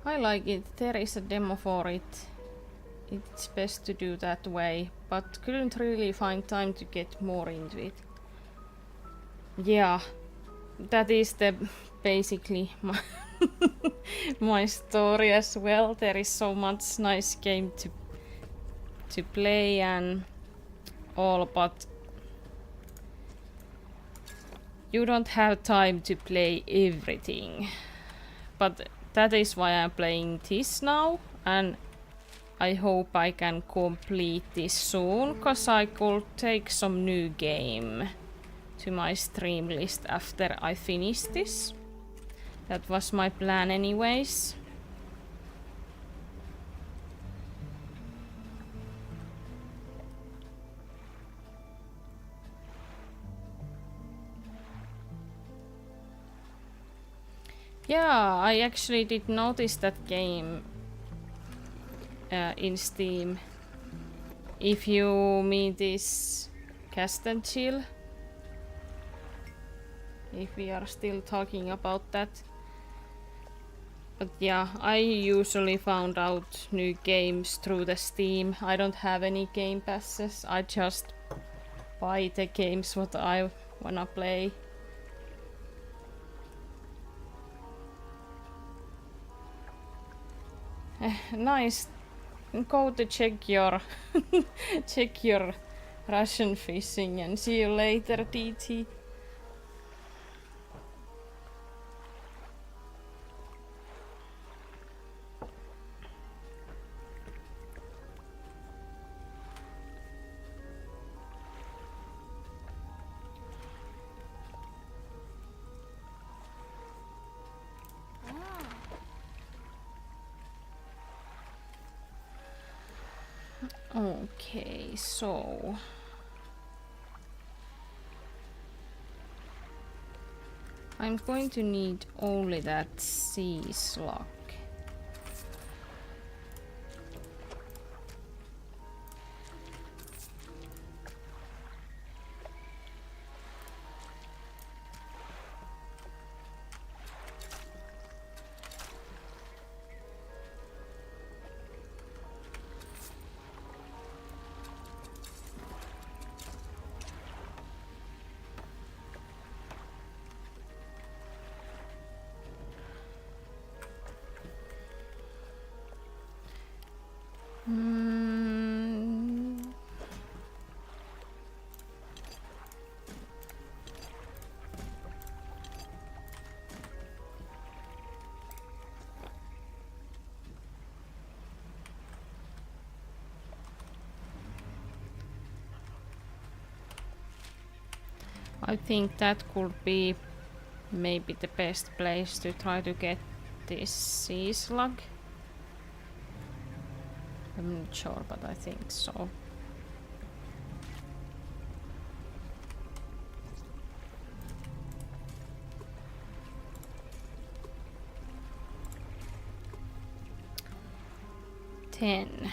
I like it. There is a demo for it. It's best to do that way, but couldn't really find time to get more into it. Yeah, that is the basically my story as well. There is so much nice game to play and all, but you don't have time to play everything. But that is why I'm playing this now, and I hope I can complete this soon, cause I could take some new game to my stream list after I finish this. That was my plan anyways. Yeah, I actually did notice that game in Steam. If you mean this Cast and Chill, if we are still talking about that. But yeah, I usually found out new games through the Steam. I don't have any game passes. I just buy the games what I wanna play. Nice. Go to check your check your Russian fishing and see you later, DT. Okay, so I'm going to need only that sea slug. I think that could be maybe the best place to try to get this sea slug. I'm not sure, but I think so. Ten.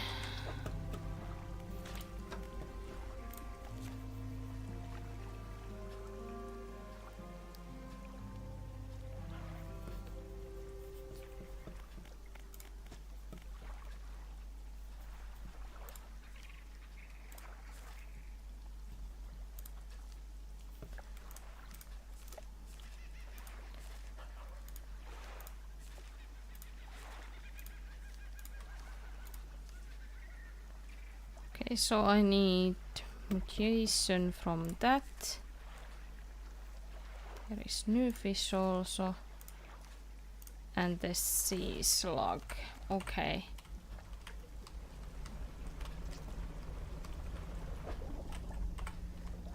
Okay, so I need mutation from that. There is new fish also. And the sea slug. Okay.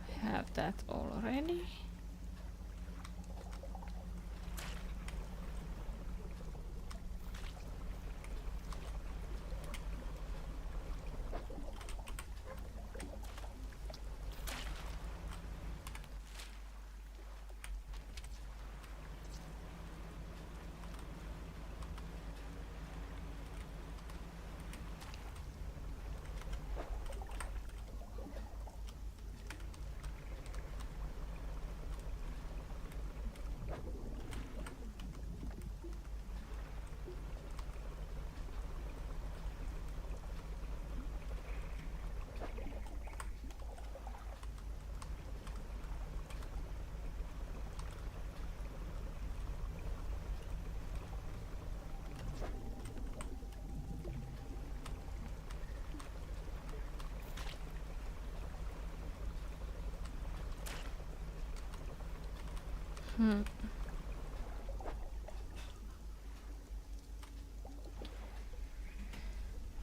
I have that already.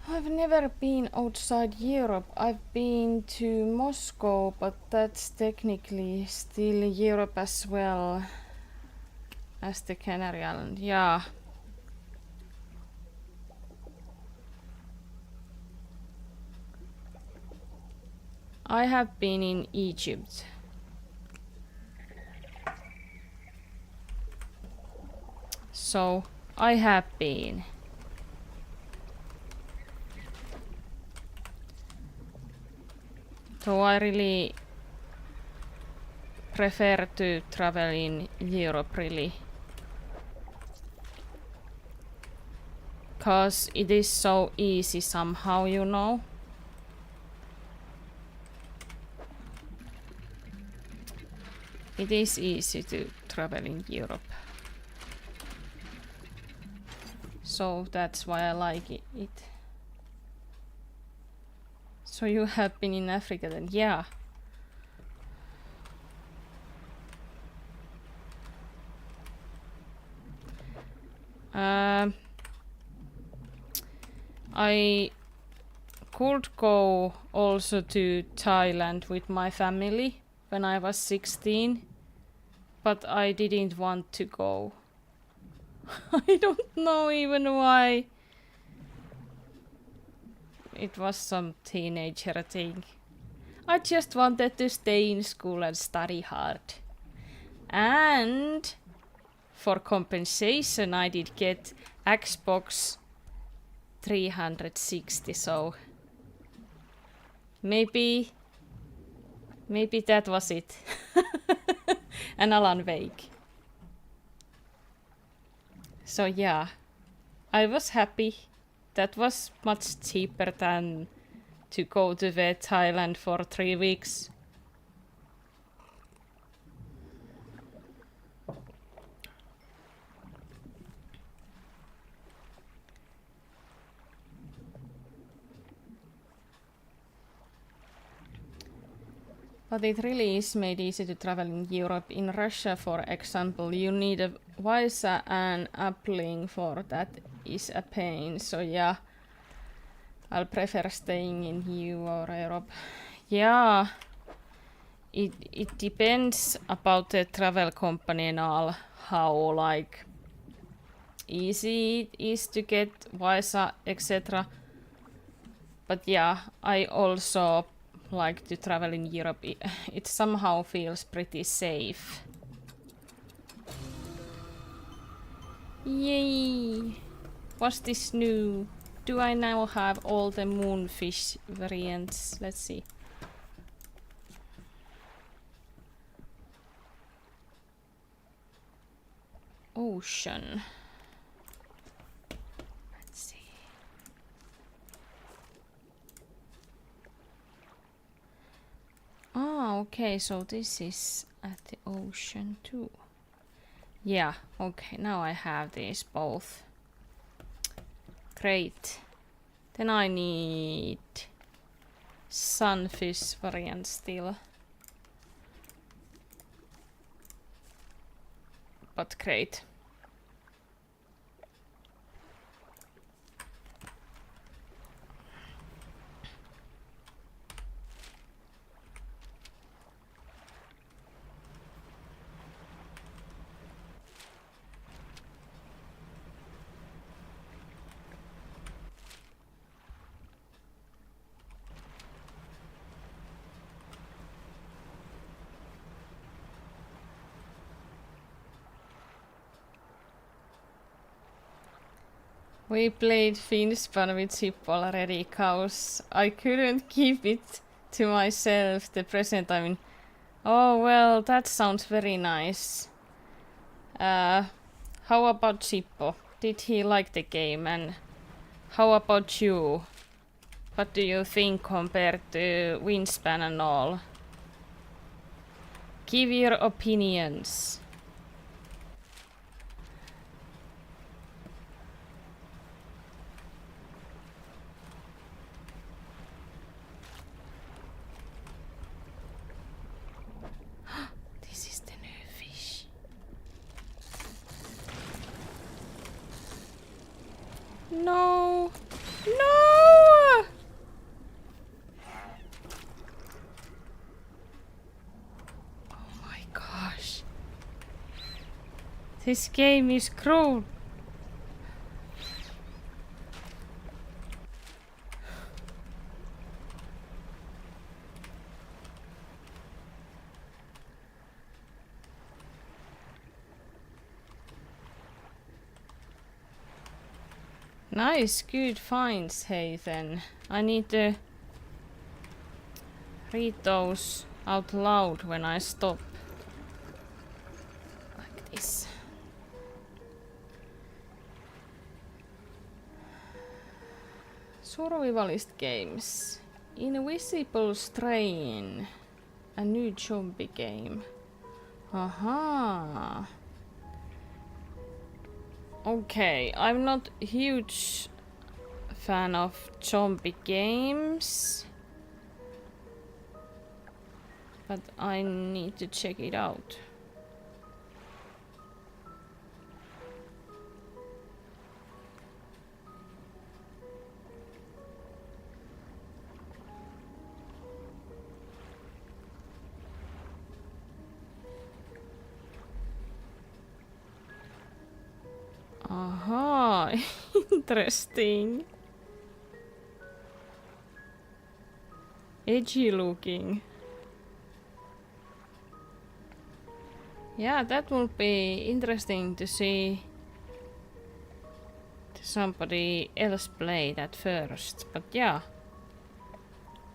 I've never been outside Europe. I've been to Moscow, but that's technically still Europe as well as the Canary Island. Yeah. I have been in Egypt. So, I have been. So I really prefer to travel in Europe, really. Cause it is so easy somehow, you know. It is easy to travel in Europe. So that's why I like it. So you have been in Africa then? Yeah. I could go also to Thailand with my family when I was 16, but I didn't want to go. I don't know even why. It was some teenager thing. I just wanted to stay in school and study hard. And for compensation I did get Xbox 360, so maybe that was it. And Alan Wake. So yeah, I was happy. That was much cheaper than to go to Thailand for 3 weeks. But it really is made easy to travel in Europe. In Russia, for example, you need a visa, and applying for that is a pain. So yeah, I'll prefer staying in EU or Europe. Yeah, it depends about the travel company and all, how like easy it is to get visa, etc. But yeah, I also like to travel in Europe. It somehow feels pretty safe. Yay! What's this new? Do I now have all the moonfish variants? Let's see. Ocean. Let's see. Ah, okay, so this is at the ocean too. Yeah, okay, now I have these both. Great. Then I need sunfish variant still. But great. We played Finspan with Chip already, cause I couldn't keep it to myself the present. I mean, oh well, that sounds very nice. How about Chippo? Did he like the game? And how about you? What do you think compared to Wingspan and all? Give your opinions. This is the new fish. No! No! Oh my gosh. This game is cruel. Nice, good finds, hey then. I need to read those out loud when I stop. Like this. Survivalist games. Invisible Strain. A new zombie game. Aha. Okay, I'm not a huge fan of zombie games, but I need to check it out. Aha, interesting. Edgy looking. Yeah, that will be interesting to see somebody else play that first. But yeah,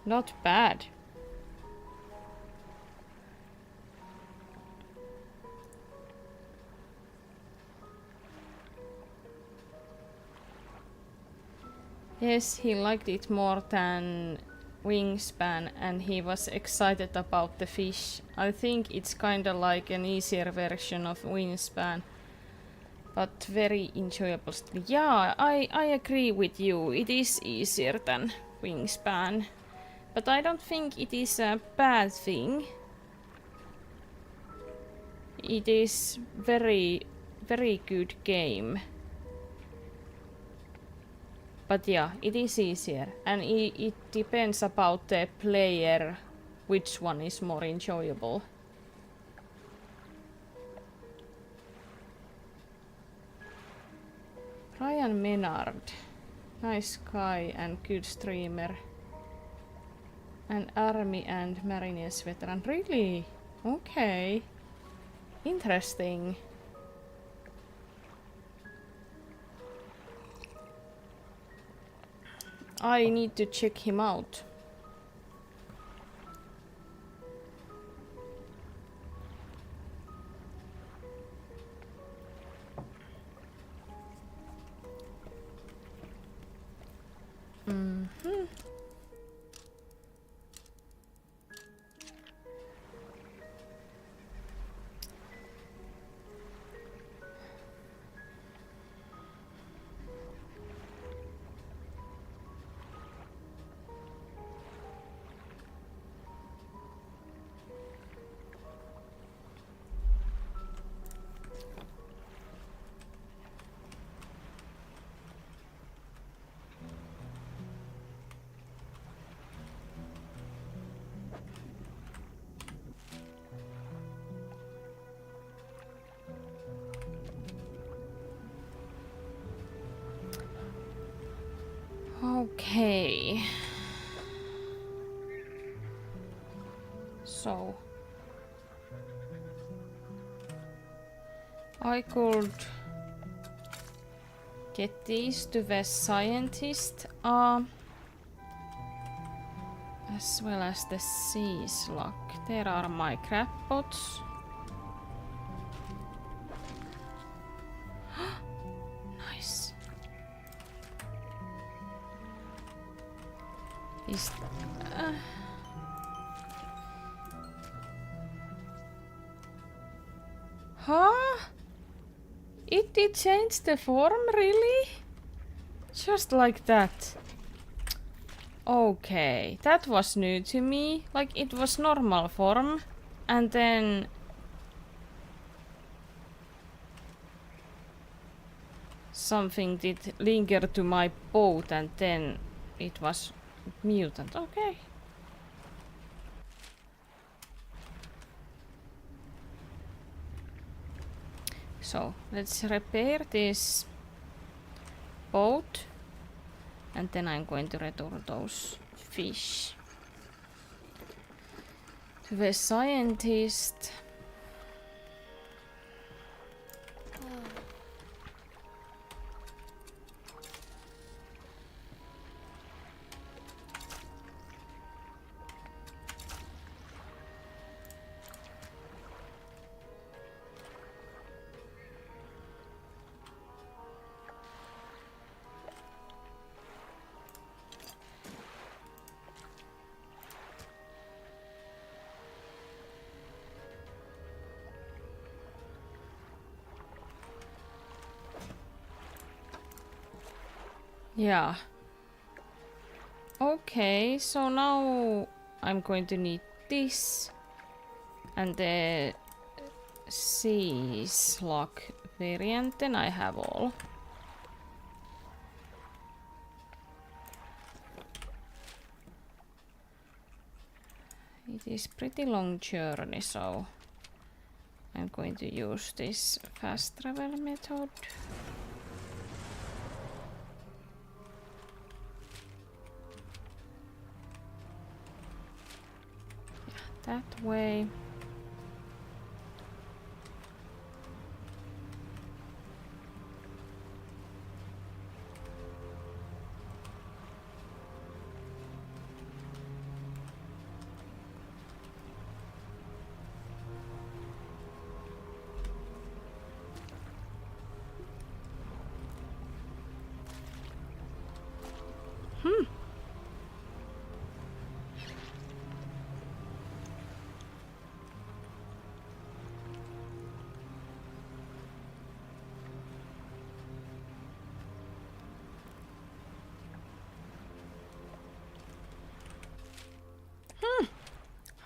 not bad. Yes, he liked it more than Wingspan and he was excited about the fish. I think it's kinda like an easier version of Wingspan, but very enjoyable still. Yeah, I agree with you. It is easier than Wingspan, but I don't think it is a bad thing. It is very good game. But yeah, it is easier, and it depends about the player, which one is more enjoyable. Ryan Menard, nice guy and good streamer. An Army and Marines veteran, really? Okay. Interesting. I need to check him out. Okay. So I could get these to the scientist as well as the sea slug. There are my crab pots. Nice. Is huh? It did change the form, really? Just like that. Okay, that was new to me. Like, it was normal form, and then something did linger to my boat and then it was mutant. Okay. So let's repair this boat and then I'm going to return those fish to the scientist. Yeah. Okay, so now I'm going to need this and the sea slug variant, then I have all. It is pretty long journey, so I'm going to use this fast travel method. That way.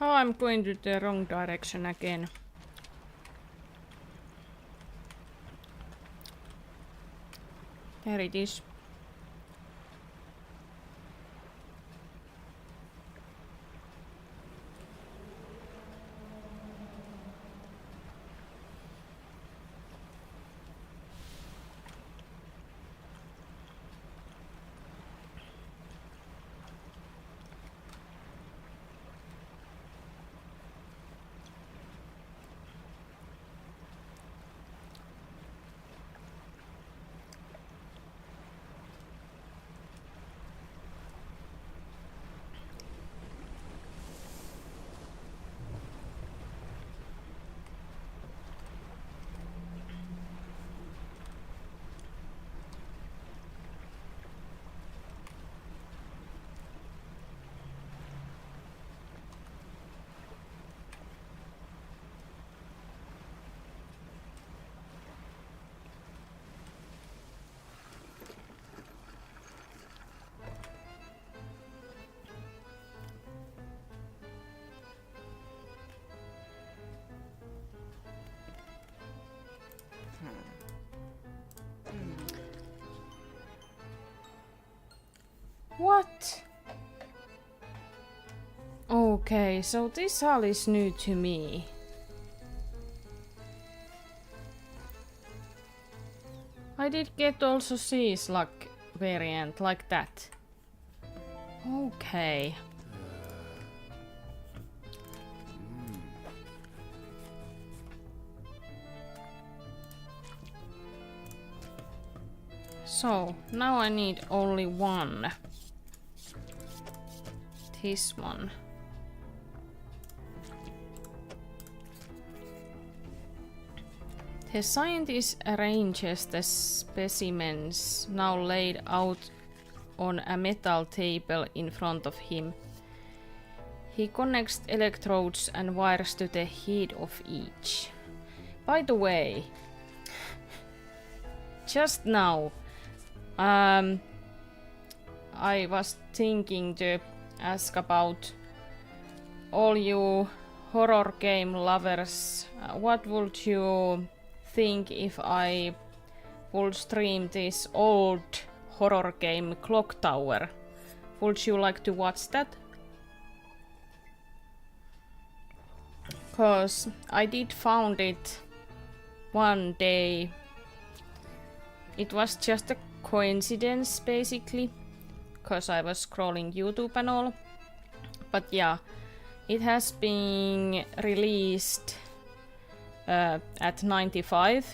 Oh, I'm going to the wrong direction again. There it is. What? Okay, so this all is new to me. I did get also sea slug variant like that. Okay. So, now I need only one. This one. The scientist arranges the specimens now laid out on a metal table in front of him. He connects electrodes and wires to the head of each. By the way, just now, I was thinking to ask about all you horror game lovers. What would you think if I will stream this old horror game Clock Tower. Would you like to watch that? Cause I did found it one day. It was just a coincidence basically, cause I was scrolling YouTube and all. But yeah, it has been released at 95.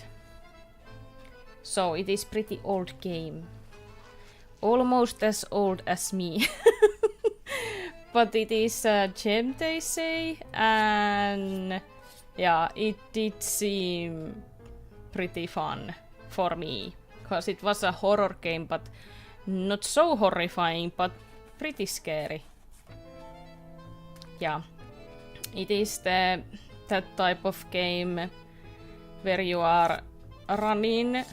So it is pretty old game. Almost as old as me. But it is a gem, they say, and yeah, it did seem pretty fun for me. Because it was a horror game, but not so horrifying, but pretty scary. Yeah, it is that type of game where you are running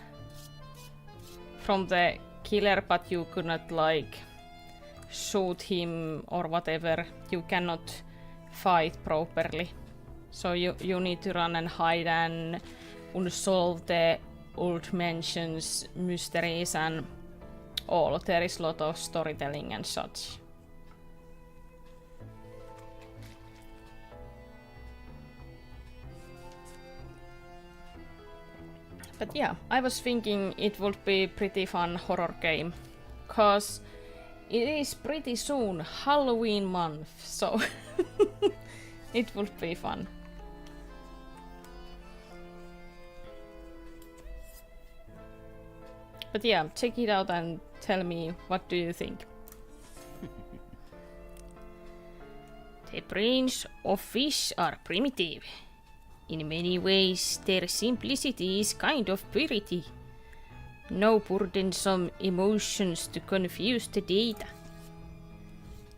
from the killer, but you could not like shoot him or whatever. You cannot fight properly. So you need to run and hide and unsolve the old mansions mysteries and all. There is a lot of storytelling and such. But yeah, I was thinking it would be pretty fun horror game, cause it is pretty soon Halloween month, so it would be fun. But yeah, check it out and tell me what do you think. The brains of fish are primitive. In many ways, their simplicity is kind of purity. No burdensome emotions to confuse the data.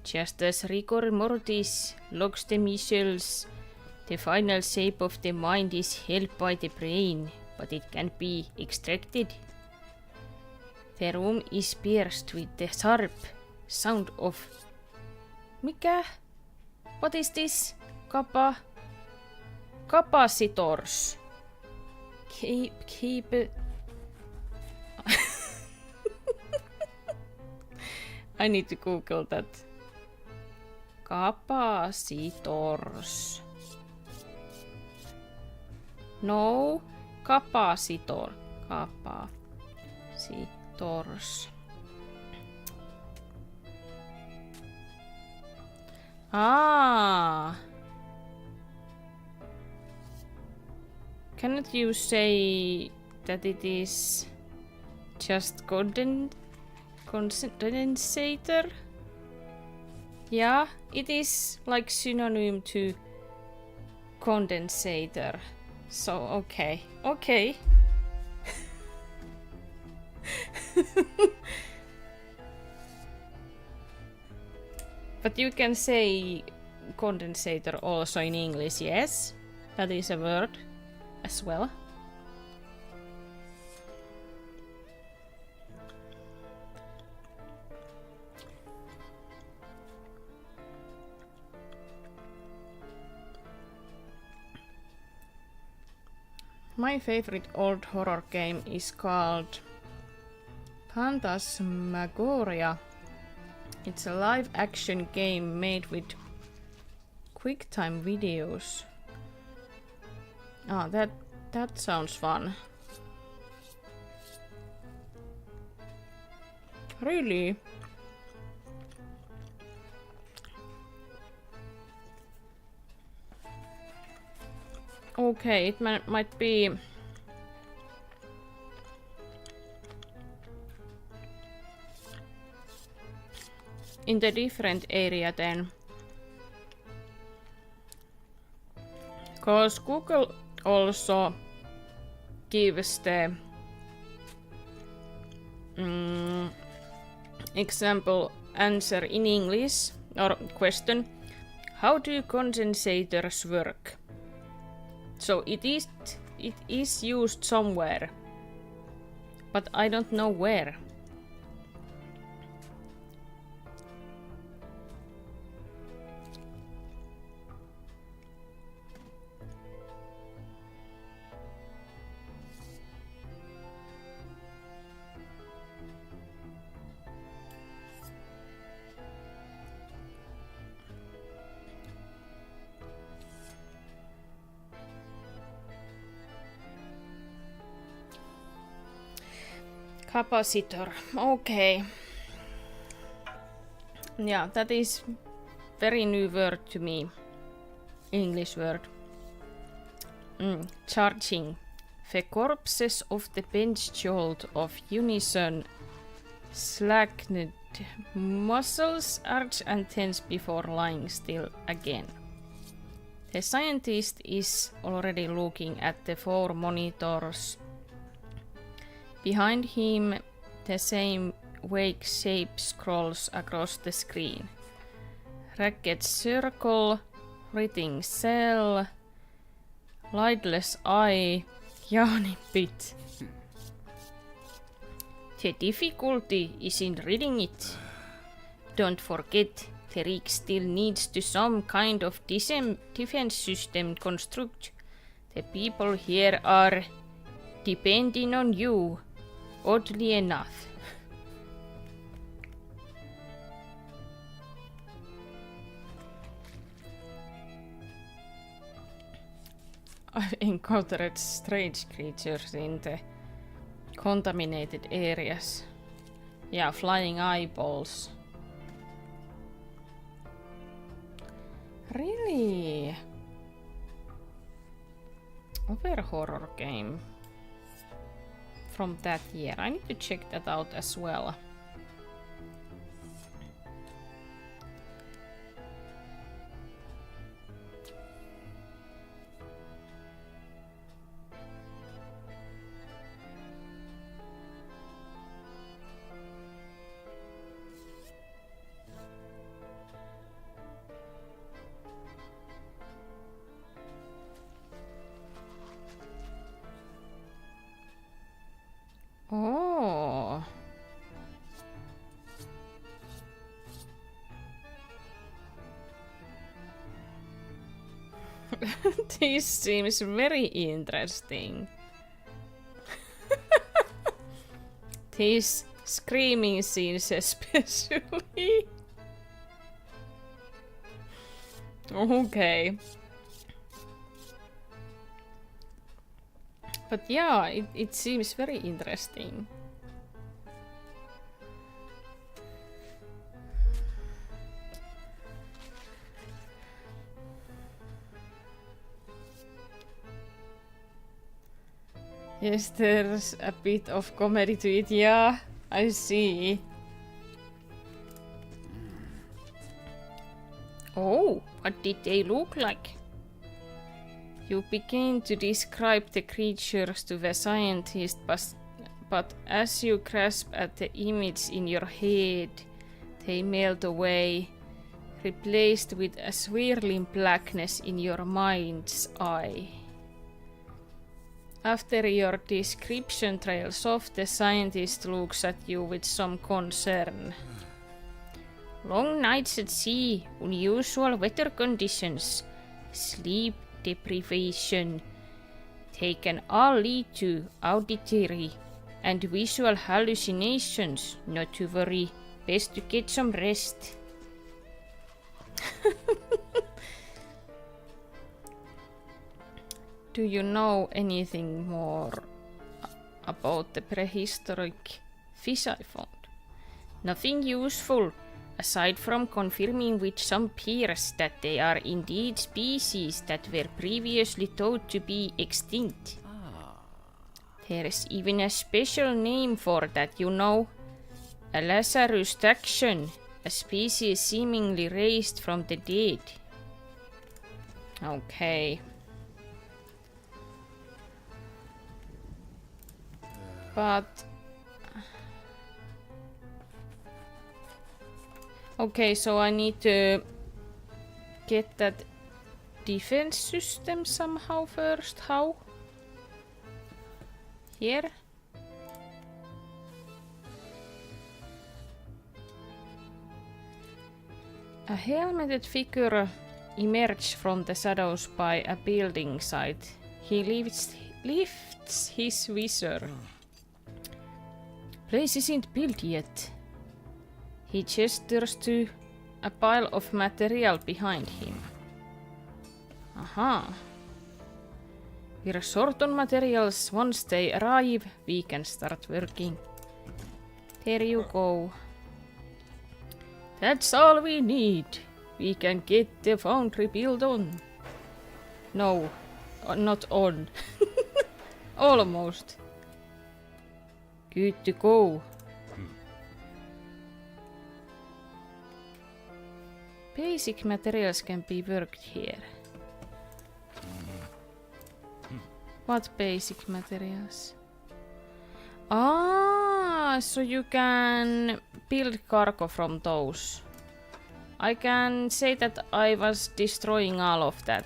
Just as rigor mortis locks the missiles, the final shape of the mind is held by the brain, but it can be extracted. The room is pierced with the sharp sound of... Mikä? What is this? Capacitors. Keep I need to Google that. Capacitors. No, capacitor. Capacitors. Ah. Cannot you say that it is just condensator? Yeah, it is like synonym to condensator. So okay. But you can say condensator also in English, yes? That is a word as well. My favorite old horror game is called Phantasmagoria. It's a live action game made with QuickTime videos. Ah, that sounds fun. Really? Okay, it might be... in the different area then. Cause Google also gives the example answer in English or question. How do condensators work? So it is used somewhere, but I don't know where. Capacitor. Okay. Yeah, that is very new word to me. English word. Charging. The corpses of the bench jolt of unison, slackened muscles arch and tense before lying still again. The scientist is already looking at the 4 monitors. Behind him, the same vague shape scrolls across the screen. Ragged circle, writhing cell, lightless eye, yawning pit. The difficulty is in reading it. Don't forget, the rig still needs to some kind of defense system construct. The people here are depending on you, oddly enough. I've encountered strange creatures in the contaminated areas. Yeah, flying eyeballs. Really? Over horror game from that year. I need to check that out as well. Oh. This seems very interesting. These screaming scenes especially. Okay. But yeah, it seems very interesting. Yes, there's a bit of comedy to it, yeah, I see. Oh, what did they look like? You begin to describe the creatures to the scientist, but as you grasp at the image in your head, they melt away, replaced with a swirling blackness in your mind's eye. After your description trails off, the scientist looks at you with some concern. Long nights at sea, unusual weather conditions, sleep deprivation. They can all lead to auditory and visual hallucinations. Not to worry, best to get some rest. Do you know anything more about the prehistoric fish I found? Nothing useful, aside from confirming with some peers that they are indeed species that were previously thought to be extinct. There's even a special name for that, you know. A Lazarus taxon, a species seemingly raised from the dead. Okay. But... okay, so I need to get that defense system somehow first. How? Here? A helmeted figure emerged from the shadows by a building site. He lifts his visor. Place isn't built yet. He gestures to a pile of material behind him. Aha. We're short on materials. Once they arrive, we can start working. Here you go. That's all we need. We can get the foundry built on. No, not on. Almost. Good to go. Basic materials can be worked here. What basic materials? Ah, so you can build cargo from those. I can say that I was destroying all of that.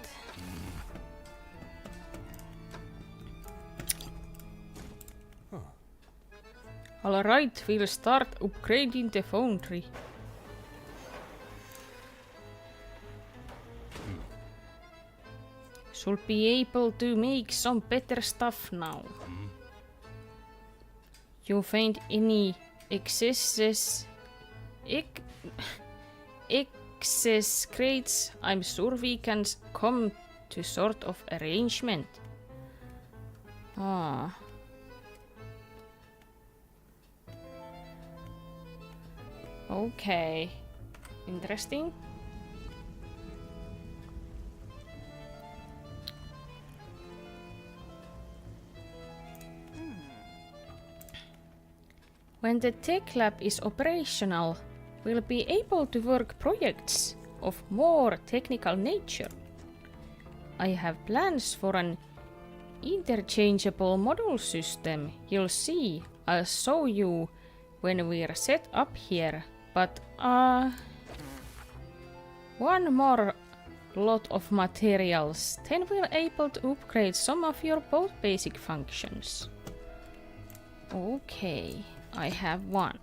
Alright, we'll start upgrading the foundry. Should be able to make some better stuff now. You find any excess crates? I'm sure we can come to sort of arrangement. Ah. Okay. Interesting. When the tech lab is operational, we'll be able to work projects of more technical nature. I have plans for an interchangeable module system. You'll see. I'll show you when we're set up here. But one more lot of materials, then we're able to upgrade some of your both basic functions. Okay. I have one.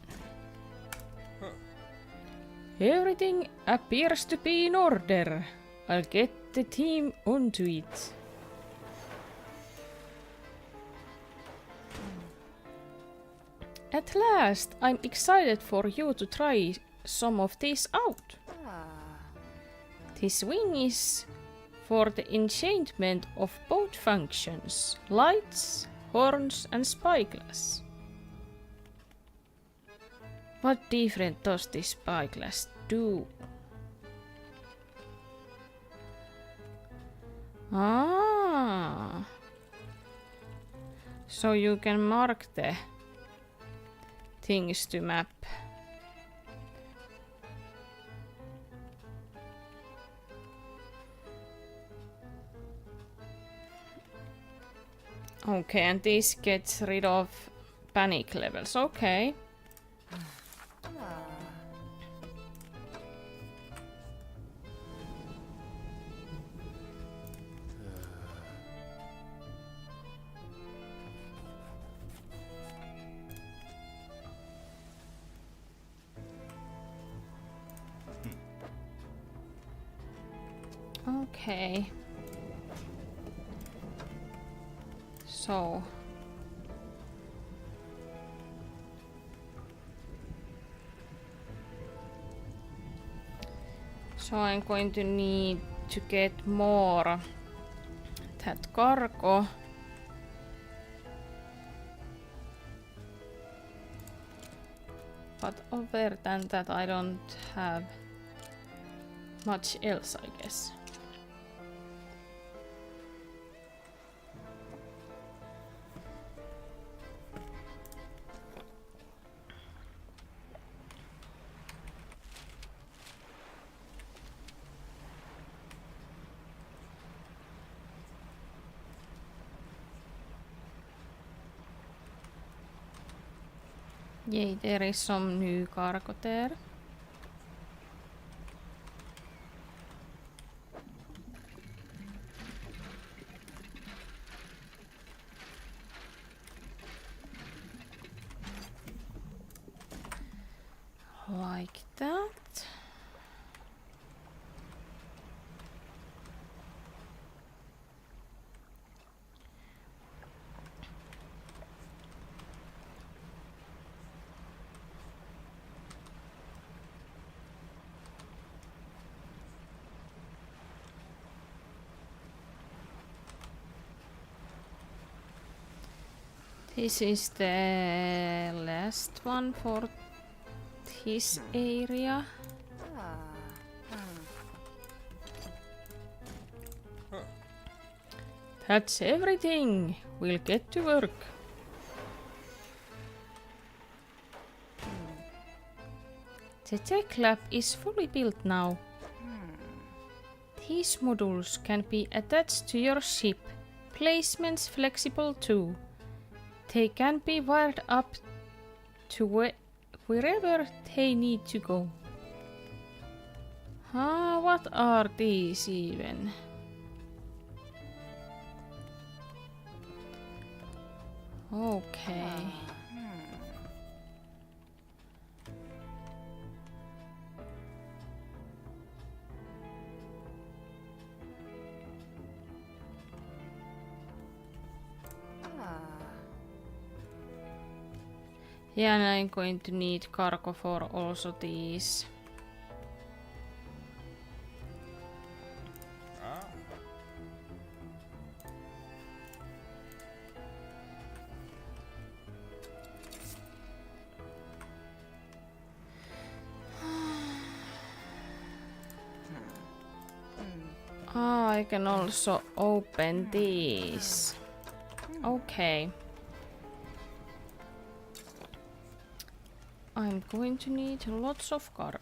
Everything appears to be in order. I'll get the team onto it. At last, I'm excited for you to try some of these out. This wing is for the enchantment of both functions, lights, horns and spyglass. What different does this spyglass do? Ah, so you can mark the things to map. Okay, and this gets rid of panic levels. Okay. Okay. So I'm going to need to get more that cargo. But other than that, I don't have much else, I guess. Yay, there is some new cargo there. Like that. This is the last one for his area. That's everything. We'll get to work. The tech lab is fully built now. These modules can be attached to your ship. Placements flexible too. They can be wired up to wherever they need to go. What are these even? Okay. Yeah, and I'm going to need cargo for also these. I can also open these. Okay. I'm going to need lots of cargo.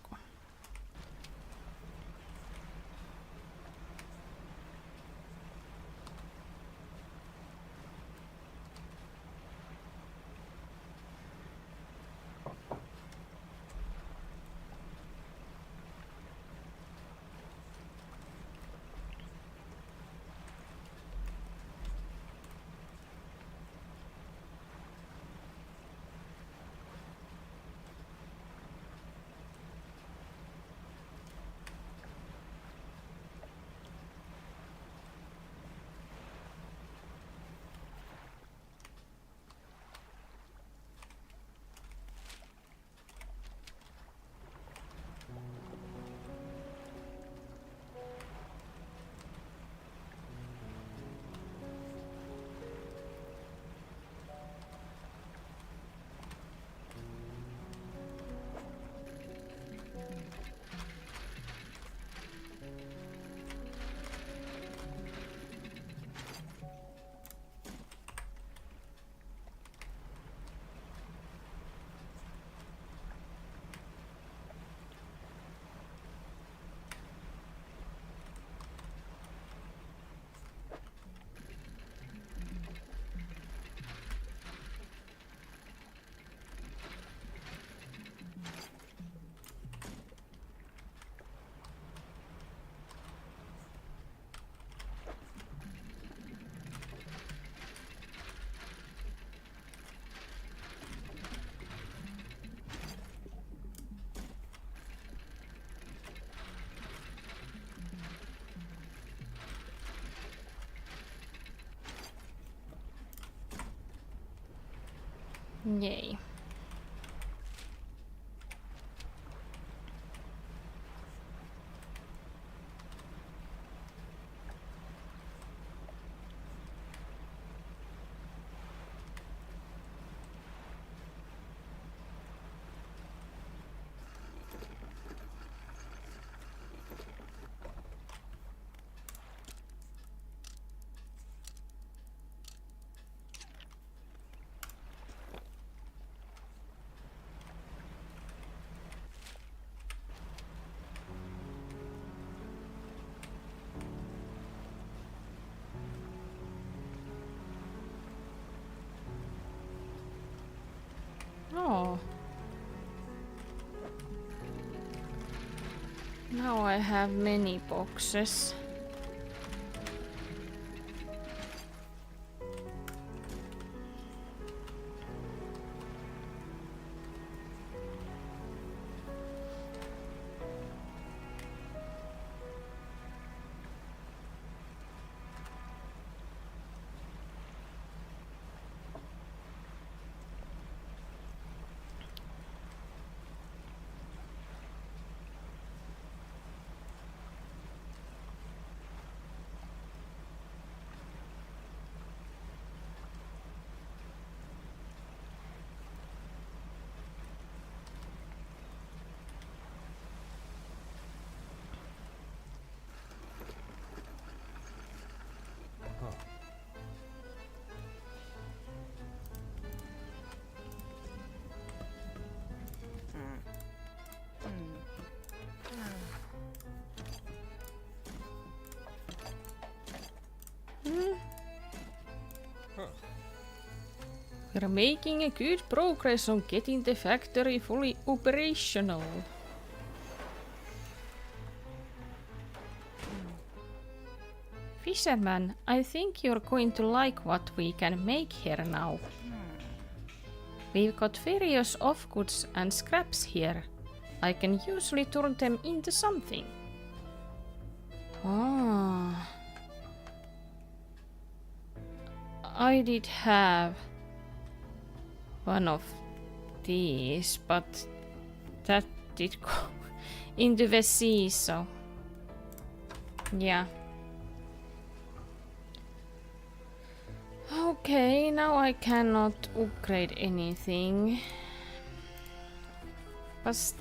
Yay. Oh. Now I have many boxes. We're making a good progress on getting the factory fully operational. Fisherman, I think you're going to like what we can make here now. We've got various off-goods and scraps here. I can usually turn them into something. Ah. I did have one of these, but that did go into the sea, so yeah. Okay, now I cannot upgrade anything. But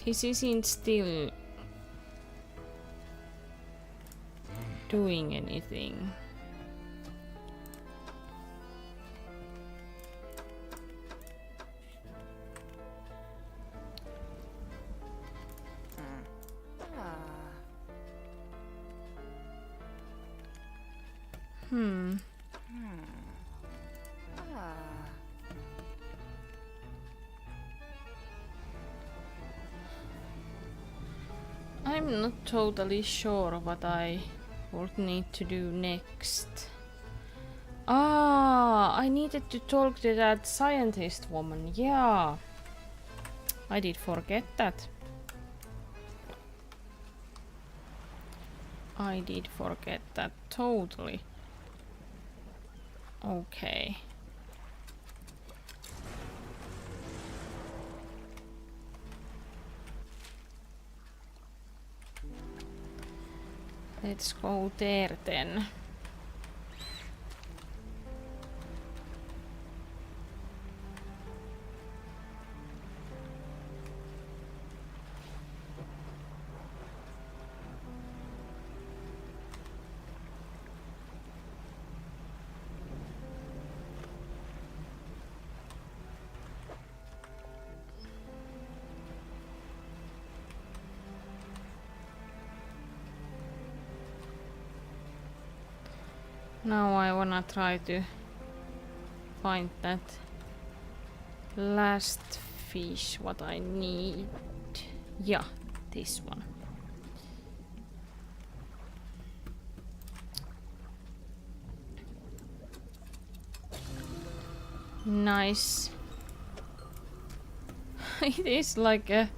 this isn't still doing anything. I'm not totally sure what I would need to do next. Ah, I needed to talk to that scientist woman. Yeah, I did forget that. I did forget that totally. Okay. Let's go there then. Now I wanna try to find that last fish what I need. Yeah, this one. Nice. It is like a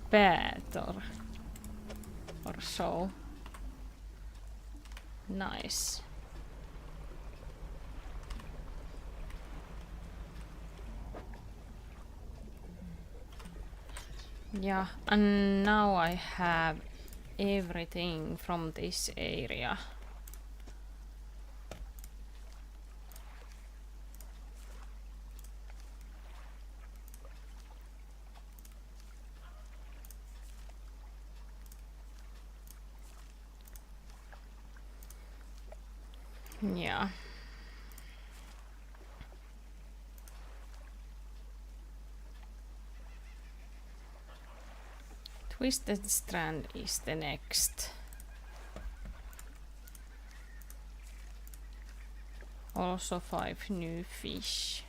bat or so. Nice. Yeah, and now I have everything from this area. Yeah. Twisted Strand is the next. Also 5 new fish.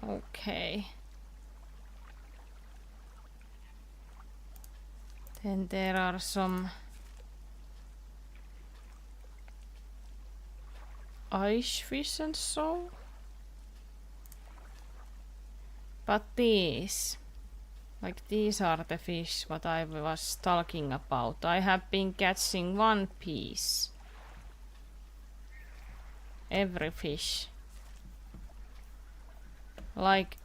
Okay. Then there are some ice fish and so. But these are the fish what I was talking about. I have been catching 1 piece. Every fish. Like,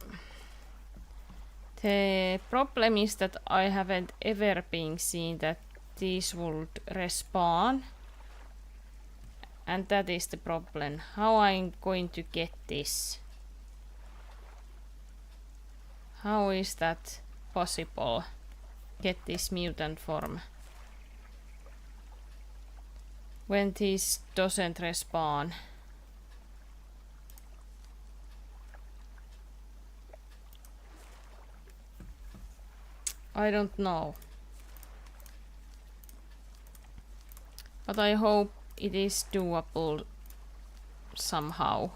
the problem is that I haven't ever been seen that these would respawn. And that is the problem. How I'm going to get this? How is that possible? Get this mutant form. When this doesn't respawn. I don't know. But I hope it is doable somehow.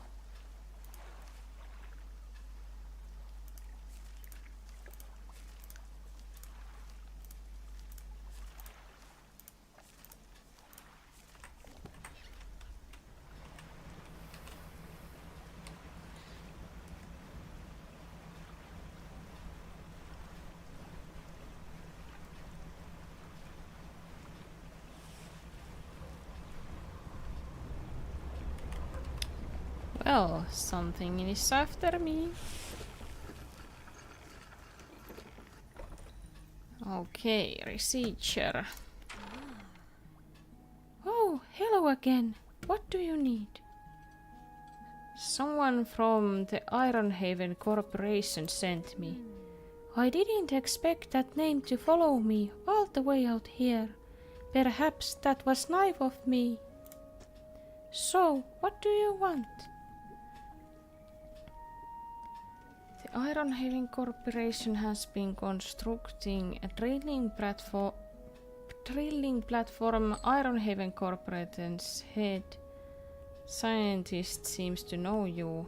Well, something is after me. Okay, receiver. Oh, hello again. What do you need? Someone from the Ironhaven Corporation sent me. I didn't expect that name to follow me all the way out here. Perhaps that was naive of me. So, what do you want? The Ironhaven Corporation has been constructing a drilling platform. Ironhaven Corporation's head scientist seems to know you.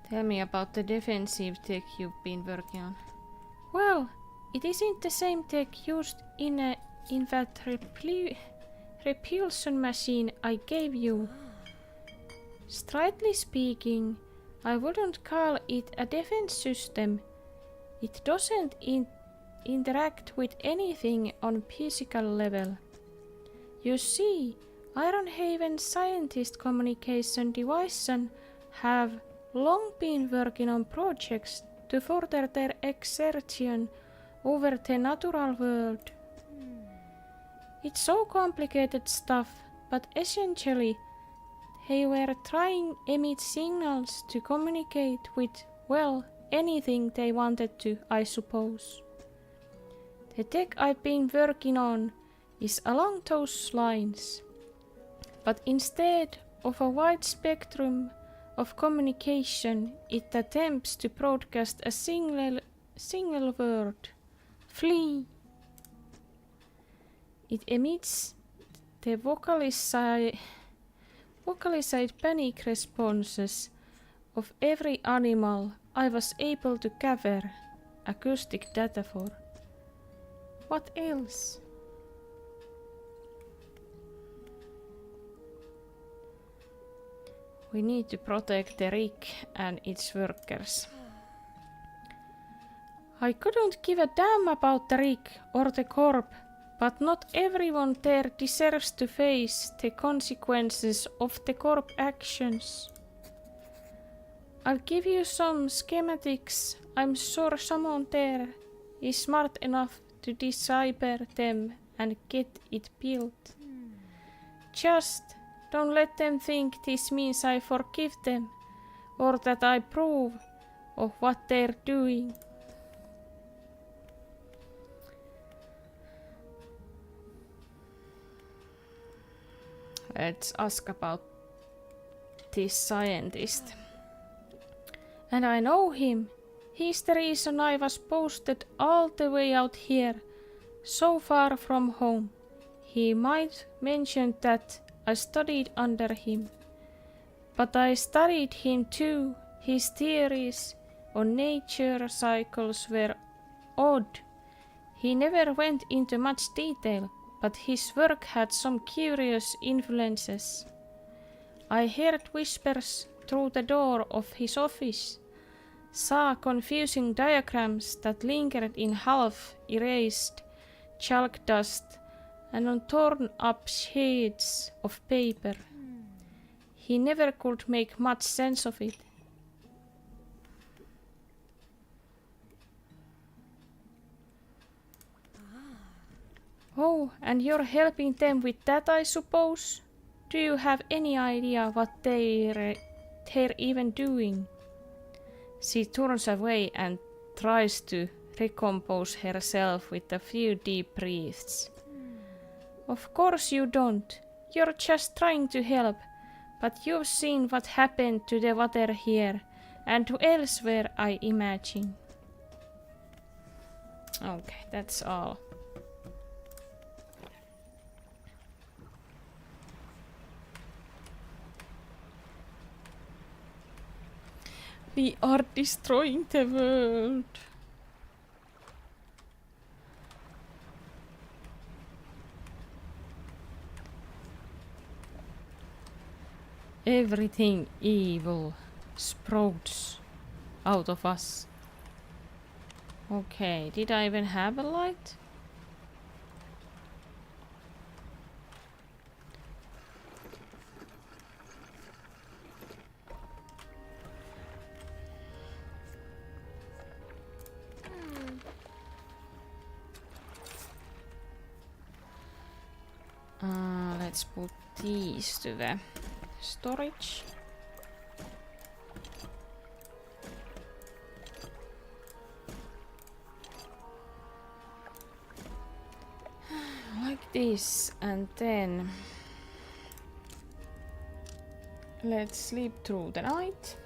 Tell me about the defensive tech you've been working on. Well, it isn't the same tech used in that repulsion machine I gave you. Strictly speaking, I wouldn't call it a defense system. It doesn't interact with anything on physical level. You see, Ironhaven scientist communication division have long been working on projects to further their exertion over the natural world. It's so complicated stuff, but essentially they were trying emit signals to communicate with, well, anything they wanted to, I suppose. The tech I've been working on is along those lines, but instead of a wide spectrum of communication, it attempts to broadcast a single word: flee. It emits the vocalized panic responses of every animal I was able to gather acoustic data for. What else? We need to protect the rig and its workers. I couldn't give a damn about the rig or the corp, but not everyone there deserves to face the consequences of the corp actions. I'll give you some schematics. I'm sure someone there is smart enough to decipher them and get it built. Just don't let them think this means I forgive them or that I approve of what they're doing. Let's ask about this scientist. And I know him. He's the reason I was posted all the way out here, so far from home. He might mention that I studied under him. But I studied him too. His theories on nature cycles were odd. He never went into much detail, but his work had some curious influences. I heard whispers through the door of his office, saw confusing diagrams that lingered in half-erased chalk dust and on torn-up sheets of paper. He never could make much sense of it. Oh, and you're helping them with that, I suppose? Do you have any idea what they're even doing? She turns away and tries to recompose herself with a few deep breaths. Of course you don't. You're just trying to help. But you've seen what happened to the water here. And to elsewhere, I imagine. Okay, that's all. We are destroying the world. Everything evil sprouts out of us. Okay, did I even have a light? Let's put these to the storage. Like this, and then let's sleep through the night.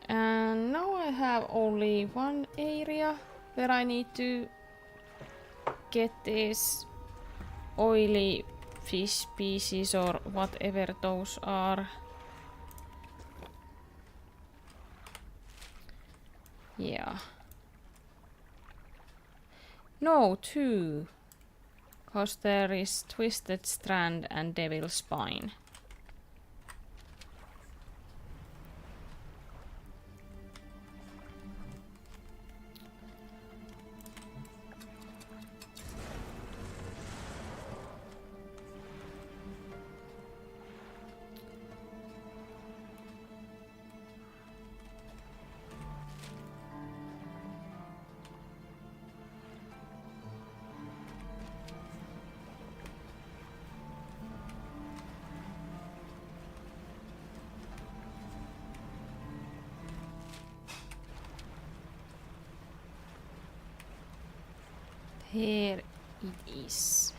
And now I have only one area where I need to get these oily fish pieces or whatever those are. Yeah. No, two. Because there is Twisted Strand and Devil Spine. Here it is.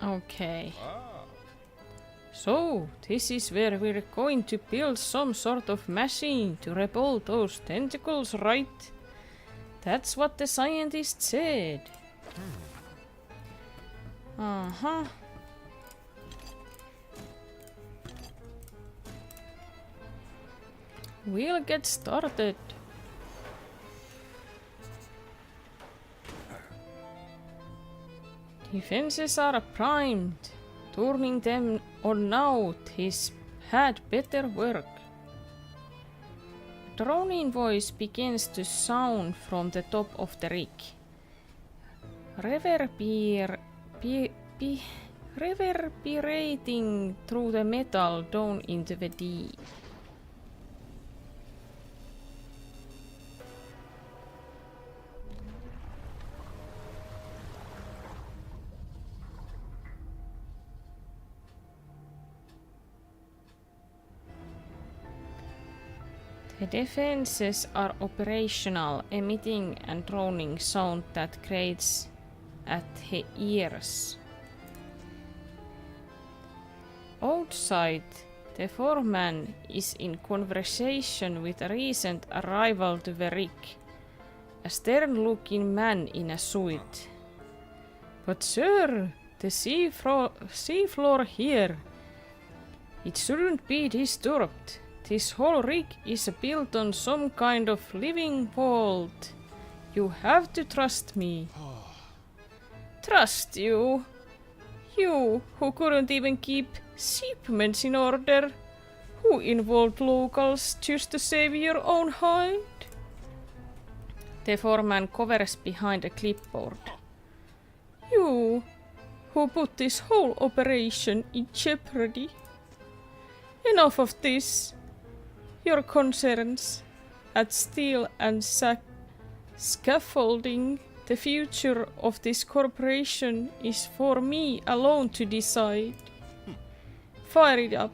Okay. So, this is where we're going to build some sort of machine to repel those tentacles, right? That's what the scientist said. Uh-huh. We'll get started. Defenses are primed. Turning them on now, he's had better work. A droning voice begins to sound from the top of the rig. Reverberating through the metal down into the deep. The defenses are operational, emitting and droning sound that grates at the ears. Outside, the foreman is in conversation with a recent arrival to the rig, a stern-looking man in a suit. But sir, the seafloor here, it shouldn't be disturbed. This whole rig is built on some kind of living vault. You have to trust me. Trust you? You, who couldn't even keep shipments in order? Who involved locals just to save your own hide? The foreman covers behind a clipboard. You, who put this whole operation in jeopardy. Enough of this. Your concerns at steel and scaffolding. The future of this corporation is for me alone to decide. Fire it up.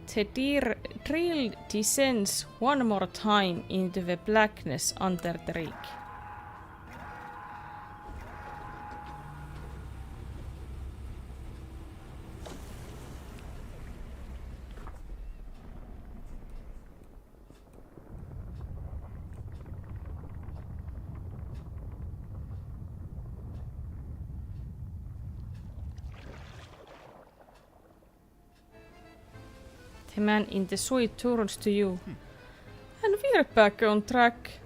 The drill descends one more time into the blackness under the rig. The man in the suit turns to you. And we're back on track.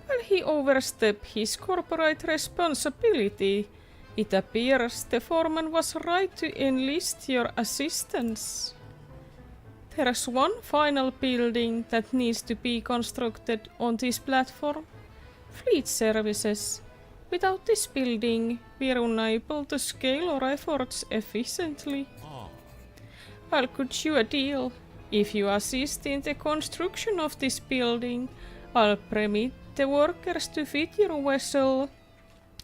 Will he overstep his corporate responsibility? It appears the foreman was right to enlist your assistance. There's one final building that needs to be constructed on this platform. Fleet services. Without this building, we're unable to scale our efforts efficiently. I'll cut you a deal. If you assist in the construction of this building, I'll permit the workers to fit your vessel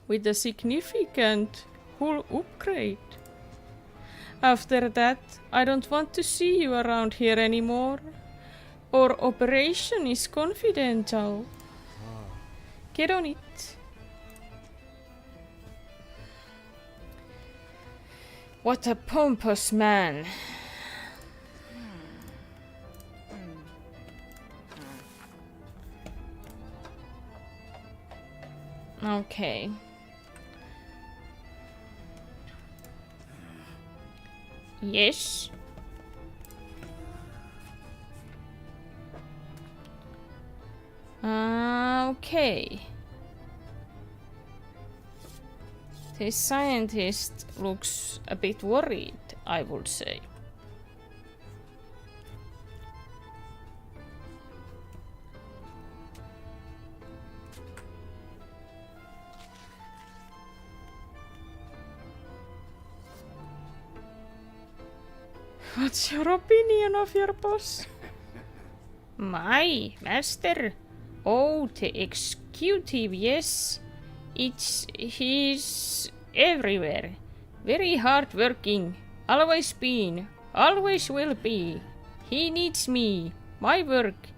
with a significant hull upgrade. After that, I don't want to see you around here anymore. Our operation is confidential. Get on it. What a pompous man. Okay. Yes. Okay. This scientist looks a bit worried, I would say. What's your opinion of your boss? My master? Oh, the executive, yes. He's everywhere. Very hard-working. Always been. Always will be. He needs me. My work.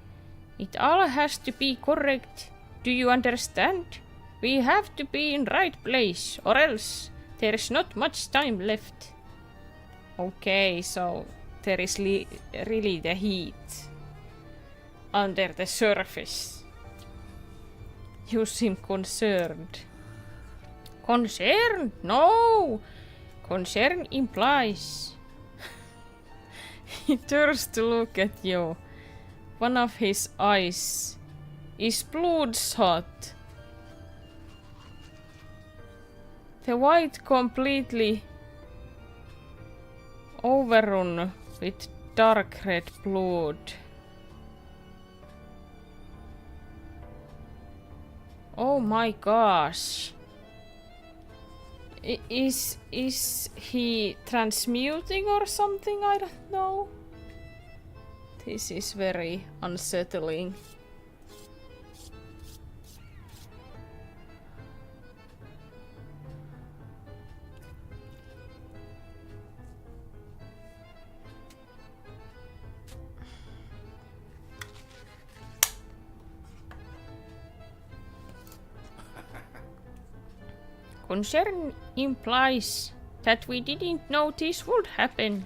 It all has to be correct. Do you understand? We have to be in right place, or else there's not much time left. Okay, so there is really the heat under the surface. You seem concerned. Concerned? No! Concern implies. He turns to look at you. One of his eyes is bloodshot. The white completely overrun with dark red blood. Oh my gosh. Is he transmuting or something? I don't know. This is very unsettling. Concern implies that we didn't know this would happen.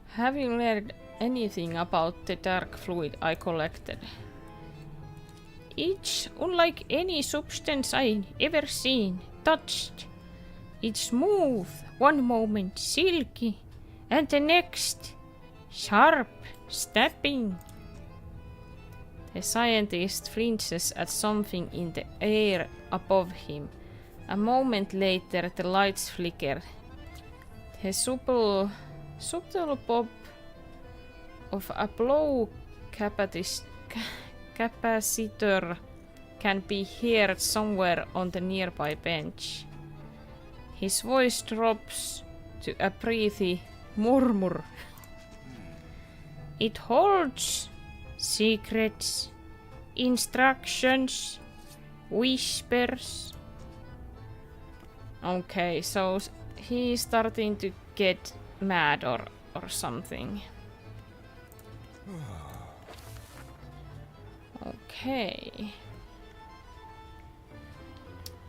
Have you learned anything about the dark fluid I collected? It's unlike any substance I ever seen, touched. It's smooth, one moment silky, and the next sharp, snapping. The scientist flinches at something in the air above him. A moment later, the lights flicker. The subtle pop of a blow capacitor can be heard somewhere on the nearby bench. His voice drops to a breathy murmur. It holds secrets, instructions, whispers. Okay, so he's starting to get mad or something. Okay.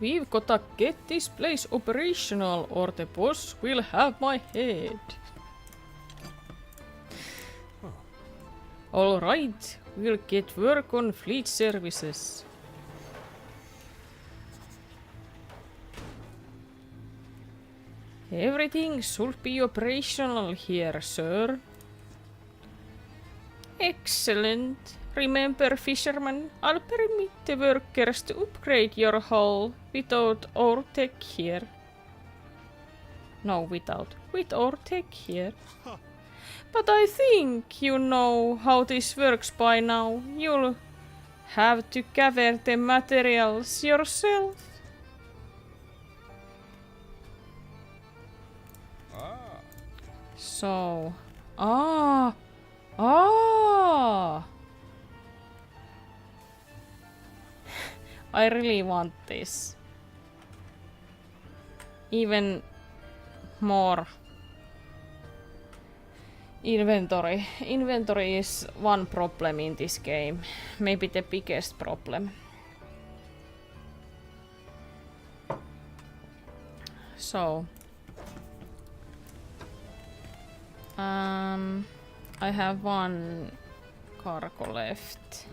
We've gotta get this place operational or the boss will have my head. Alright, we'll get work on fleet services. Everything should be operational here, sir. Excellent. Remember, fisherman, I'll permit the workers to upgrade your hull without our tech here. No, with our tech here. But I think you know how this works by now. You'll have to gather the materials yourself. So, I really want this. Even more inventory. Inventory is one problem in this game. Maybe the biggest problem. So, I have one cargo left.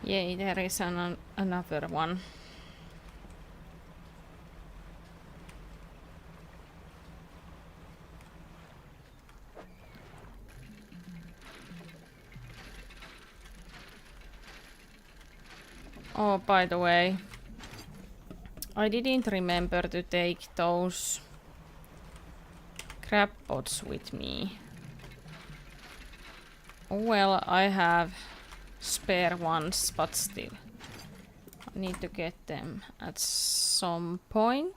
Yay, there is another one. Oh, by the way, I didn't remember to take those crab pots with me. Well, I have spare ones, but still. I need to get them at some point.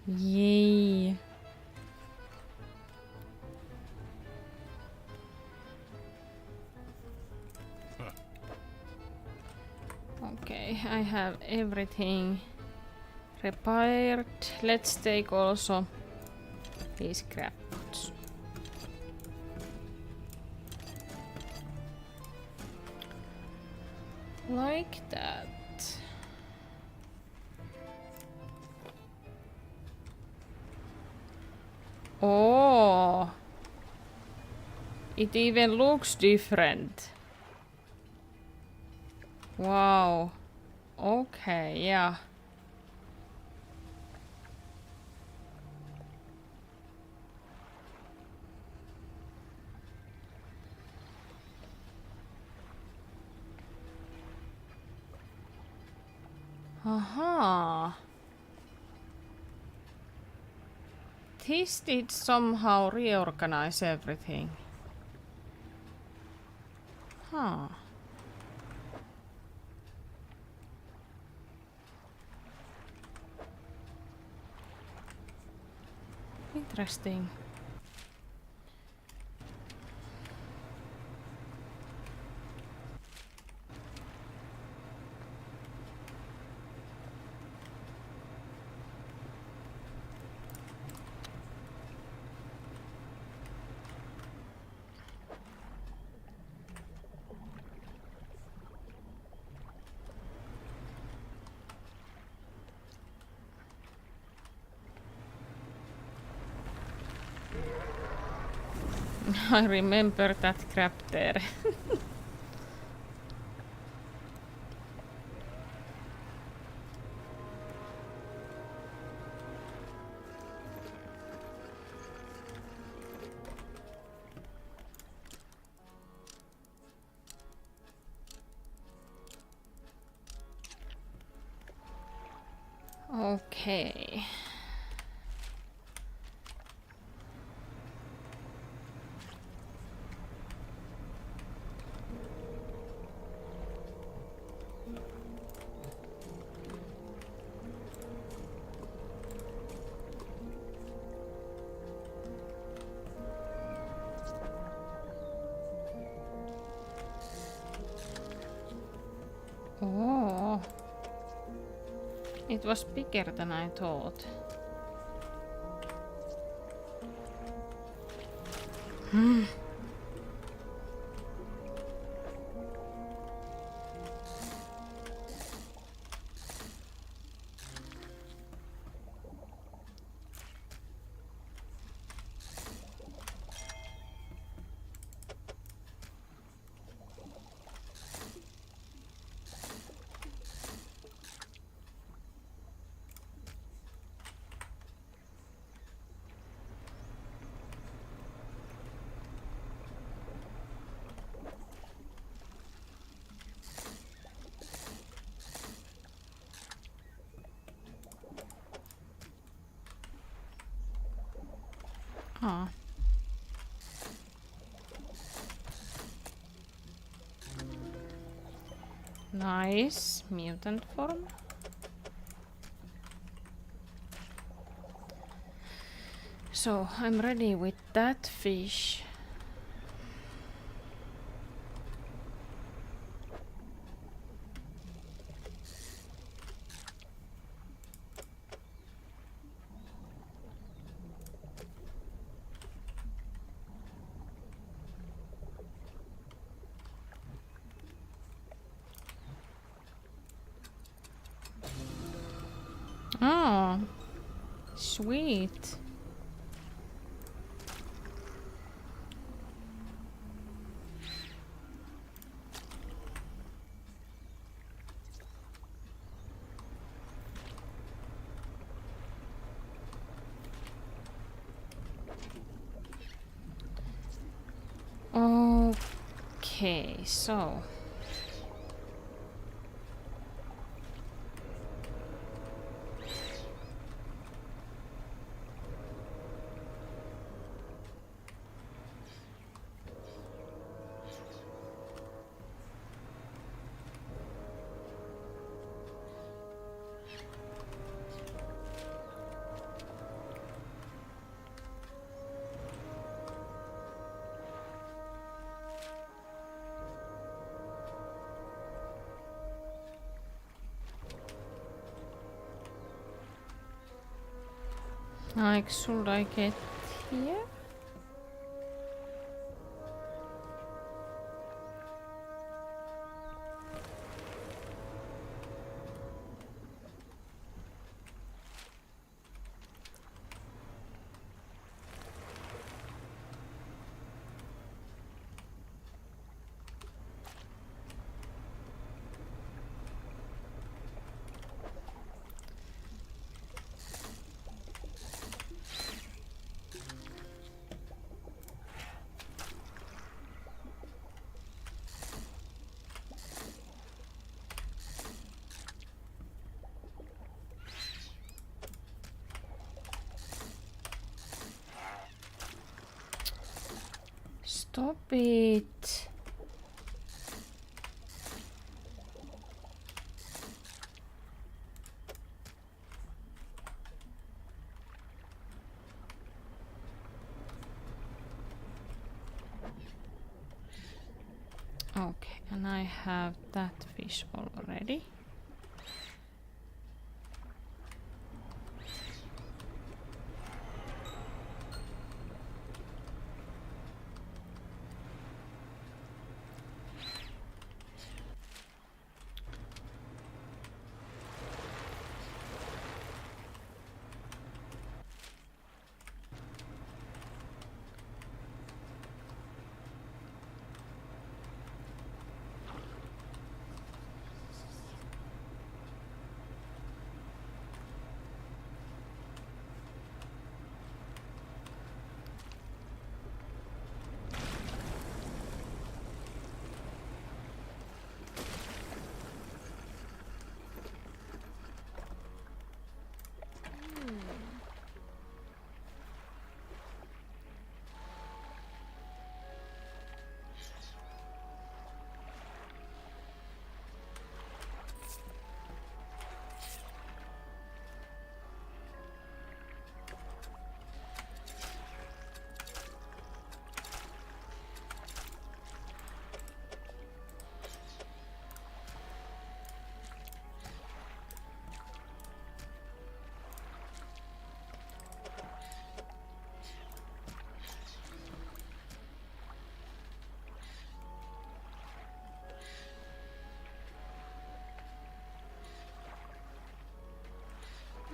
Yay. Okay, I have everything repaired. Let's take also these crab pots. Like that. Oh, it even looks different. Wow. Okay, yeah. Aha. This did somehow reorganize everything. Ah. Interesting. I remember that crap there. Okay. Oh. It was bigger than I thought. Ah. Nice. Mutant form. So, I'm ready with that fish. Oh, sweet. Okay, so like should I get here? Stop it. Okay, and I have that fish already.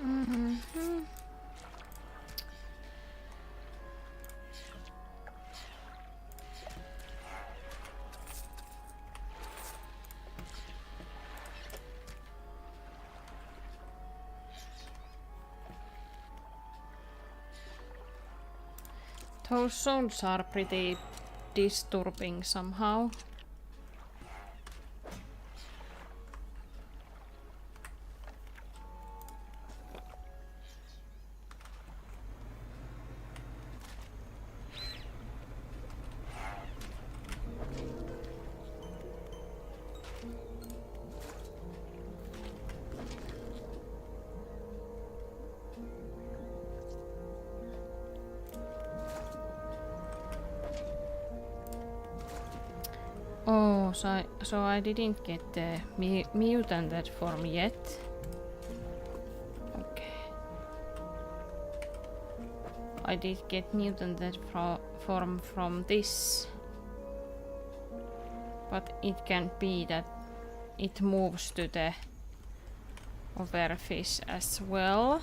Mm-hmm. Those sounds are pretty disturbing somehow. Oh, so I didn't get the mutated form yet. Okay. I did get mutated form from this. But it can be that it moves to the overfish as well.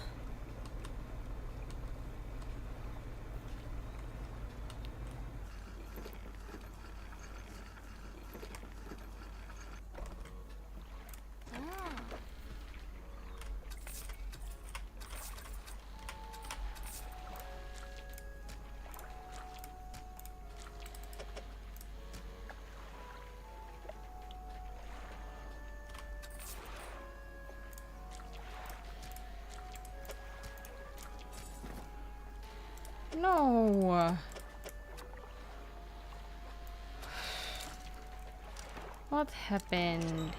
No! What happened?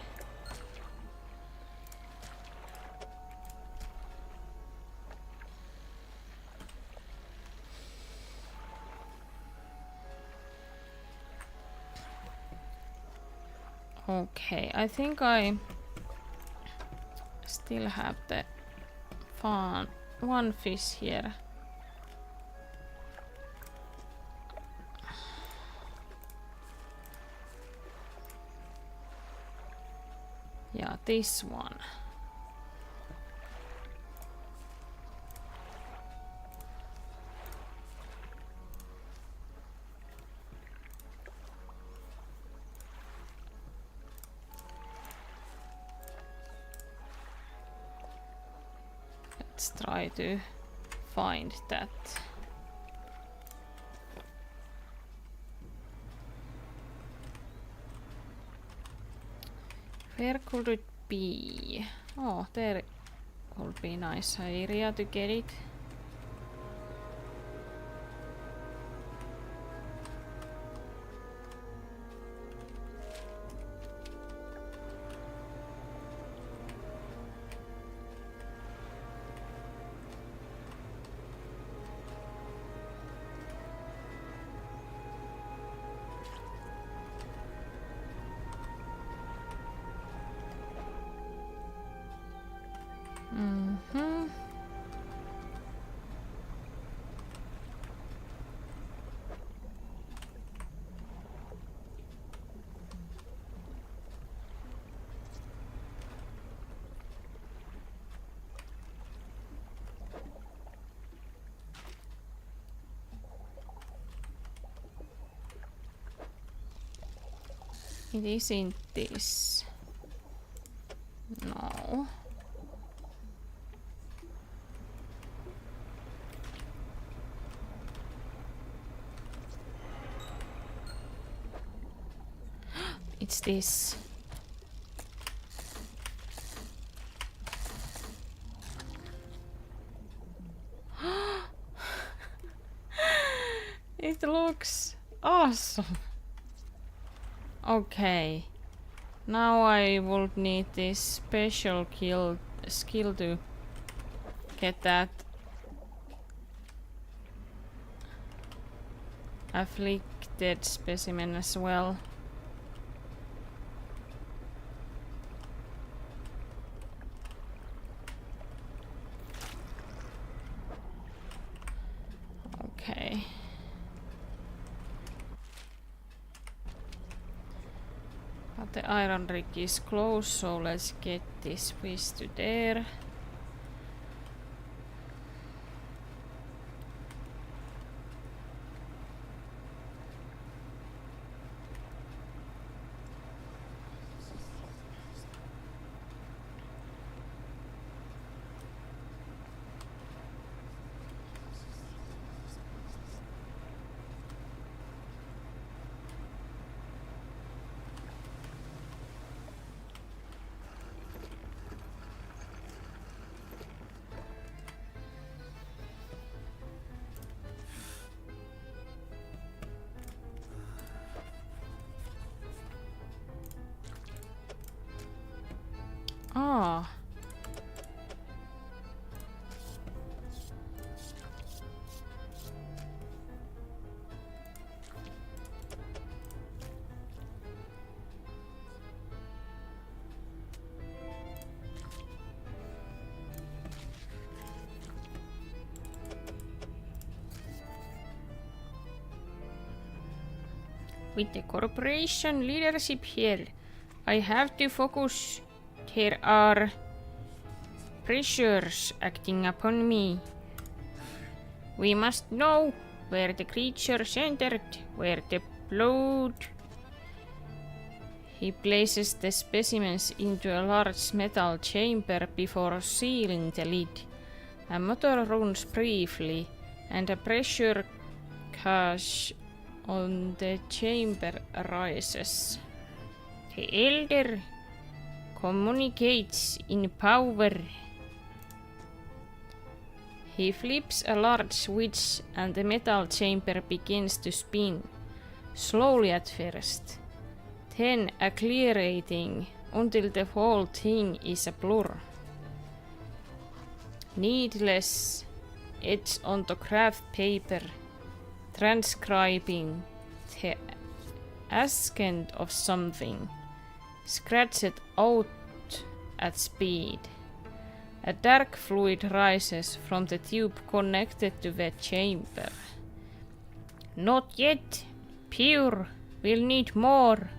Okay, I think I still have the one fish here. Yeah, this one. Let's try to find that. Where could it be? Oh, there could be a nice area to get it. It isn't this. No. It's this. It looks awesome. Okay. Now I would need this special skill to get that afflicted specimen as well. Okay. But the iron rig is close, so let's get this fish to there. Ah. With the corporation leadership here, I have to focus. There are pressures acting upon me. We must know where the creature entered, where the blood. He places the specimens into a large metal chamber before sealing the lid. A motor runs briefly, and a pressure gauge on the chamber rises. The Elder communicates in power. He flips a large switch and the metal chamber begins to spin, slowly at first, then accelerating until the whole thing is a blur. Needless edge on the graph paper, transcribing the accent of something, scratched out at speed. A dark fluid rises from the tube connected to the chamber. Not yet. Pure. We'll need more.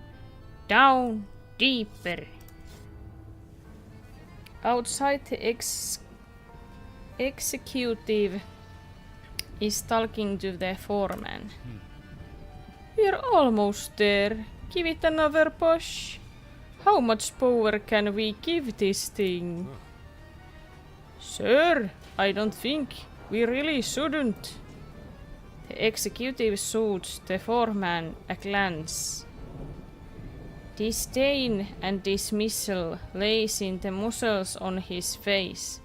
Down. Deeper. Outside the executive is talking to the foreman. We're almost there. Give it another push. How much power can we give this thing? Sir, I don't think we really shouldn't. The executive shoots the foreman a glance. Disdain and dismissal lays in the muscles on his face.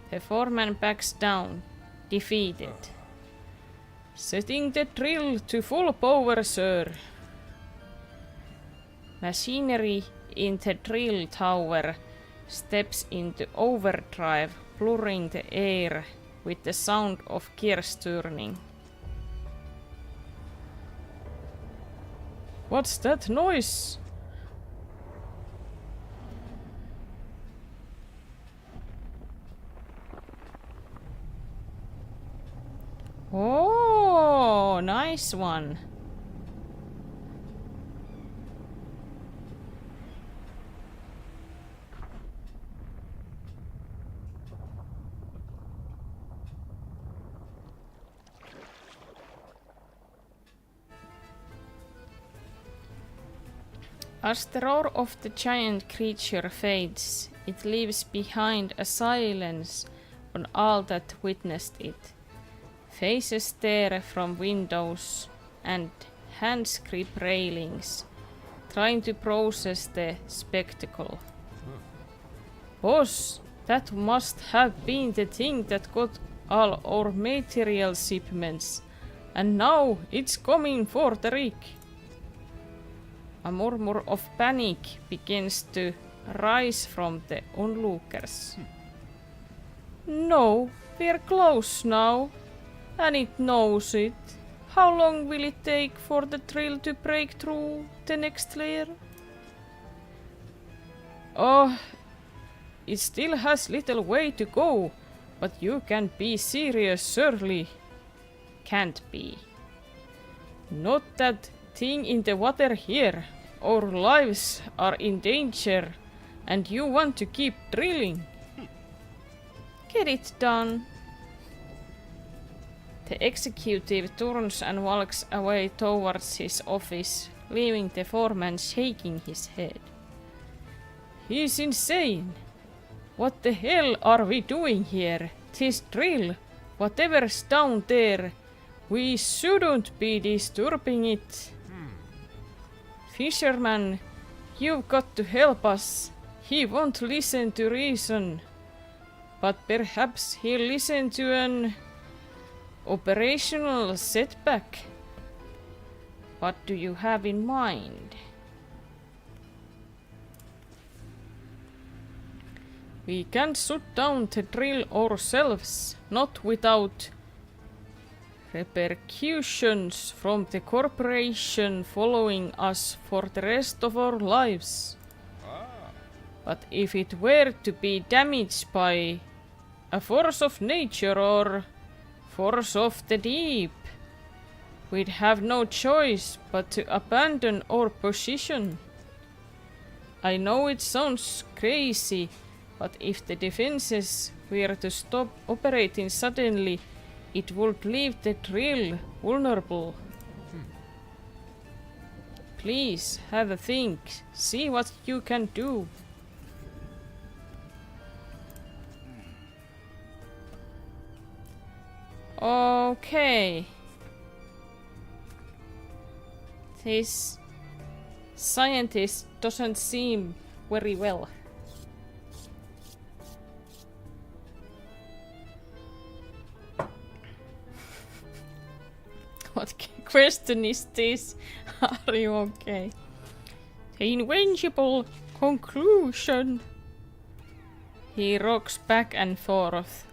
The foreman backs down, defeated. Setting the drill to full power, sir. Machinery in the drill tower steps into overdrive, blurring the air with the sound of gears turning. What's that noise? Oh, nice one. As the roar of the giant creature fades, it leaves behind a silence on all that witnessed it. Faces stare from windows and hands grip railings, trying to process the spectacle. Boss, that must have been the thing that got all our material shipments, and now it's coming for the rig. A murmur of panic begins to rise from the onlookers. No, we're close now, and it knows it. How long will it take for the drill to break through the next layer? Oh, it still has little way to go, but you can't be serious, surely. Can't be. Not that thing in the water here. Our lives are in danger, and you want to keep drilling. Get it done. The executive turns and walks away towards his office, leaving the foreman shaking his head. He's insane. What the hell are we doing here? This drill, whatever's down there, we shouldn't be disturbing it. Fisherman, you've got to help us. He won't listen to reason. But perhaps he'll listen to an operational setback. What do you have in mind? We can't shut down the drill ourselves, not without repercussions from the corporation following us for the rest of our lives. But if it were to be damaged by a force of nature or force of the deep, we'd have no choice but to abandon our position. I know it sounds crazy, but if the defenses were to stop operating suddenly, it would leave the drill vulnerable. Please have a think. See what you can do. Okay. This scientist doesn't seem very well. What question is this? Are you okay? The invincible conclusion. He rocks back and forth,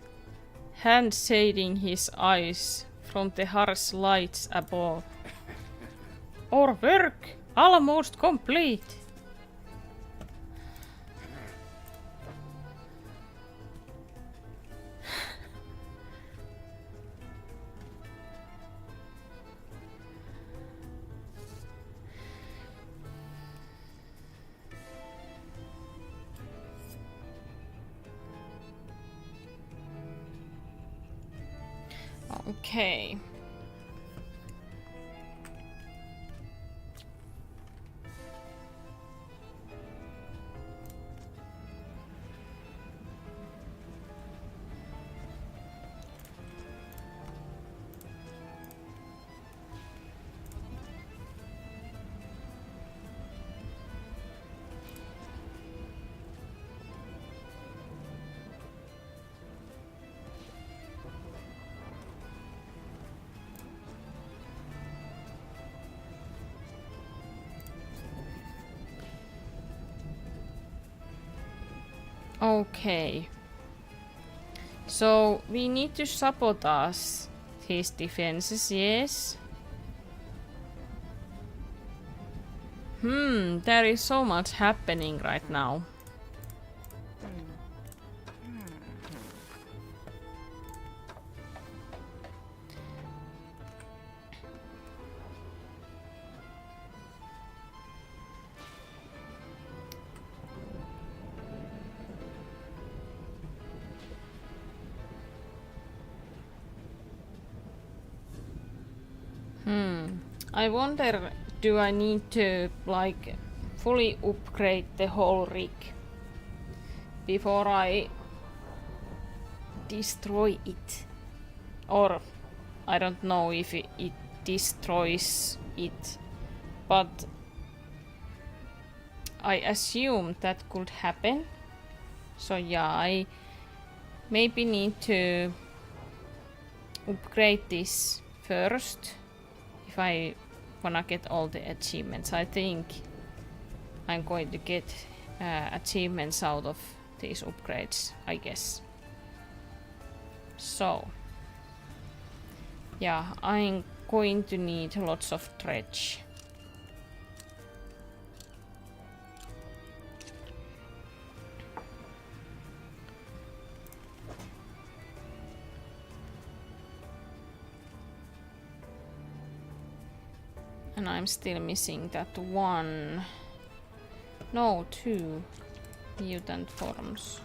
hand shading his eyes from the harsh lights above. Our work almost complete. Okay. Okay. So we need to sabotage his defenses, yes? There is so much happening right now. I wonder, do I need to, like, fully upgrade the whole rig before I destroy it. Or I don't know if it destroys it, but I assume that could happen. So yeah, I maybe need to upgrade this first if I wanna get all the achievements. I think I'm going to get achievements out of these upgrades, I guess. So yeah, I'm going to need lots of dredge. And I'm still missing that one. No, 2 mutant forms.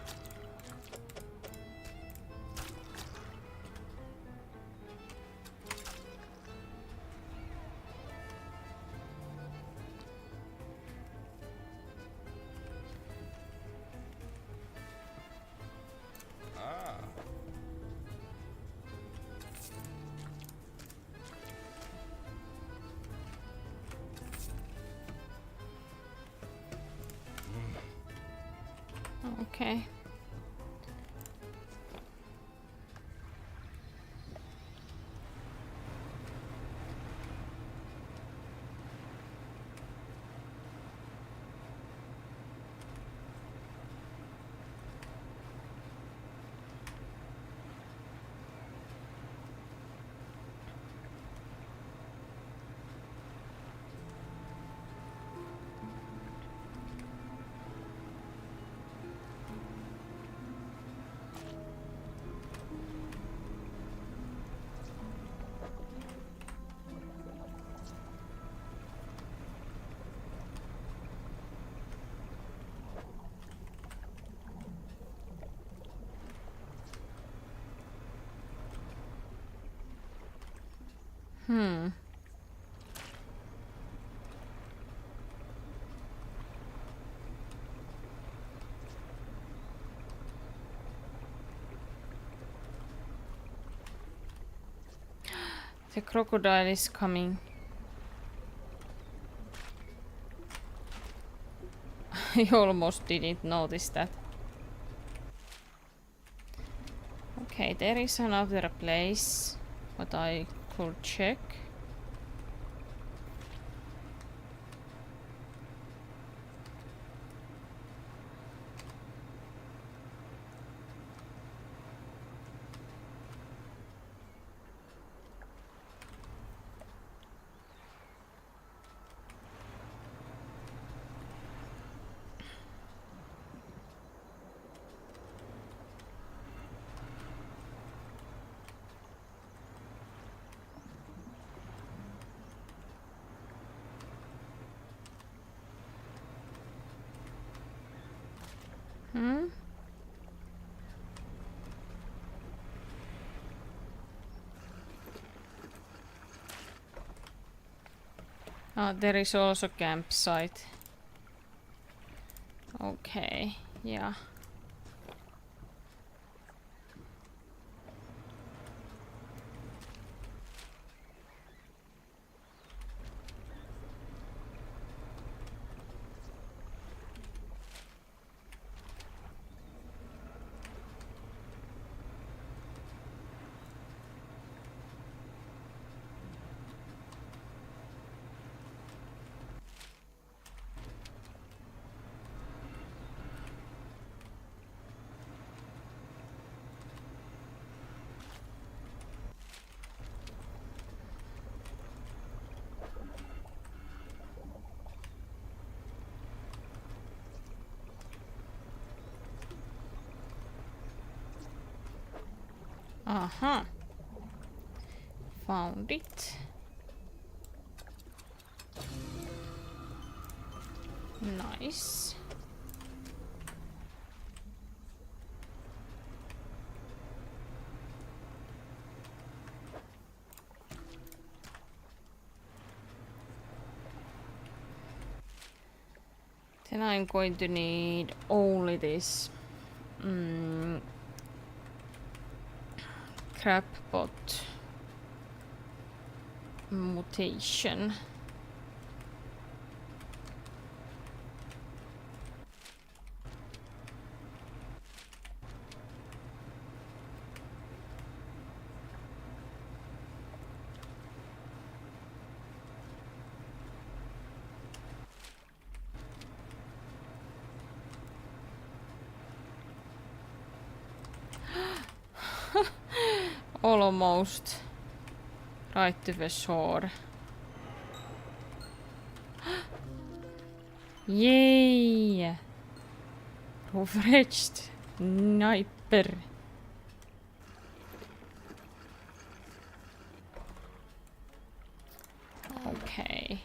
Okay. The crocodile is coming. I almost didn't notice that. Okay, there is another place what I could check. There is also campsite. Okay, yeah. Aha. Found it. Nice. Then I'm going to need only this crab pot mutation. Almost. Right to the shore. Yay! Refreshed sniper. Okay.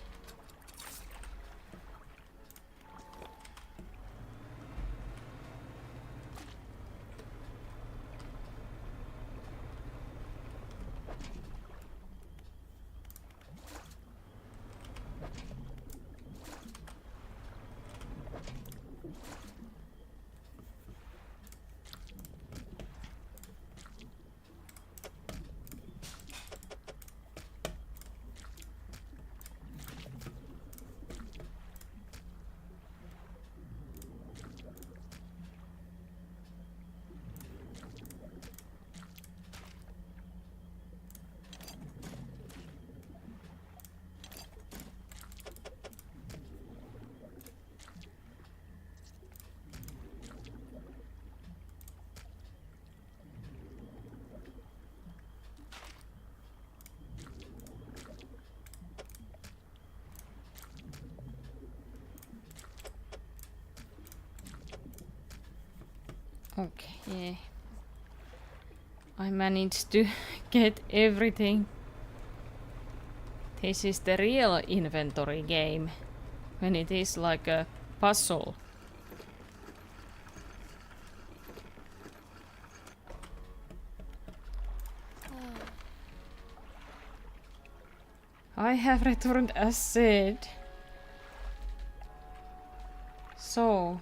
Okay. I managed to get everything. This is the real inventory game. When it is like a puzzle. I have returned as said. So,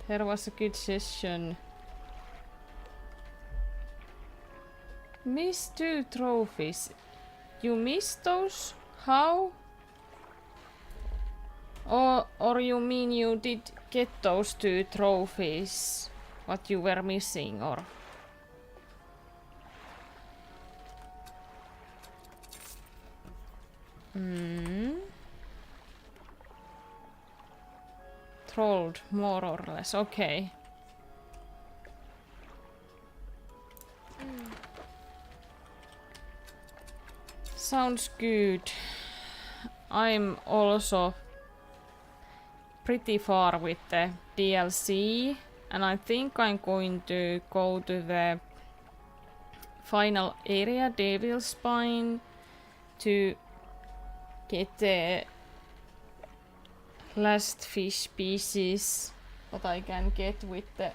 there was a good session. Missed 2 trophies. You missed those? How? Or you mean you did get those 2 trophies? What you were missing, or? Trolled, more or less. Okay. Sounds good. I'm also pretty far with the DLC, and I think I'm going to go to the final area, Devil's Spine, to get the last fish species that I can get with the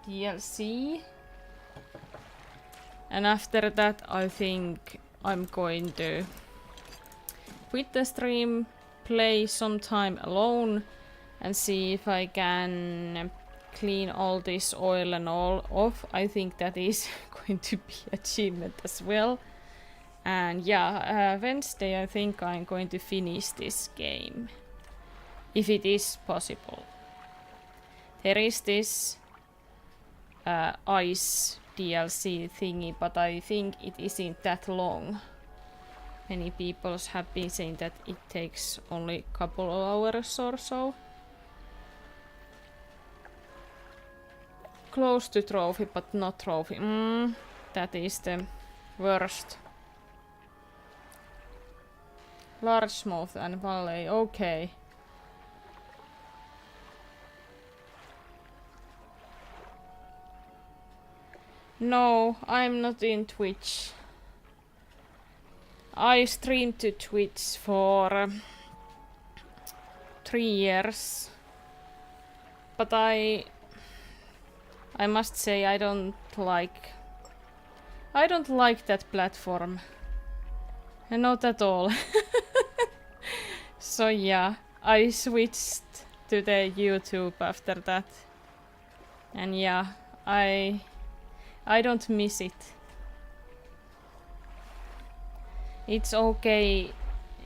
DLC. And after that, I think I'm going to quit the stream, play some time alone, and see if I can clean all this oil and all off. I think that is going to be achievement as well. And yeah, Wednesday I think I'm going to finish this game. If it is possible. There is this ice DLC thingy, but I think it isn't that long. Many people have been saying that it takes only a couple of hours or so. Close to trophy, but not trophy. That is the worst. Largemouth and valley, okay. No, I'm not in Twitch. I streamed to Twitch for 3 years. But I must say I don't like that platform. Not at all. So yeah, I switched to the YouTube after that. And yeah, I don't miss it. It's okay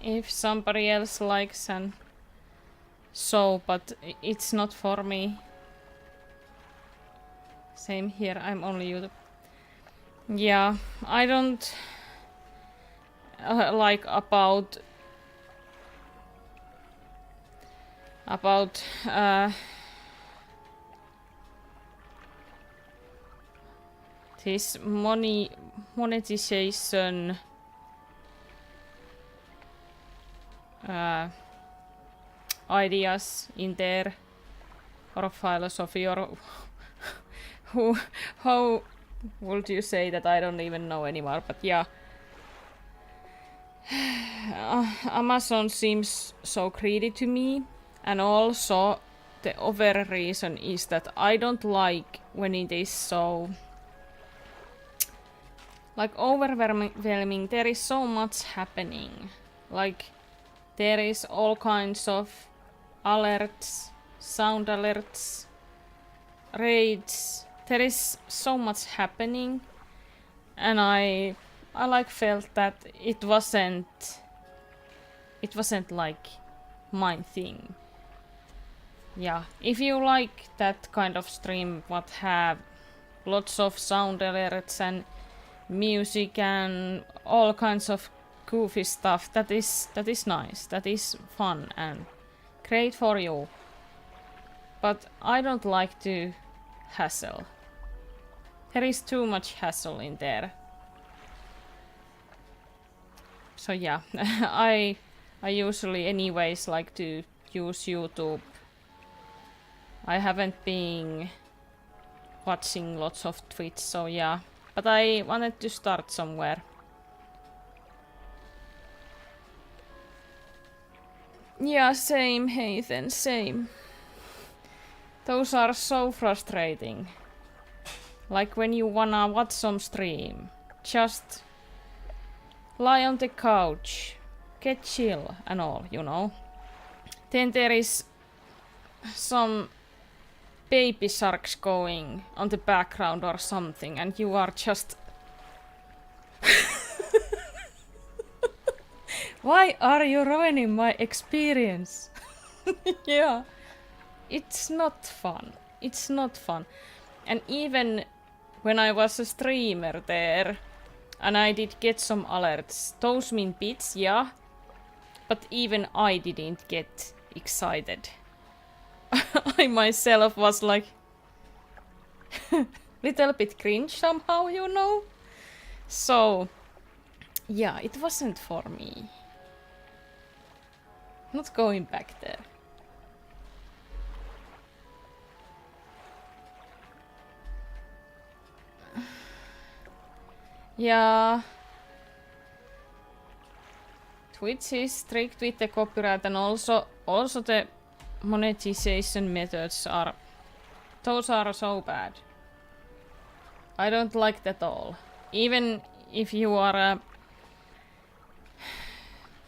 if somebody else likes and so, but it's not for me. Same here, I'm only YouTube. Yeah, I don't like about this monetization ideas in there, or philosophy, or how would you say that? I don't even know anymore, but yeah. Amazon seems so greedy to me, and also the other reason is that I don't like when it is so like overwhelming. There is so much happening. Like there is all kinds of alerts, sound alerts, raids. There is so much happening, and I like felt that it wasn't like my thing. Yeah, if you like that kind of stream what have lots of sound alerts and music and all kinds of goofy stuff, that is nice, that is fun and great for you. But I don't like to hassle. There is too much hassle in there. So yeah, I usually anyways like to use YouTube. I haven't been watching lots of Twitch, so yeah. But I wanted to start somewhere. Yeah, same, Hathan, same. Those are so frustrating. Like when you wanna watch some stream, just lie on the couch, get chill and all, you know. Then there is some baby sharks going on the background or something, and you are just why are you ruining my experience? Yeah, it's not fun. It's not fun. And even when I was a streamer there and I did get some alerts, those mean bits, yeah, but even I didn't get excited. I myself was like little bit cringe somehow, you know? So yeah, it wasn't for me. Not going back there. Yeah. Twitch is strict with the copyright, and also the monetization methods are, those are so bad. I don't like that at all. Even if you are a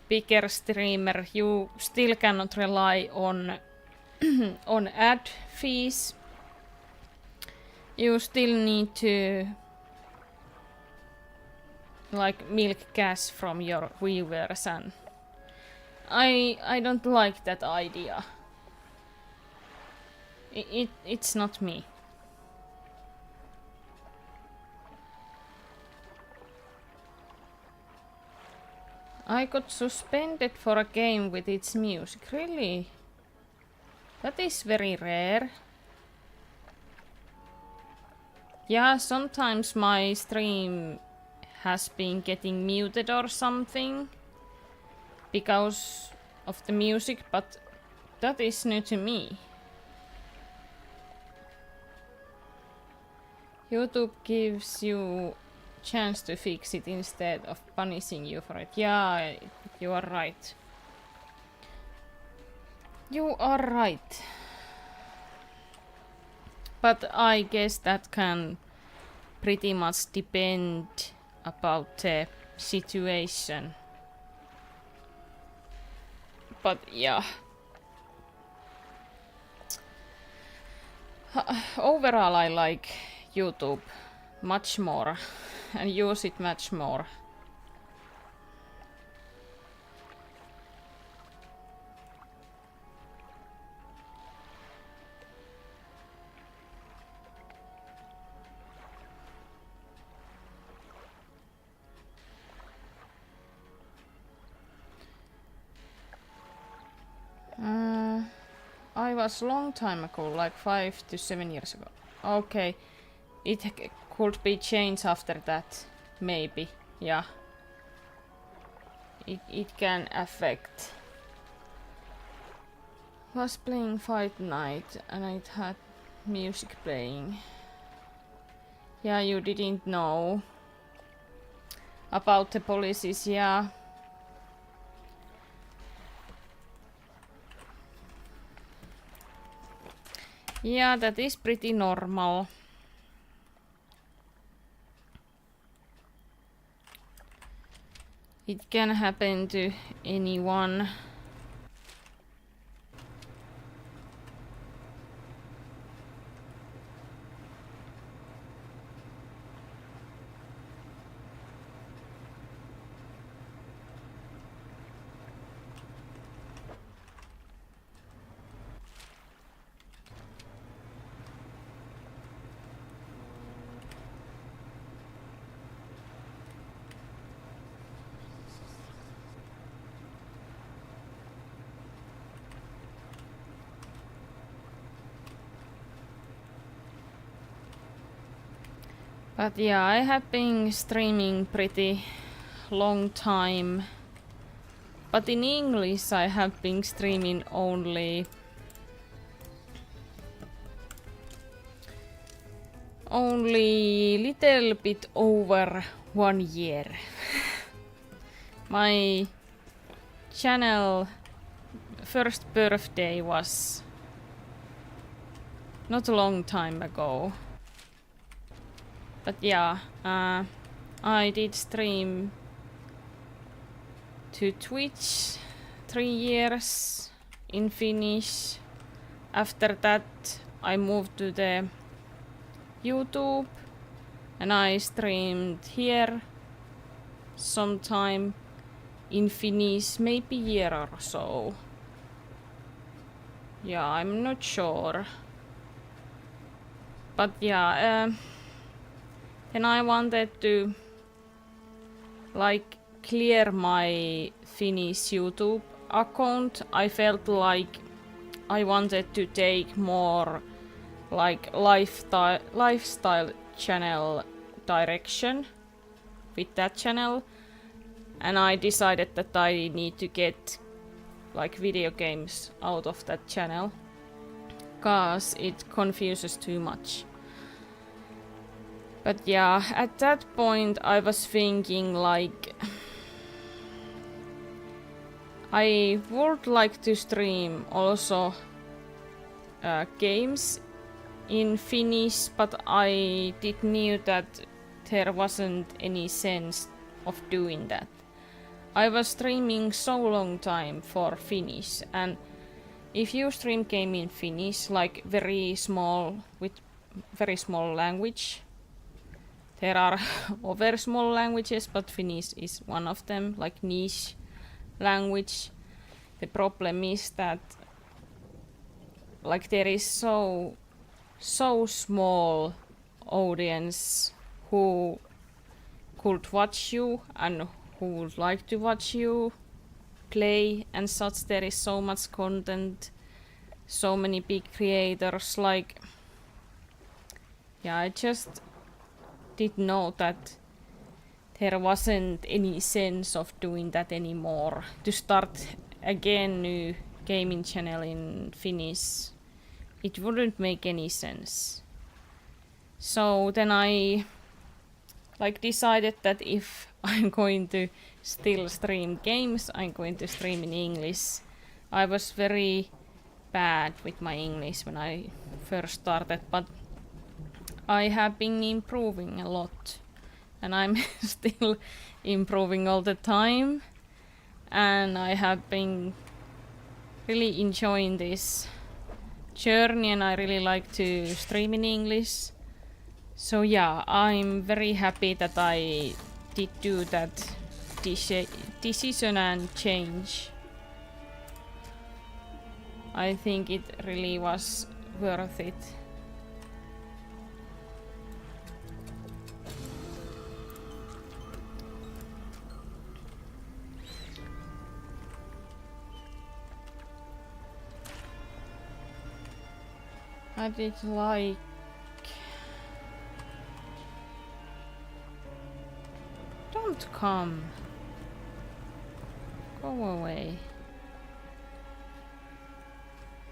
bigger streamer, you still cannot rely on on ad fees. You still need to like milk cash from your viewers, and I don't like that idea. It's not me. I got suspended for a game with its music. Really? That is very rare. Yeah, sometimes my stream has been getting muted or something because of the music, but that is new to me. YouTube gives you chance to fix it instead of punishing you for it. Yeah, you are right. You are right. But I guess that can pretty much depend about the situation. But yeah, Overall, I like YouTube much more and use it much more. I was long time ago, like 5 to 7 years ago. Okay, it could be changed after that, maybe. Yeah, it can affect. Was playing Fight Night and it had music playing. Yeah, you didn't know about the policies. Yeah. Yeah, that is pretty normal. It can happen to anyone. But yeah, I have been streaming pretty long time. But in English I have been streaming only little bit over 1 year. My channel first birthday was not a long time ago. But yeah, I did stream to Twitch 3 years in Finnish. After that I moved to the YouTube and I streamed here sometime in Finnish, maybe a year or so. Yeah, I'm not sure. But yeah, then I wanted to like clear my Finnish YouTube account. I felt like I wanted to take more like lifestyle channel direction with that channel, and I decided that I need to get like video games out of that channel cause it confuses too much. But yeah, at that point I was thinking like I would like to stream also games in Finnish, but I did knew that there wasn't any sense of doing that. I was streaming so long time for Finnish, and if you stream game in Finnish, like very small with very small language, there are other small languages, but Finnish is one of them, like niche language. The problem is that like there is so small audience who could watch you and who would like to watch you play and such. There is so much content, so many big creators, like yeah, I just did know that there wasn't any sense of doing that anymore. To start again new gaming channel in Finnish, it wouldn't make any sense. So then I like decided that if I'm going to still stream games, I'm going to stream in English. I was very bad with my English when I first started, but I have been improving a lot, and I'm still improving all the time, and I have been really enjoying this journey and I really like to stream in English. So yeah, I'm very happy that I did do that decision and change. I think it really was worth it. I did like... Don't come. Go away.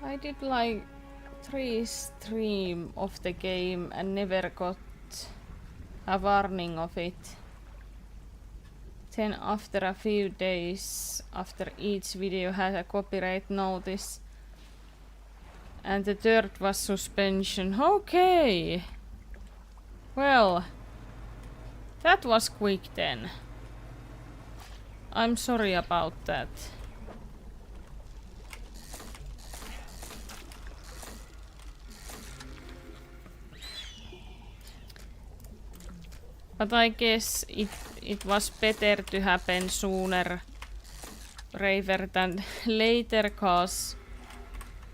I did like 3 streams of the game and never got a warning of it. Then after a few days after each video had a copyright notice. And the third was suspension. Okay. Well, that was quick then. I'm sorry about that. But I guess it was better to happen sooner rather than later, cause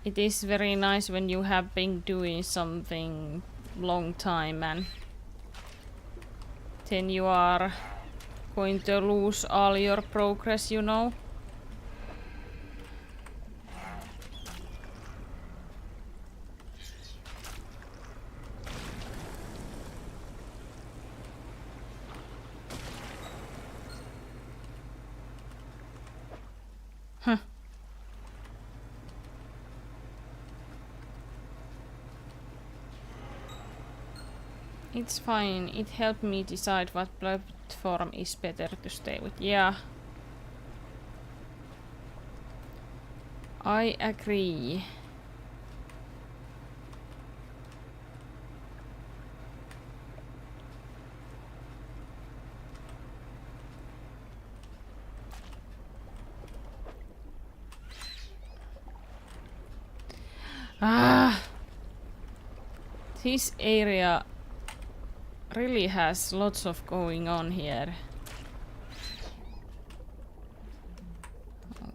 it is very nice when you have been doing something long time and then you are going to lose all your progress, you know. Huh. It's fine. It helped me decide what platform is better to stay with. Yeah. I agree. Ah! This area really has lots of going on here.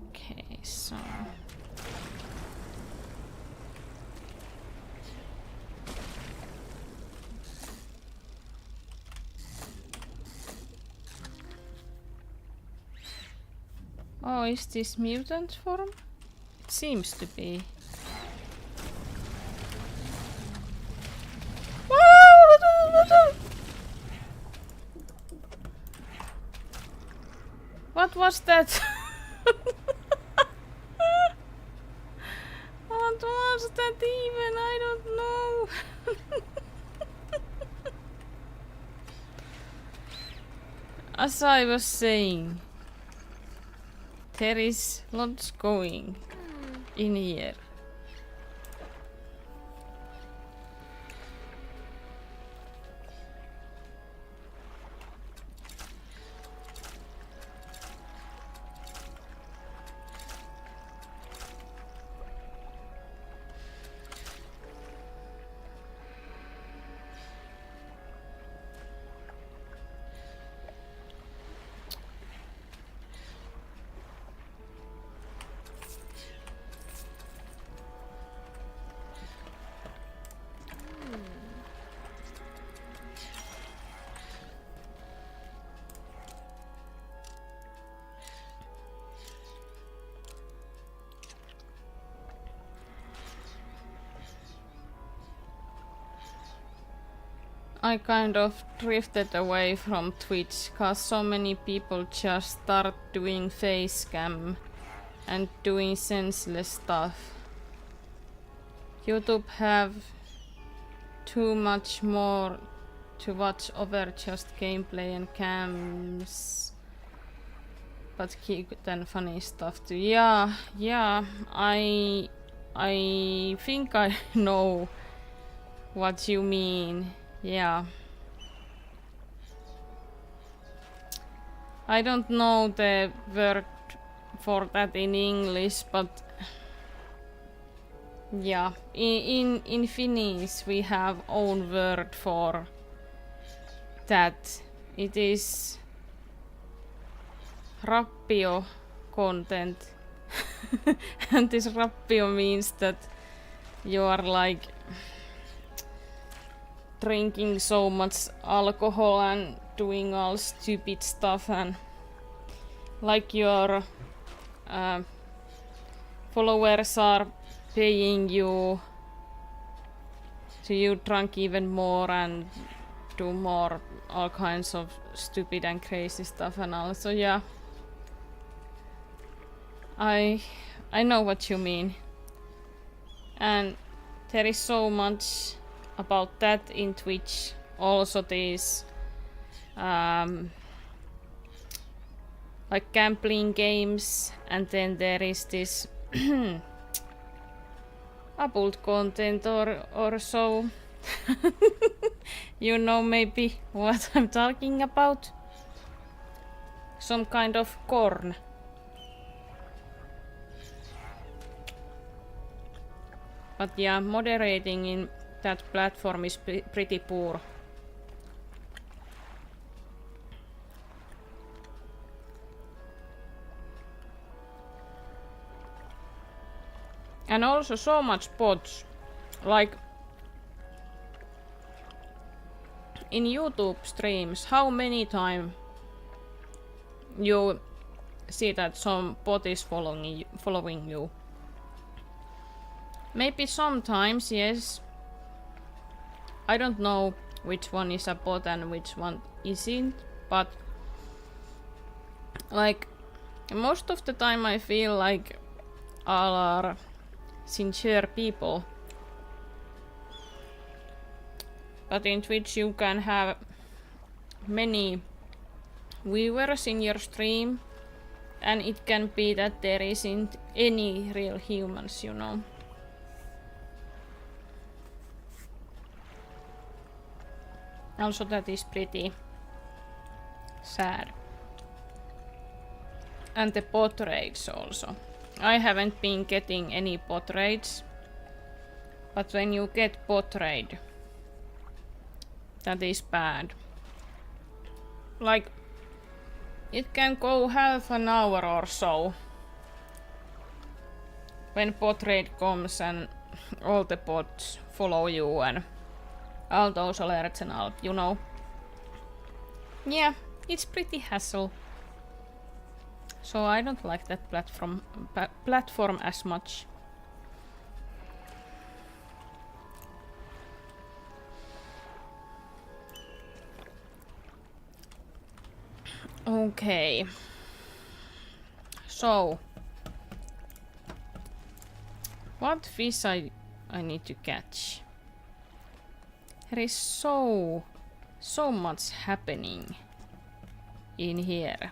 Okay, so... Oh, is this mutant form? It seems to be. What was that? What was that even? I don't know. As I was saying, there is lots going in here. I kind of drifted away from Twitch cause so many people just start doing face cam and doing senseless stuff. YouTube have too much more to watch over just gameplay and cams, but cute and funny stuff too. Yeah, I think I know what you mean. Yeah. I don't know the word for that in English, but Yeah, in Finnish we have own word for that. It is rappio content. And this rappio means that you are like drinking so much alcohol and doing all stupid stuff, and like your followers are paying you to you drunk even more and do more all kinds of stupid and crazy stuff. And also, yeah, I know what you mean, and there is so much about that in Twitch. Also these like gambling games, and then there is this adult content or so. You know maybe what I'm talking about. Some kind of corn. But yeah, moderating in that platform is pretty poor. And also so much bots. Like in YouTube streams, how many times you see that some bot is following you? Maybe sometimes, yes. I don't know which one is a bot and which one isn't, but like most of the time I feel like all are sincere people. But in Twitch you can have many viewers in your stream, and it can be that there isn't any real humans, you know. Also that is pretty sad. And the bot raids also. I haven't been getting any bot raids, but when you get bot raid, that is bad. Like, it can go half an hour or so when bot raid comes and all the bots follow you and all those alerts and all, you know. Yeah, it's pretty hassle. So I don't like that platform as much. Okay. So what fish I need to catch? There is so much happening in here.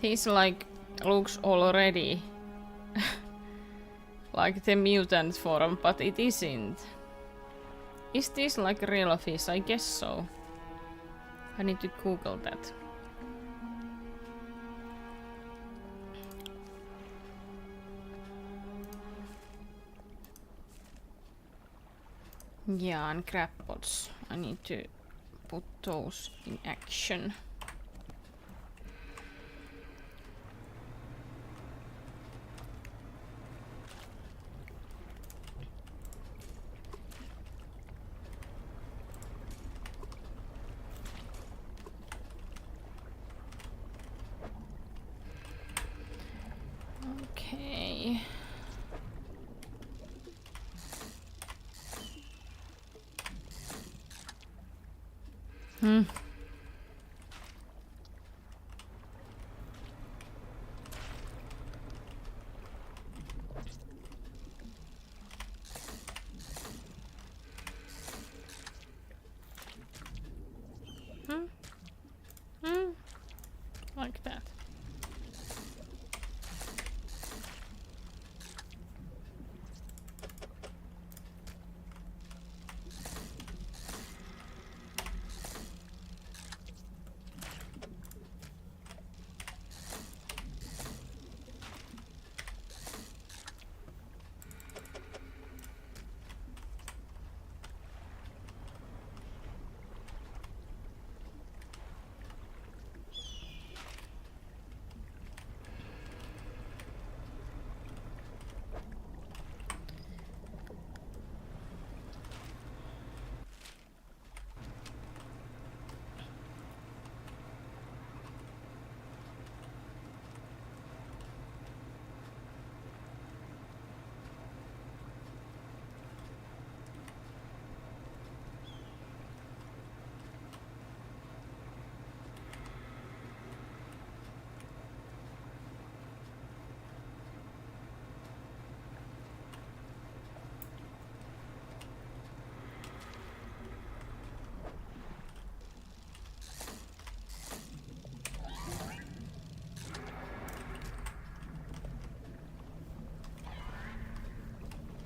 He's like looks already like the mutant form, but it isn't. Is this like a real fish? I guess so. I need to Google that. Yeah, and crab pots. I need to put those in action. Okay. Like that.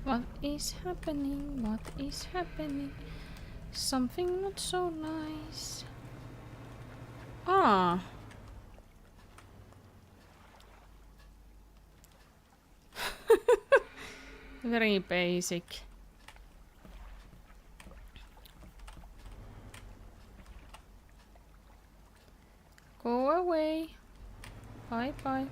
What is happening? What is happening? Something not so nice. Ah. Very basic. Go away. Bye bye.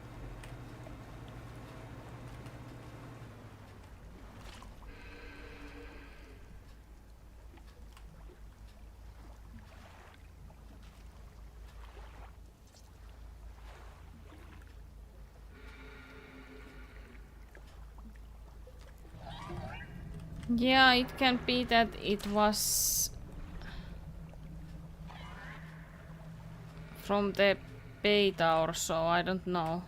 Yeah, it can be that it was from the beta or so, I don't know.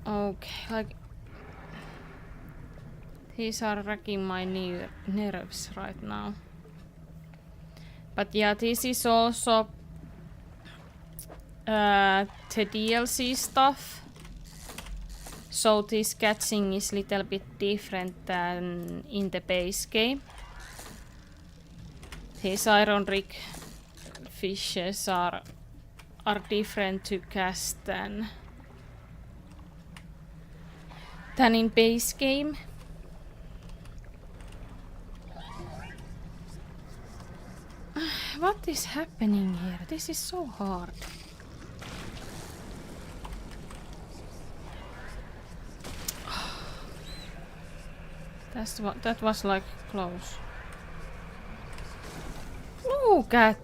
Okay, like... These are wrecking my nerves right now. But yeah, this is also the DLC stuff. So this catching is a little bit different than in the base game. These iron rig fishes are different to cast than in base game. What is happening here? This is so hard. That was like close. Look at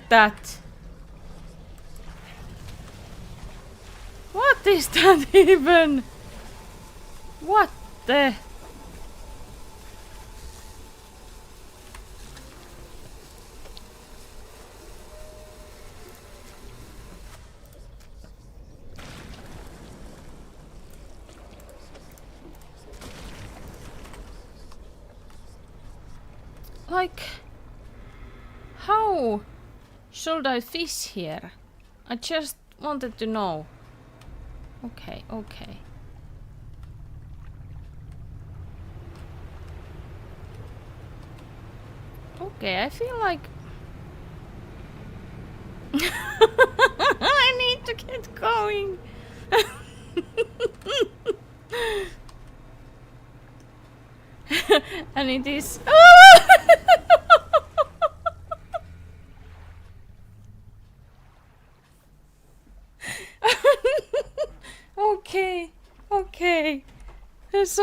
that! What is that even? What the? Like, how should I fish here? I just wanted to know. Okay, okay. Okay, I feel like... I need to get going. And it is... Okay, okay. There's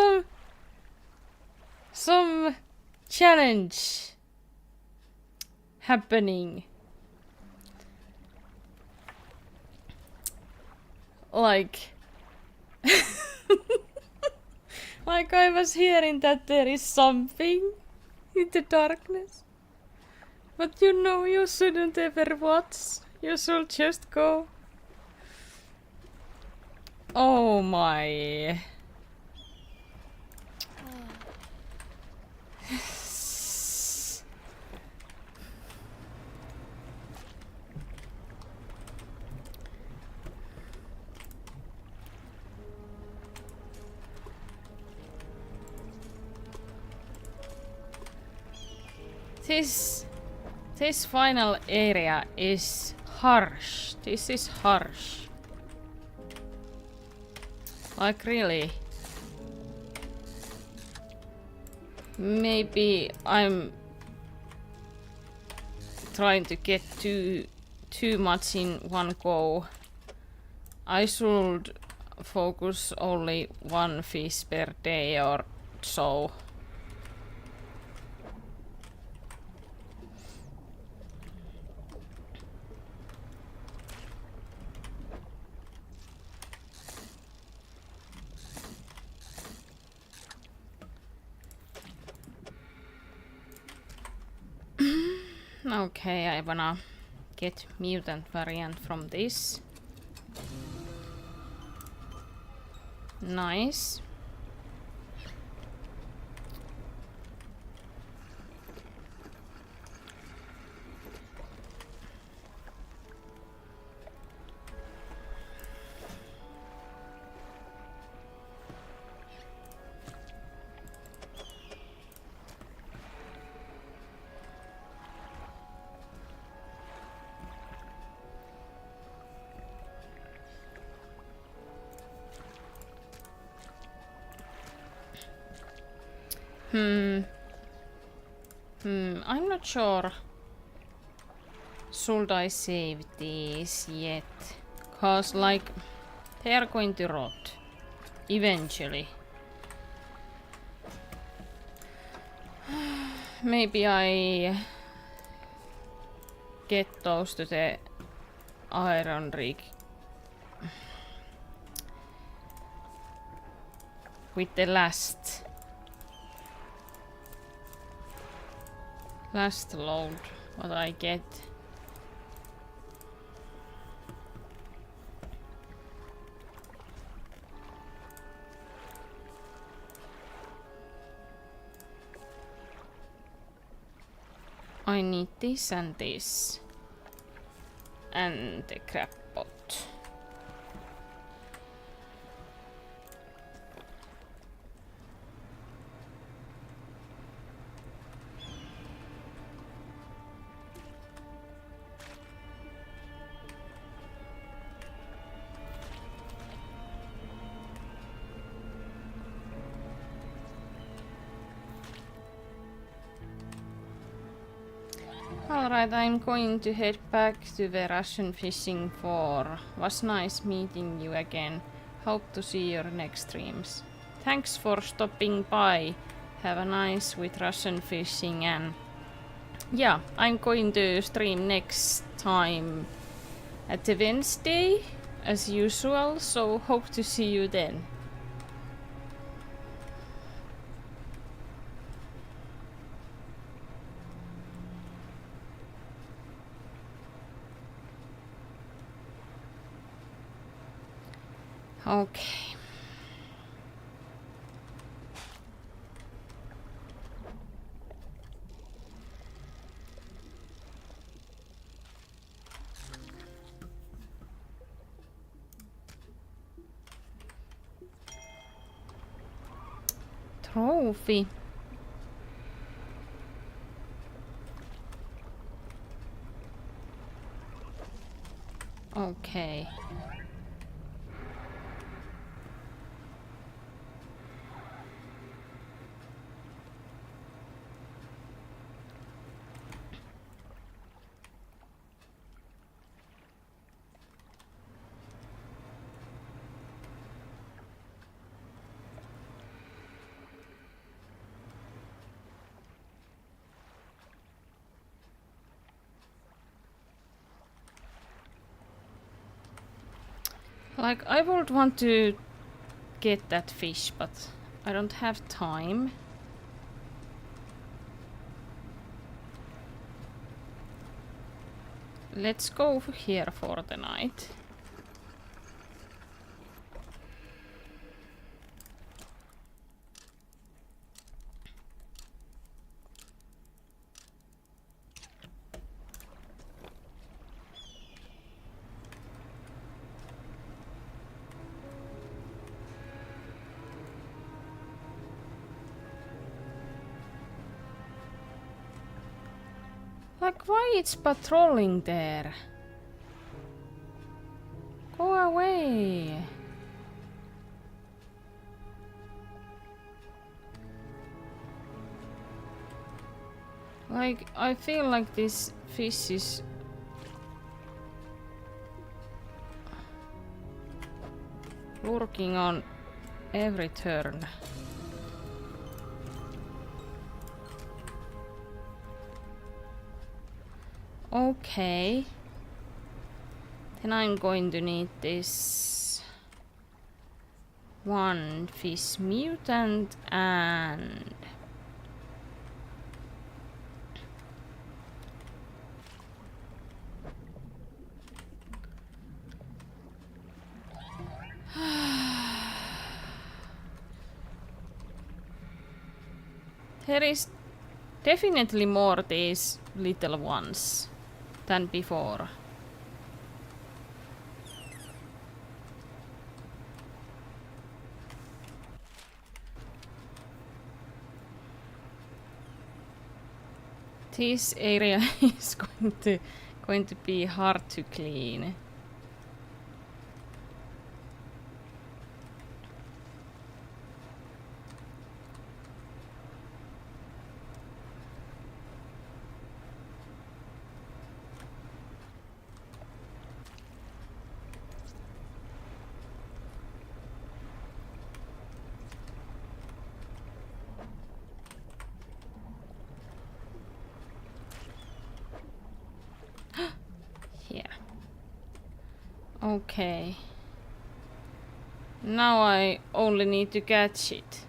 some challenge happening. Like... like I was hearing that there is something in the darkness. But you know, you shouldn't ever watch. You should just go. Oh my. This final area is harsh. This is harsh. Like really. Maybe I'm trying to get too much in one go. I should focus only one fish per day or so. Okay, I wanna get mutant variant from this. Nice. I'm not sure. Should I save these yet? Cause like they are going to rot eventually. Maybe I get those to the iron rig with the last load what I get. I need this and this. And the crap pot. Alright, I'm going to head back to the Russian fishing for. Was nice meeting you again. Hope to see your next streams. Thanks for stopping by. Have a nice with Russian fishing and yeah, I'm going to stream next time at the Wednesday as usual, so hope to see you then. Okay. Trophy. Okay. Like, I would want to get that fish, but I don't have time. Let's go here for the night. Like, why it's patrolling there? Go away. Like, I feel like this fish is lurking on every turn. Okay. Then I'm going to need this one fish mutant and there is definitely more these little ones than before. This area is going to be hard to clean. Okay. Now I only need to catch it.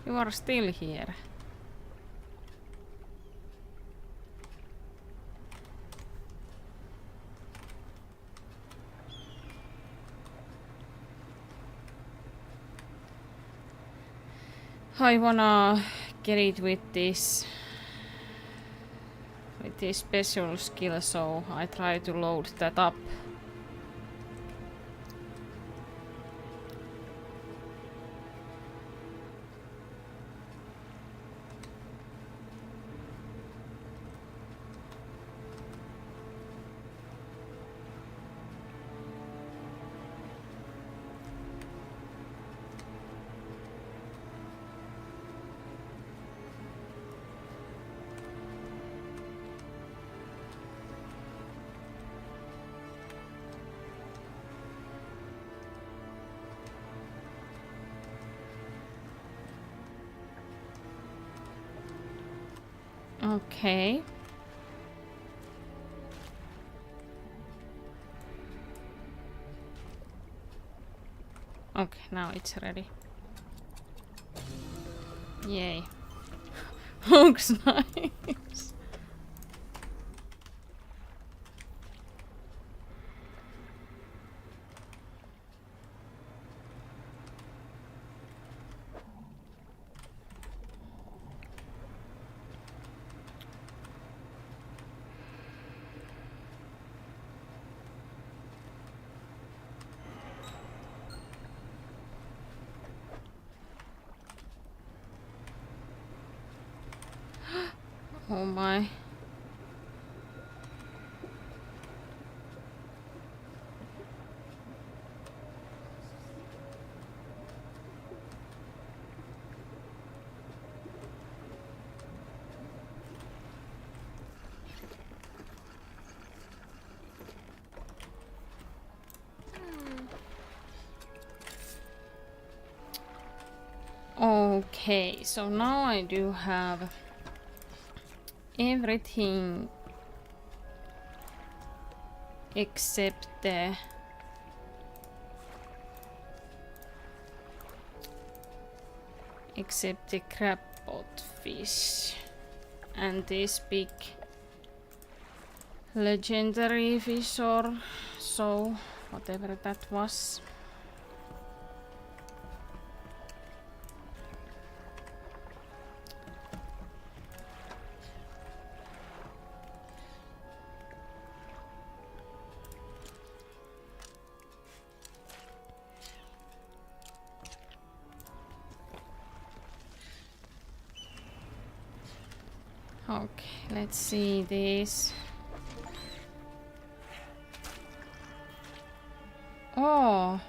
You are still here. I wanna get it with this special skill, so I try to load that up. Okay. Okay, now it's ready. Yay. Looks nice. Oh my. Okay, so now I do have everything except the crab pot fish and this big legendary fish or so, whatever that was. Okay, let's see this. Oh.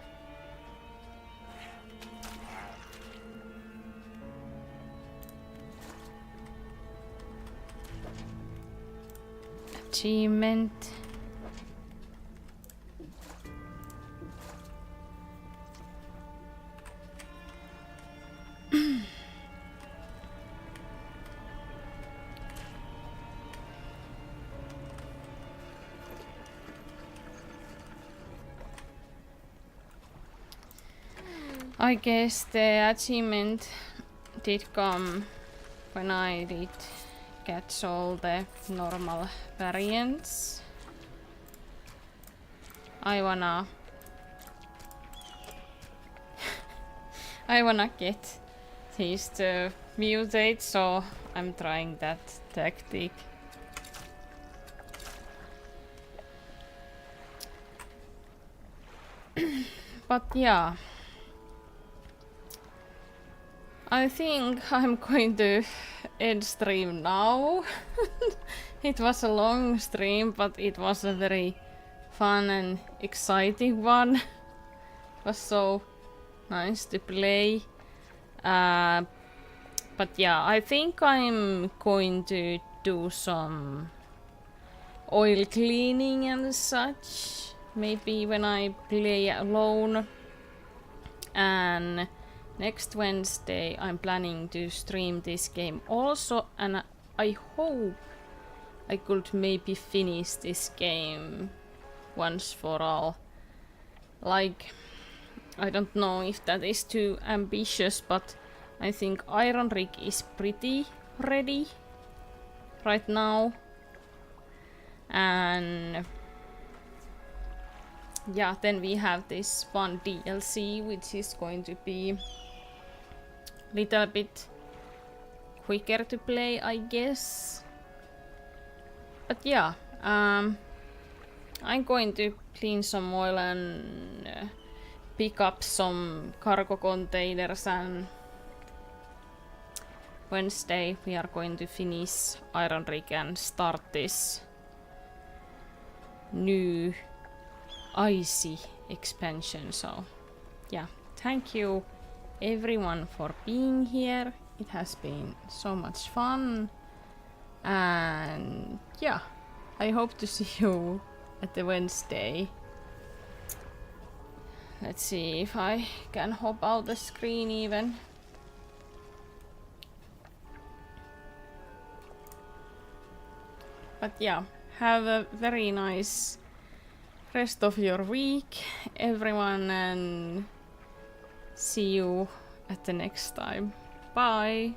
Achievement. I guess the achievement did come when I did catch all the normal variants. I wanna get these to mutate, so I'm trying that tactic. But yeah, I think I'm going to end stream now. It was a long stream, but it was a very fun and exciting one. It was so nice to play. But yeah, I think I'm going to do some oil cleaning and such. Maybe when I play alone. And Next Wednesday I'm planning to stream this game also, and I hope I could maybe finish this game once for all. Like, I don't know if that is too ambitious, but I think Iron Rig is pretty ready right now. And yeah, then we have this one DLC which is going to be little bit quicker to play, I guess. But yeah, I'm going to clean some oil and pick up some cargo containers, and Wednesday we are going to finish Iron Rig and start this new icy expansion. So yeah, thank you everyone for being here. It has been so much fun, and yeah, I hope to see you at the Wednesday. Let's see if I can hop out the screen even. But yeah, have a very nice rest of your week, everyone, and see you at the next time. Bye!